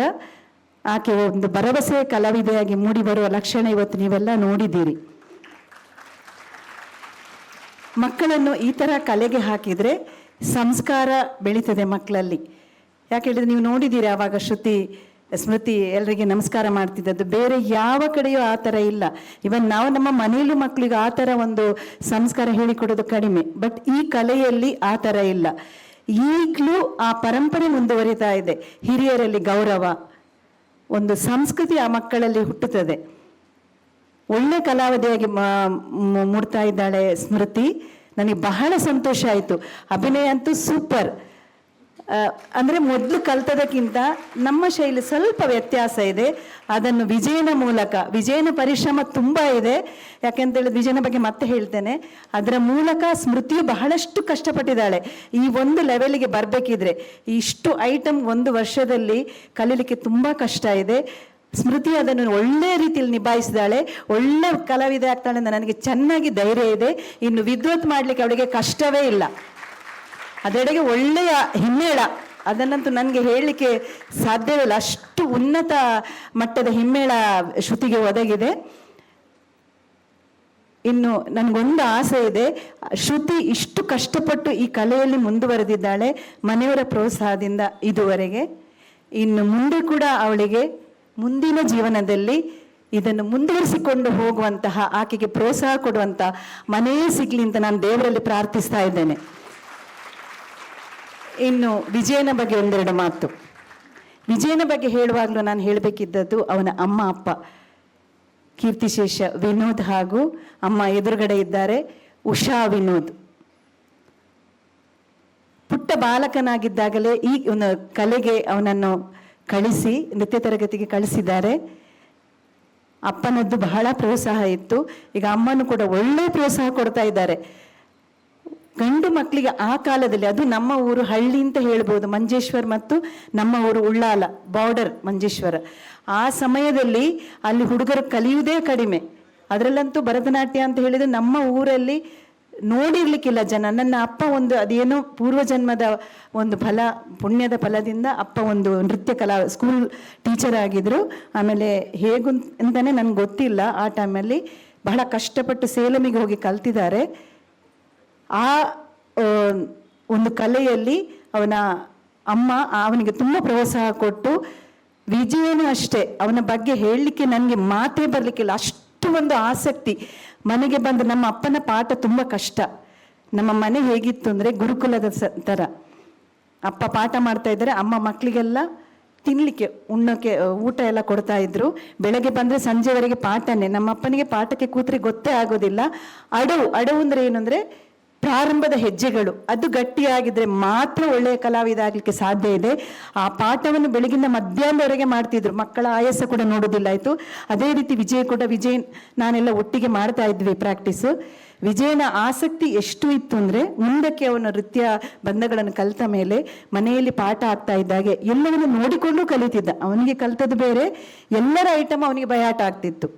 ಆಕೆ ಒಂದು ಭರವಸೆ ಕಲಾವಿದೆಯಾಗಿ ಮೂಡಿ ಬರುವ ಲಕ್ಷಣ ಇವತ್ತು ನೀವೆಲ್ಲ ನೋಡಿದ್ದೀರಿ. ಮಕ್ಕಳನ್ನು ಈ ಥರ ಕಲೆಗೆ ಹಾಕಿದರೆ ಸಂಸ್ಕಾರ ಬೆಳೀತದೆ ಮಕ್ಕಳಲ್ಲಿ. ಯಾಕೆ ಹೇಳಿದ್ರೆ, ನೀವು ನೋಡಿದ್ದೀರಿ ಆವಾಗ ಸ್ಮೃತಿ ಎಲ್ಲರಿಗೆ ನಮಸ್ಕಾರ ಮಾಡ್ತಿದ್ದದ್ದು. ಬೇರೆ ಯಾವ ಕಡೆಯೂ ಆ ಥರ ಇಲ್ಲ. ಇವನ್ ನಾವು ನಮ್ಮ ಮನೆಯಲ್ಲೂ ಮಕ್ಕಳಿಗೆ ಆ ಥರ ಒಂದು ಸಂಸ್ಕಾರ ಹೇಳಿಕೊಡೋದು ಕಡಿಮೆ. ಬಟ್ ಈ ಕಲೆಯಲ್ಲಿ ಆ ಥರ ಇಲ್ಲ. ಈಗಲೂ ಆ ಪರಂಪರೆ ಮುಂದುವರಿತಾ ಇದೆ. ಹಿರಿಯರಲ್ಲಿ ಗೌರವ, ಒಂದು ಸಂಸ್ಕೃತಿ ಆ ಮಕ್ಕಳಲ್ಲಿ ಹುಟ್ಟುತ್ತದೆ. ಒಳ್ಳೆ ಕಲಾವಿದೆಯಾಗಿ ಮೂಡ್ತಾ ಇದ್ದಾಳೆ ಸ್ಮೃತಿ. ನನಗೆ ಬಹಳ ಸಂತೋಷ ಆಯಿತು. ಅಭಿನಯ ಅಂತೂ ಸೂಪರ್. ಅಂದರೆ ಮೊದಲು ಕಲ್ತದಕ್ಕಿಂತ ನಮ್ಮ ಶೈಲಿ ಸ್ವಲ್ಪ ವ್ಯತ್ಯಾಸ ಇದೆ. ಅದನ್ನು ವಿಜಯನ ಪರಿಶ್ರಮ ತುಂಬ ಇದೆ. ಯಾಕೆಂತ ಹೇಳಿದ್ರೆ, ವಿಜಯನ ಬಗ್ಗೆ ಮತ್ತೆ ಹೇಳ್ತೇನೆ. ಅದರ ಮೂಲಕ ಸ್ಮೃತಿಯು ಬಹಳಷ್ಟು ಕಷ್ಟಪಟ್ಟಿದ್ದಾಳೆ. ಈ ಒಂದು ಲೆವೆಲ್ಗೆ ಬರಬೇಕಿದ್ರೆ ಇಷ್ಟು ಐಟಮ್ ಒಂದು ವರ್ಷದಲ್ಲಿ ಕಲೀಲಿಕ್ಕೆ ತುಂಬ ಕಷ್ಟ ಇದೆ. ಸ್ಮೃತಿ ಅದನ್ನು ಒಳ್ಳೆಯ ರೀತಿಯಲ್ಲಿ ನಿಭಾಯಿಸಿದಾಳೆ. ಒಳ್ಳೆ ಕಲಾವಿದೆ ಆಗ್ತಾಳೆ ಅಂತ ನನಗೆ ಚೆನ್ನಾಗಿ ಧೈರ್ಯ ಇದೆ. ಇನ್ನು ವಿದ್ವತ್ ಮಾಡಲಿಕ್ಕೆ ಅವಳಿಗೆ ಕಷ್ಟವೇ ಇಲ್ಲ. ಅದೆಡೆಗೆ ಒಳ್ಳೆಯ ಹಿಮ್ಮೇಳ, ಅದನ್ನಂತೂ ನನಗೆ ಹೇಳಲಿಕ್ಕೆ ಸಾಧ್ಯವಿಲ್ಲ. ಅಷ್ಟು ಉನ್ನತ ಮಟ್ಟದ ಹಿಮ್ಮೇಳ ಶ್ರುತಿಗೆ ಒದಗಿದೆ. ಇನ್ನು ನನಗೊಂದು ಆಸೆ ಇದೆ, ಶ್ರುತಿ ಇಷ್ಟು ಕಷ್ಟಪಟ್ಟು ಈ ಕಲೆಯಲ್ಲಿ ಮುಂದುವರೆದಿದ್ದಾಳೆ ಮನೆಯವರ ಪ್ರೋತ್ಸಾಹದಿಂದ ಇದುವರೆಗೆ. ಇನ್ನು ಮುಂದೆ ಕೂಡ ಅವಳಿಗೆ ಮುಂದಿನ ಜೀವನದಲ್ಲಿ ಇದನ್ನು ಮುಂದುವರಿಸಿಕೊಂಡು ಹೋಗುವಂತಹ, ಆಕೆಗೆ ಪ್ರೋತ್ಸಾಹ ಕೊಡುವಂತಹ ಮನೆಯೇ ಸಿಗಲಿ ಅಂತ ನಾನು ದೇವರಲ್ಲಿ ಪ್ರಾರ್ಥಿಸ್ತಾ ಇದ್ದೇನೆ. ಇನ್ನು ವಿಜಯನ ಬಗ್ಗೆ ಒಂದೆರಡು ಮಾತು. ವಿಜಯನ ಬಗ್ಗೆ ಹೇಳುವಾಗಲೂ ನಾನು ಹೇಳಬೇಕಿದ್ದದ್ದು ಅವನ ಅಮ್ಮ ಅಪ್ಪ. ಕೀರ್ತಿಶೇಷ ವಿನೋದ್ ಹಾಗೂ ಅಮ್ಮ ಎದುರುಗಡೆ ಇದ್ದಾರೆ, ಉಷಾ ವಿನೋದ್. ಪುಟ್ಟ ಬಾಲಕನಾಗಿದ್ದಾಗಲೇ ಈ ಒಂದು ಕಲೆಗೆ ಅವನನ್ನು ಕಳಿಸಿ ನೃತ್ಯ ತರಗತಿಗೆ ಕಳಿಸಿದ್ದಾರೆ. ಅಪ್ಪನದ್ದು ಬಹಳ ಪ್ರೋತ್ಸಾಹ ಇತ್ತು. ಈಗ ಅಮ್ಮನೂ ಕೂಡ ಒಳ್ಳೆ ಪ್ರೋತ್ಸಾಹ ಕೊಡ್ತಾ ಇದ್ದಾರೆ. ಗಂಡು ಮಕ್ಕಳಿಗೆ ಆ ಕಾಲದಲ್ಲಿ, ಅದು ನಮ್ಮ ಊರು ಹಳ್ಳಿ ಅಂತ ಹೇಳ್ಬೋದು, ಮಂಜೇಶ್ವರ್ ಮತ್ತು ನಮ್ಮ ಊರು ಉಳ್ಳಾಲ ಬಾರ್ಡರ್ ಮಂಜೇಶ್ವರ. ಆ ಸಮಯದಲ್ಲಿ ಅಲ್ಲಿ ಹುಡುಗರು ಕಲಿಯುವುದೇ ಕಡಿಮೆ. ಅದರಲ್ಲಂತೂ ಭರತನಾಟ್ಯ ಅಂತ ಹೇಳಿದರೆ ನಮ್ಮ ಊರಲ್ಲಿ ನೋಡಿರ್ಲಿಕ್ಕಿಲ್ಲ ಜನ. ನನ್ನ ಅಪ್ಪ ಒಂದು ಅದೇನೋ ಪೂರ್ವಜನ್ಮದ ಒಂದು ಪುಣ್ಯದ ಫಲದಿಂದ ಅಪ್ಪ ಒಂದು ನೃತ್ಯ ಸ್ಕೂಲ್ ಟೀಚರ್ ಆಗಿದ್ರು. ಆಮೇಲೆ ಹೇಗೂ ಅಂತಲೇ ನನಗೆ ಗೊತ್ತಿಲ್ಲ. ಆ ಟೈಮಲ್ಲಿ ಬಹಳ ಕಷ್ಟಪಟ್ಟು ಸೇಲಮಿಗೆ ಹೋಗಿ ಕಲ್ತಿದ್ದಾರೆ. ಆ ಒಂದು ಕಲೆಯಲ್ಲಿ ಅವನ ಅಮ್ಮ ಅವನಿಗೆ ತುಂಬ ಪ್ರೋತ್ಸಾಹ ಕೊಟ್ಟು, ವಿಜಯನೂ ಅಷ್ಟೇ, ಅವನ ಬಗ್ಗೆ ಹೇಳಲಿಕ್ಕೆ ನನಗೆ ಮಾತೇ ಬರಲಿಕ್ಕಿಲ್ಲ. ಅಷ್ಟು ಒಂದು ಆಸಕ್ತಿ. ಮನೆಗೆ ಬಂದು ನಮ್ಮ ಅಪ್ಪನ ಪಾಠ ತುಂಬ ಕಷ್ಟ. ನಮ್ಮ ಮನೆ ಹೇಗಿತ್ತು ಅಂದರೆ ಗುರುಕುಲದ ಥರ. ಅಪ್ಪ ಪಾಠ ಮಾಡ್ತಾ ಇದ್ದಾರೆ, ಅಮ್ಮ ಮಕ್ಕಳಿಗೆಲ್ಲ ತಿನ್ನಲಿಕ್ಕೆ ಉಣ್ಣೋಕ್ಕೆ ಊಟ ಎಲ್ಲ ಕೊಡ್ತಾ ಇದ್ರು. ಬೆಳಗ್ಗೆ ಬಂದರೆ ಸಂಜೆವರೆಗೆ ಪಾಠನೇ. ನಮ್ಮ ಅಪ್ಪನಿಗೆ ಪಾಠಕ್ಕೆ ಕೂತ್ರೆ ಗೊತ್ತೇ ಆಗೋದಿಲ್ಲ. ಅಡವು ಅಂದರೆ ಏನು ಅಂದರೆ ಪ್ರಾರಂಭದ ಹೆಜ್ಜೆಗಳು, ಅದು ಗಟ್ಟಿಯಾಗಿದ್ರೆ ಮಾತ್ರ ಒಳ್ಳೆಯ ಕಲಾವಿದ ಆಗಲಿಕ್ಕೆ ಸಾಧ್ಯ ಇದೆ. ಆ ಪಾಠವನ್ನು ಬೆಳಗಿನ ಮಧ್ಯಾಹ್ನದವರೆಗೆ ಮಾಡ್ತಿದ್ರು. ಮಕ್ಕಳ ಆಯಾಸ ಕೂಡ ನೋಡೋದಿಲ್ಲ ಆಯಿತು. ಅದೇ ರೀತಿ ವಿಜಯ್ ನಾನೆಲ್ಲ ಒಟ್ಟಿಗೆ ಮಾಡ್ತಾ ಇದ್ವಿ ಪ್ರಾಕ್ಟೀಸು. ವಿಜಯನ ಆಸಕ್ತಿ ಎಷ್ಟು ಇತ್ತು ಅಂದರೆ, ಮುಂದಕ್ಕೆ ಅವನ ನೃತ್ಯ ಬಂಧಗಳನ್ನು ಕಲಿತ ಮೇಲೆ ಮನೆಯಲ್ಲಿ ಪಾಠ ಆಗ್ತಾ ಇದ್ದಾಗೆ ಎಲ್ಲವನ್ನು ನೋಡಿಕೊಂಡು ಕಲಿತಿದ್ದ. ಅವನಿಗೆ ಕಲಿತದ್ದು ಬೇರೆ, ಎಲ್ಲರ ಐಟಮ್ ಅವನಿಗೆ ಬಯಾಟ ಆಗ್ತಿತ್ತು.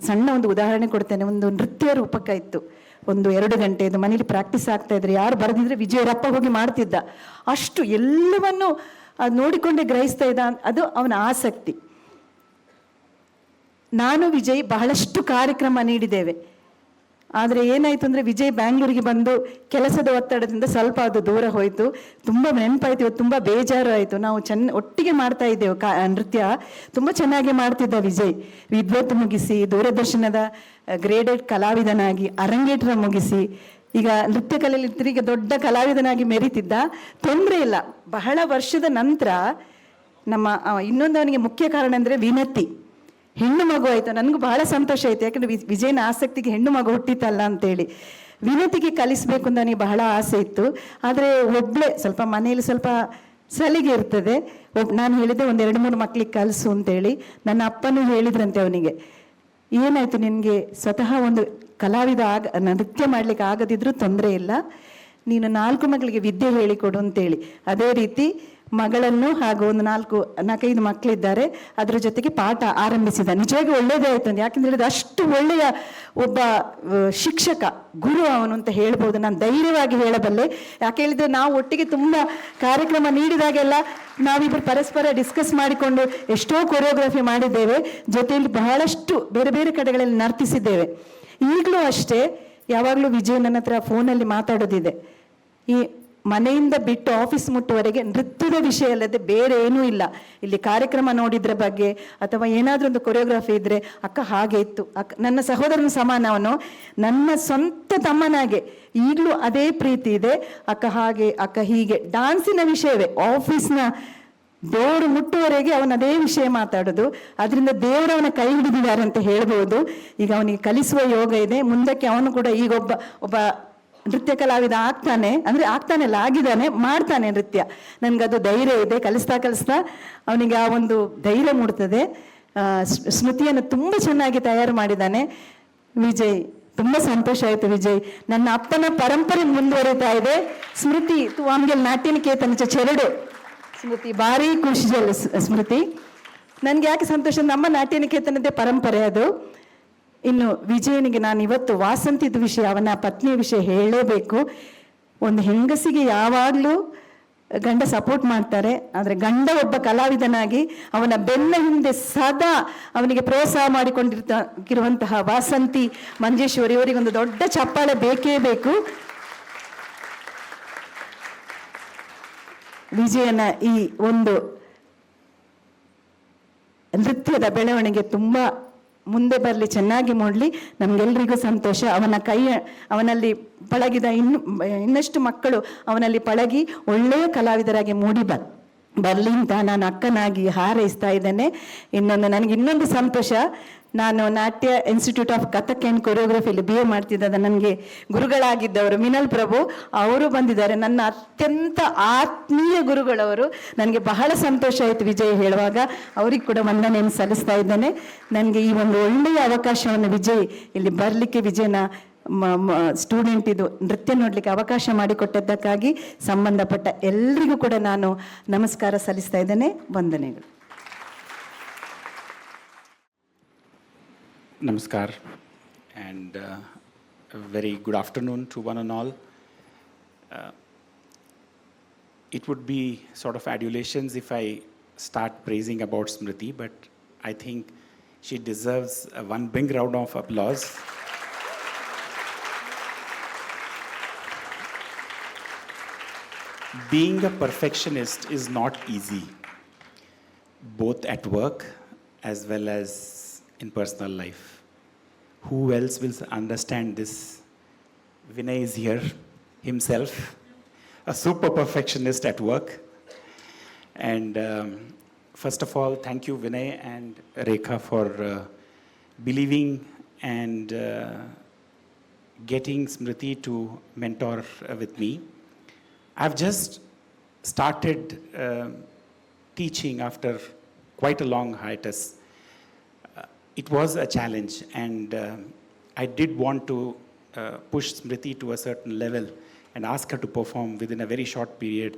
ಸಣ್ಣ ಒಂದು ಉದಾಹರಣೆ ಕೊಡ್ತೇನೆ. ಒಂದು ನೃತ್ಯ ರೂಪಕ ಇತ್ತು, ಒಂದು 2 ಗಂಟೆದು ಮನೇಲಿ ಪ್ರಾಕ್ಟೀಸ್ ಆಗ್ತಾ ಇದ್ರೆ, ಯಾರು ಬರೆದಿದ್ರೆ ವಿಜಯರಪ್ಪ ಹೋಗಿ ಮಾಡ್ತಿದ್ದ. ಅಷ್ಟು ಎಲ್ಲವನ್ನು ಅದು ನೋಡಿಕೊಂಡೇ ಗ್ರಹಿಸ್ತಾ ಇದ್ದ. ಅದು ಅವನ ಆಸಕ್ತಿ. ನಾನು ವಿಜಯ್ ಬಹಳಷ್ಟು ಕಾರ್ಯಕ್ರಮ ನೀಡಿದ್ದೇವೆ. ಆದರೆ ಏನಾಯಿತು ಅಂದರೆ ವಿಜಯ್ ಬ್ಯಾಂಗ್ಳೂರಿಗೆ ಬಂದು ಕೆಲಸದ ಒತ್ತಡದಿಂದ ಸ್ವಲ್ಪ ಅದು ದೂರ ಹೋಯಿತು. ತುಂಬ ನೆನಪಾಯ್ತು, ಇವತ್ತು ತುಂಬ ಬೇಜಾರು ಆಯಿತು. ನಾವು ಒಟ್ಟಿಗೆ ಮಾಡ್ತಾ ಇದ್ದೆವು ನೃತ್ಯ, ತುಂಬ ಚೆನ್ನಾಗಿ ಮಾಡ್ತಿದ್ದ ವಿಜಯ್. ವಿದ್ವತ್ ಮುಗಿಸಿ ದೂರದರ್ಶನದ ಗ್ರೇಡೆಡ್ ಕಲಾವಿದನಾಗಿ ಅರಂಗೇಟ್ರ ಮುಗಿಸಿ ಈಗ ನೃತ್ಯ ಕಲೆಯಲ್ಲಿ ತಿರುಗಿ ದೊಡ್ಡ ಕಲಾವಿದನಾಗಿ ಮೆರೀತಿದ್ದ. ತೊಂದರೆ ಇಲ್ಲ. ಬಹಳ ವರ್ಷದ ನಂತರ ನಮ್ಮ ಇನ್ನೊಂದು ಅವನಿಗೆ ಮುಖ್ಯ ಕಾರಣ ಅಂದರೆ ವಿನತಿ, ಹೆಣ್ಣು ಮಗು ಆಯಿತು. ನನಗೂ ಬಹಳ ಸಂತೋಷ ಆಯಿತು, ಯಾಕಂದರೆ ವಿಜಯನ ಆಸಕ್ತಿಗೆ ಹೆಣ್ಣು ಮಗು ಹುಟ್ಟಿತಲ್ಲ ಅಂತೇಳಿ. ವಿನತಿಗೆ ಕಲಿಸಬೇಕು ಅಂತ ನನಗೆ ಬಹಳ ಆಸೆ ಇತ್ತು. ಆದರೆ ಒಬ್ಬಳೇ ಸ್ವಲ್ಪ ಮನೆಯಲ್ಲಿ ಸ್ವಲ್ಪ ಸಲಿಗೆ ಇರ್ತದೆ. ನಾನು ಹೇಳಿದೆ ಒಂದು 2-3 ಮಕ್ಕಳಿಗೆ ಕಲಿಸು ಅಂತೇಳಿ. ನನ್ನ ಅಪ್ಪನೂ ಹೇಳಿದ್ರಂತೆ ಅವನಿಗೆ, ಏನಾಯಿತು ನಿನಗೆ ಸ್ವತಃ ಒಂದು ಕಲಾವಿದ ನೃತ್ಯ ಮಾಡಲಿಕ್ಕೆ ಆಗದಿದ್ರೂ ತೊಂದರೆ ಇಲ್ಲ, ನೀನು 4 ಮಕ್ಕಳಿಗೆ ವಿದ್ಯೆ ಹೇಳಿಕೊಡು ಅಂತೇಳಿ. ಅದೇ ರೀತಿ ಮಗಳನ್ನು ಹಾಗೂ ಒಂದು 4-5 ಮಕ್ಕಳಿದ್ದಾರೆ, ಅದರ ಜೊತೆಗೆ ಪಾಠ ಆರಂಭಿಸಿದ. ನಿಜವಾಗಿ ಒಳ್ಳೇದೇ ಆಯ್ತು ಅಂತ, ಯಾಕೆಂತ ಹೇಳಿದ್ರೆ ಅಷ್ಟು ಒಳ್ಳೆಯ ಒಬ್ಬ ಶಿಕ್ಷಕ, ಗುರು ಅವನು ಅಂತ ಹೇಳ್ಬೋದು. ನಾನು ಧೈರ್ಯವಾಗಿ ಹೇಳಬಲ್ಲೆ. ಯಾಕೆ ಹೇಳಿದ್ರೆ ನಾವು ಒಟ್ಟಿಗೆ ತುಂಬ ಕಾರ್ಯಕ್ರಮ ನೀಡಿದಾಗೆಲ್ಲ ನಾವಿಬ್ಬರು ಪರಸ್ಪರ ಡಿಸ್ಕಸ್ ಮಾಡಿಕೊಂಡು ಎಷ್ಟೋ ಕೊರಿಯೋಗ್ರಫಿ ಮಾಡಿದ್ದೇವೆ, ಜೊತೆಯಲ್ಲಿ ಬಹಳಷ್ಟು ಬೇರೆ ಬೇರೆ ಕಡೆಗಳಲ್ಲಿ ನರ್ತಿಸಿದ್ದೇವೆ. ಈಗಲೂ ಅಷ್ಟೇ, ಯಾವಾಗಲೂ ವಿಜಯ್ ನನ್ನ ಹತ್ರ ಫೋನಲ್ಲಿ ಮಾತಾಡೋದಿದೆ. ಈ ಮನೆಯಿಂದ ಬಿಟ್ಟು ಆಫೀಸ್ ಮುಟ್ಟುವರೆಗೆ ನೃತ್ಯದ ವಿಷಯ ಅಲ್ಲದೆ ಬೇರೆ ಏನೂ ಇಲ್ಲ. ಇಲ್ಲಿ ಕಾರ್ಯಕ್ರಮ ನೋಡಿದ್ರ ಬಗ್ಗೆ ಅಥವಾ ಏನಾದರೂ ಒಂದು ಕೊರಿಯೋಗ್ರಫಿ ಇದ್ದರೆ, ಅಕ್ಕ ಹಾಗೆ ಇತ್ತು, ಅಕ್ಕ ನನ್ನ ಸಹೋದರನ ಸಮಾನ, ಅವನು ನನ್ನ ಸ್ವಂತ ತಮ್ಮನಾಗೆ ಈಗಲೂ ಅದೇ ಪ್ರೀತಿ ಇದೆ. ಅಕ್ಕ ಹಾಗೆ, ಅಕ್ಕ ಹೀಗೆ. ಡಾನ್ಸಿನ ವಿಷಯವೇ ಆಫೀಸ್ನ ದೇವರು ಮುಟ್ಟುವರೆಗೆ ಅವನ ಅದೇ ವಿಷಯ ಮಾತಾಡೋದು. ಅದರಿಂದ ದೇವರವನ ಕೈ ಹಿಡಿದಿದ್ದಾರೆ ಅಂತ ಹೇಳ್ಬೋದು. ಈಗ ಅವನಿಗೆ ಕಲಿಸುವ ಯೋಗ ಇದೆ. ಮುಂದಕ್ಕೆ ಅವನು ಕೂಡ ಈಗ ಒಬ್ಬ ನೃತ್ಯ ಕಲಾವಿದ ಆಗ್ತಾನೆ, ಅಂದರೆ ಆಗ್ತಾನೆಲ್ಲ ಆಗಿದ್ದಾನೆ, ಮಾಡ್ತಾನೆ ನೃತ್ಯ. ನನಗದು ಧೈರ್ಯ ಇದೆ. ಕಲಿಸ್ತಾ ಅವನಿಗೆ ಆ ಒಂದು ಧೈರ್ಯ ಮೂಡ್ತದೆ. ಸ್ಮೃತಿಯನ್ನು ತುಂಬ ಚೆನ್ನಾಗಿ ತಯಾರು ಮಾಡಿದ್ದಾನೆ ವಿಜಯ್. ತುಂಬ ಸಂತೋಷ ಆಯಿತು ವಿಜಯ್. ನನ್ನ ಅಪ್ಪನ ಪರಂಪರೆ ಮುಂದುವರಿತಾ ಇದೆ. ಸ್ಮೃತಿ ತು ಆಮ್ಗೆಲ್ ನಾಟ್ಯ ನಿಕೇತನ ಚೆರಡು ಸ್ಮೃತಿ ಭಾರಿ ಖುಷಿಯಲ್ಲ ಸ್ಮೃತಿ. ನನಗೆ ಯಾಕೆ ಸಂತೋಷ, ನಮ್ಮ ನಾಟ್ಯ ನಿಕೇತನದ್ದೇ ಪರಂಪರೆ ಅದು. ಇನ್ನು ವಿಜಯನಿಗೆ ನಾನು ಇವತ್ತು ವಾಸಂತಿದ ವಿಷಯ, ಅವನ ಪತ್ನಿಯ ವಿಷಯ ಹೇಳಲೇಬೇಕು. ಒಂದು ಹೆಂಗಸಿಗೆ ಯಾವಾಗಲೂ ಗಂಡ ಸಪೋರ್ಟ್ ಮಾಡ್ತಾರೆ, ಆದರೆ ಗಂಡ ಒಬ್ಬ ಕಲಾವಿದನಾಗಿ ಅವನ ಬೆನ್ನ ಹಿಂದೆ ಸದಾ ಅವನಿಗೆ ಪ್ರೋತ್ಸಾಹ ಮಾಡಿಕೊಂಡಿರುವಂತಹ ವಾಸಂತಿ ಮಂಜೇಶ್ವರಿ ಇವರಿಗೊಂದು ದೊಡ್ಡ ಚಪ್ಪಾಳೆ ಬೇಕೇ ಬೇಕು. ವಿಜಯನ ಈ ಒಂದು ನೃತ್ಯದ ಬೆಳವಣಿಗೆ ತುಂಬ ಮುಂದೆ ಬರಲಿ, ಚೆನ್ನಾಗಿ ಮಾಡಲಿ, ನಮಗೆಲ್ಲರಿಗೂ ಸಂತೋಷ. ಅವನಲ್ಲಿ ಪಳಗಿದ ಇನ್ನಷ್ಟು ಮಕ್ಕಳು ಅವನಲ್ಲಿ ಪಳಗಿ ಒಳ್ಳೆಯ ಕಲಾವಿದರಾಗಿ ಮೂಡಿ ಬರಲಿ ಅಂತ ನಾನು ಅಕ್ಕನಾಗಿ ಹಾರೈಸ್ತಾ ಇದ್ದೇನೆ. ನನಗೆ ಇನ್ನೊಂದು ಸಂತೋಷ, ನಾನು Natya institute of Kathak and ಕೊರಿಯೋಗ್ರಫಿಯಲ್ಲಿ BA ಮಾಡ್ತಿದ್ದ ನನಗೆ ಗುರುಗಳಾಗಿದ್ದವರು ಮಿನಲ್ ಪ್ರಭು ಅವರು ಬಂದಿದ್ದಾರೆ. ನನ್ನ ಅತ್ಯಂತ ಆತ್ಮೀಯ ಗುರುಗಳವರು. ನನಗೆ ಬಹಳ ಸಂತೋಷ ಆಯಿತು ವಿಜಯ್ ಹೇಳುವಾಗ. ಅವ್ರಿಗೆ ಕೂಡ ವಂದನೆಯನ್ನು ಸಲ್ಲಿಸ್ತಾ ಇದ್ದೇನೆ. ನನಗೆ ಈ ಒಂದು ಒಳ್ಳೆಯ ಅವಕಾಶವನ್ನು ವಿಜಯ್ ಇಲ್ಲಿ ಬರಲಿಕ್ಕೆ, ವಿಜಯನ ಸ್ಟೂಡೆಂಟ್ ಇದು ನೃತ್ಯ ನೋಡಲಿಕ್ಕೆ ಅವಕಾಶ ಮಾಡಿಕೊಟ್ಟದ್ದಕ್ಕಾಗಿ ಸಂಬಂಧಪಟ್ಟ ಎಲ್ಲರಿಗೂ ಕೂಡ ನಾನು ನಮಸ್ಕಾರ ಸಲ್ಲಿಸ್ತಾ ಇದ್ದೇನೆ. ವಂದನೆಗಳು. Namaskar and a very good afternoon to one and all. It would be sort of adulations if I start praising about Smriti, but I think she deserves one big round of applause. Being a perfectionist is not easy, both at work as well as in personal life. Who else will understand this? Vinay is here himself, a super perfectionist at work. And first of all, thank you Vinay and Rekha for believing and getting Smriti to mentor with me. I've just started teaching after quite a long hiatus. It was a challenge, and I did want to push Smriti to a certain level and ask her to perform within a very short period,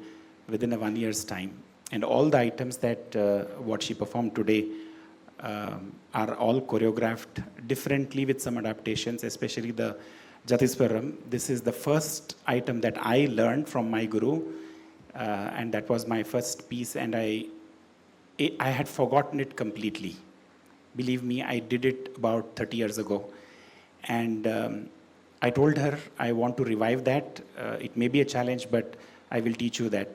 within a 1 year's time. And all the items that what she performed today are all choreographed differently with some adaptations, especially the Jatiswaram. This is the first item that I learned from my guru, and that was my first piece, and I had forgotten it completely. Believe me, I did it about 30 years ago. And I told her I want to revive that. It may be a challenge, but I will teach you that.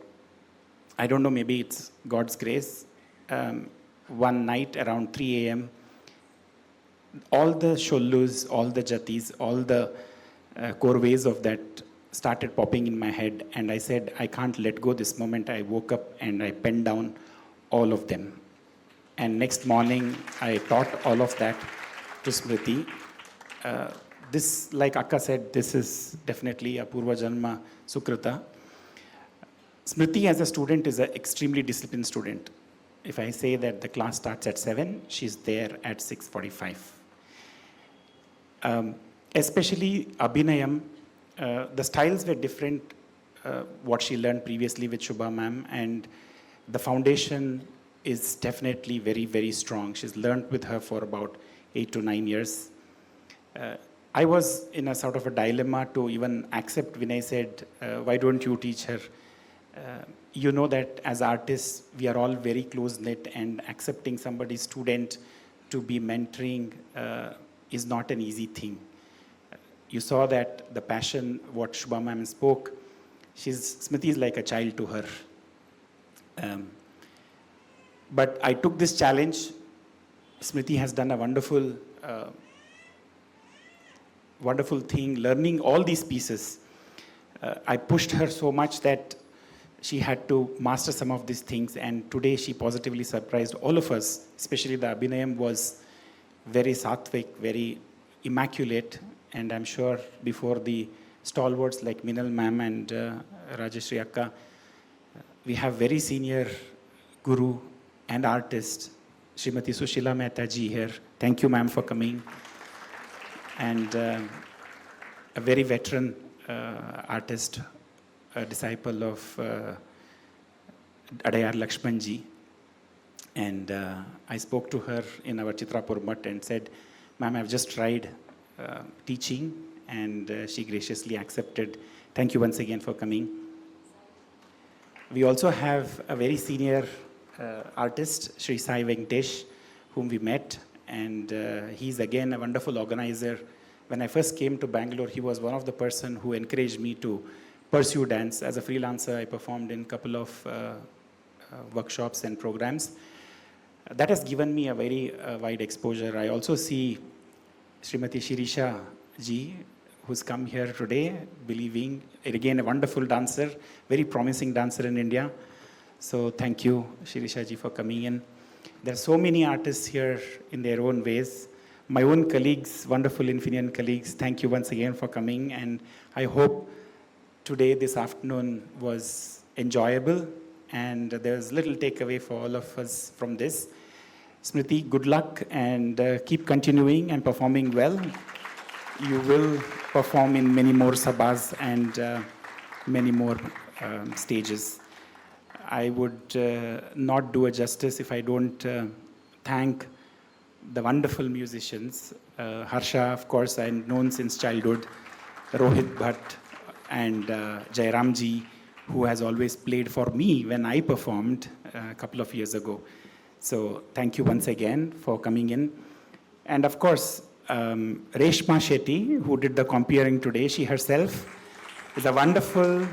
I don't know, maybe it's God's grace. One night around 3 a.m., all the shollus, all the jatis, all the korves of that started popping in my head, and I said, I can't let go this moment. I woke up and I penned down all of them. And next morning, I taught all of that to Smriti. This, like Akka said, this is definitely a Purva Janma Sukrita. Smriti as a student is an extremely disciplined student. If I say that the class starts at 7, she's there at 6:45. Especially Abhinayam, the styles were different, what she learned previously with Shubha ma'am, and the foundation is definitely very, very strong. She's learned with her for about 8 to 9 years. I was in a sort of a dilemma to even accept. Vinay said, why don't you teach her? You know that as artists, we are all very close-knit, and accepting somebody's student to be mentoring is not an easy thing. You saw that the passion, what Shubha ma'am spoke, Smriti is like a child to her. But I took this challenge. Smriti has done a wonderful thing, learning all these pieces. I pushed her so much that she had to master some of these things, and today she positively surprised all of us, especially the Abhinayam was very sattvic, very immaculate, and I'm sure before the stalwarts like Minal ma'am and Rajeshri Akka, we have very senior guru and artist, Srimati Sushila Mehta ji here. Thank you ma'am for coming. And a very veteran artist, a disciple of Adayar Lakshman ji. And I spoke to her in our Chitrapur Mutt and said, ma'am, I've just tried teaching, and she graciously accepted. Thank you once again for coming. We also have a very senior artist, Sri Sai Venkatesh, whom we met, and he's again a wonderful organizer. When I first came to Bangalore, he was one of the person who encouraged me to pursue dance. As a freelancer, I performed in a couple of workshops and programs. That has given me a very wide exposure. I also see Srimati Shirisha ji, who's come here today, believing, again, a wonderful dancer, very promising dancer in India. So thank you, Shirisha ji, for coming in. There are so many artists here in their own ways. My own colleagues, wonderful Infineon colleagues, thank you once again for coming. And I hope today, this afternoon, was enjoyable, and there's little takeaway for all of us from this. Smriti, good luck, and keep continuing and performing well. You will perform in many more sabhas and many more stages. I would not do a justice if I don't thank the wonderful musicians. Harsha, of course, I've known since childhood. Rohit Bhatt and Jairamji, who has always played for me when I performed a couple of years ago. So thank you once again for coming in. And of course, Reshma Shetty, who did the comparing today, she herself is a wonderful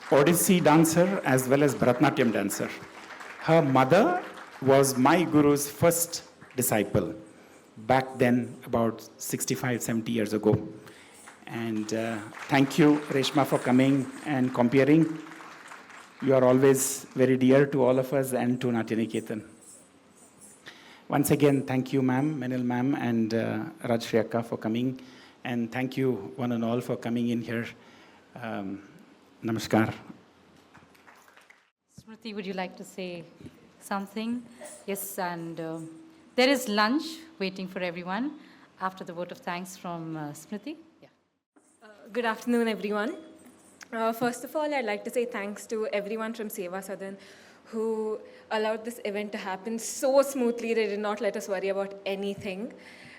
Odissi dancer as well as Bharatanatyam dancer. Her mother was my guru's first disciple back then, about 65, 70 years ago. And thank you, Reshma, for coming and comparing. You are always very dear to all of us and to Natyaniketan. Once again, thank you, ma'am, Menil ma'am, and Rajshri Akka for coming. And thank you, one and all, for coming in here. Namaskar. Smriti, would you like to say something? Yes, and there is lunch waiting for everyone after the vote of thanks from Smriti. Yeah. Good afternoon, everyone. First of all, I'd like to say thanks to everyone from Seva, Sadan, who allowed this event to happen so smoothly. They did not let us worry about anything.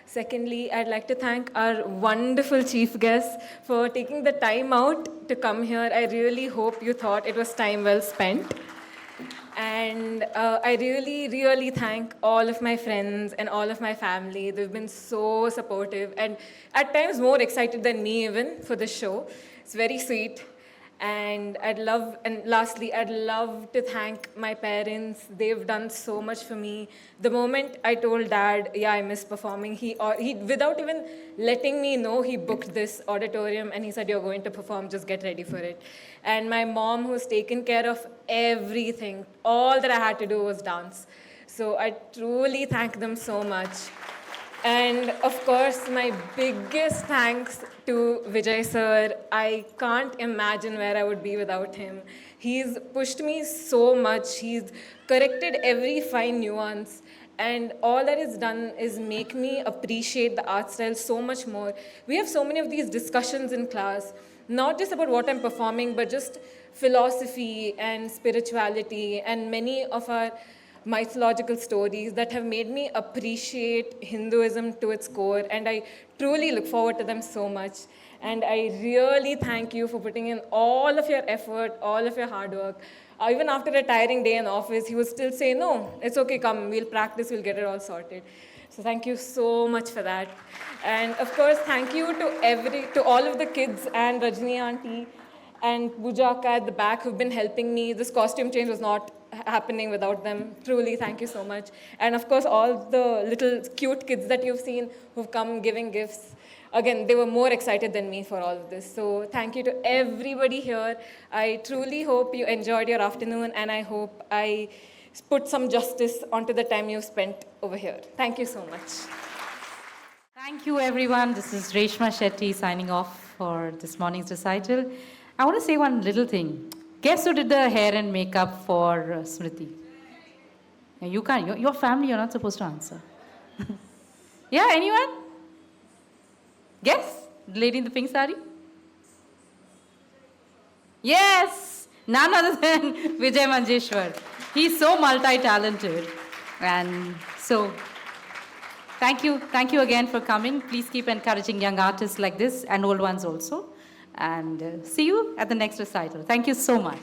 Secondly, I'd like to thank our wonderful chief guest for taking the time out to come here. I really hope you thought it was time well spent. And I really, really thank all of my friends and all of my family. They've been so supportive and at times more excited than me even for the show. It's very sweet. And lastly, I'd love to thank my parents. They've done so much for me. The moment I told Dad, yeah, I miss performing, he without even letting me know, he booked this auditorium and he said, you're going to perform, just get ready for it. And my mom, who's taken care of everything, all that I had to do was dance. So I truly thank them so much. And of course, my biggest thanks to Vijay sir. I can't imagine where I would be without him. He's pushed me so much. He's corrected every fine nuance. And all that is done is make me appreciate the art style so much more. We have so many of these discussions in class, not just about what I'm performing, but just philosophy and spirituality and many of our mythological stories that have made me appreciate Hinduism to its core, and I truly look forward to them so much. And I really thank you for putting in all of your effort, all of your hard work. Even after a tiring day in office, he would still say, no, it's okay, come, we'll practice, we'll get it all sorted. So thank you so much for that. And of course, thank you to all of the kids and Rajni auntie and Bujaka at the back who've been helping me. This costume change was not happening without them. Truly, thank you so much. And of course, all the little cute kids that you've seen who've come giving gifts. Again, they were more excited than me for all of this. So thank you to everybody here. I truly hope you enjoyed your afternoon, and I hope I put some justice onto the time you've spent over here. Thank you so much. Thank you, everyone. This is Reshma Shetty signing off for this morning's recital. I want to say one little thing. Guess who did the hair and makeup for Smrithi? You can't. Your family, you're not supposed to answer. Yeah, anyone? Guess? The lady in the pink sari? Yes! None other than Vijay Manjeshwar. He's so multi-talented. And so, thank you again for coming. Please keep encouraging young artists like this and old ones also. And see you at the next recital. Thank you so much.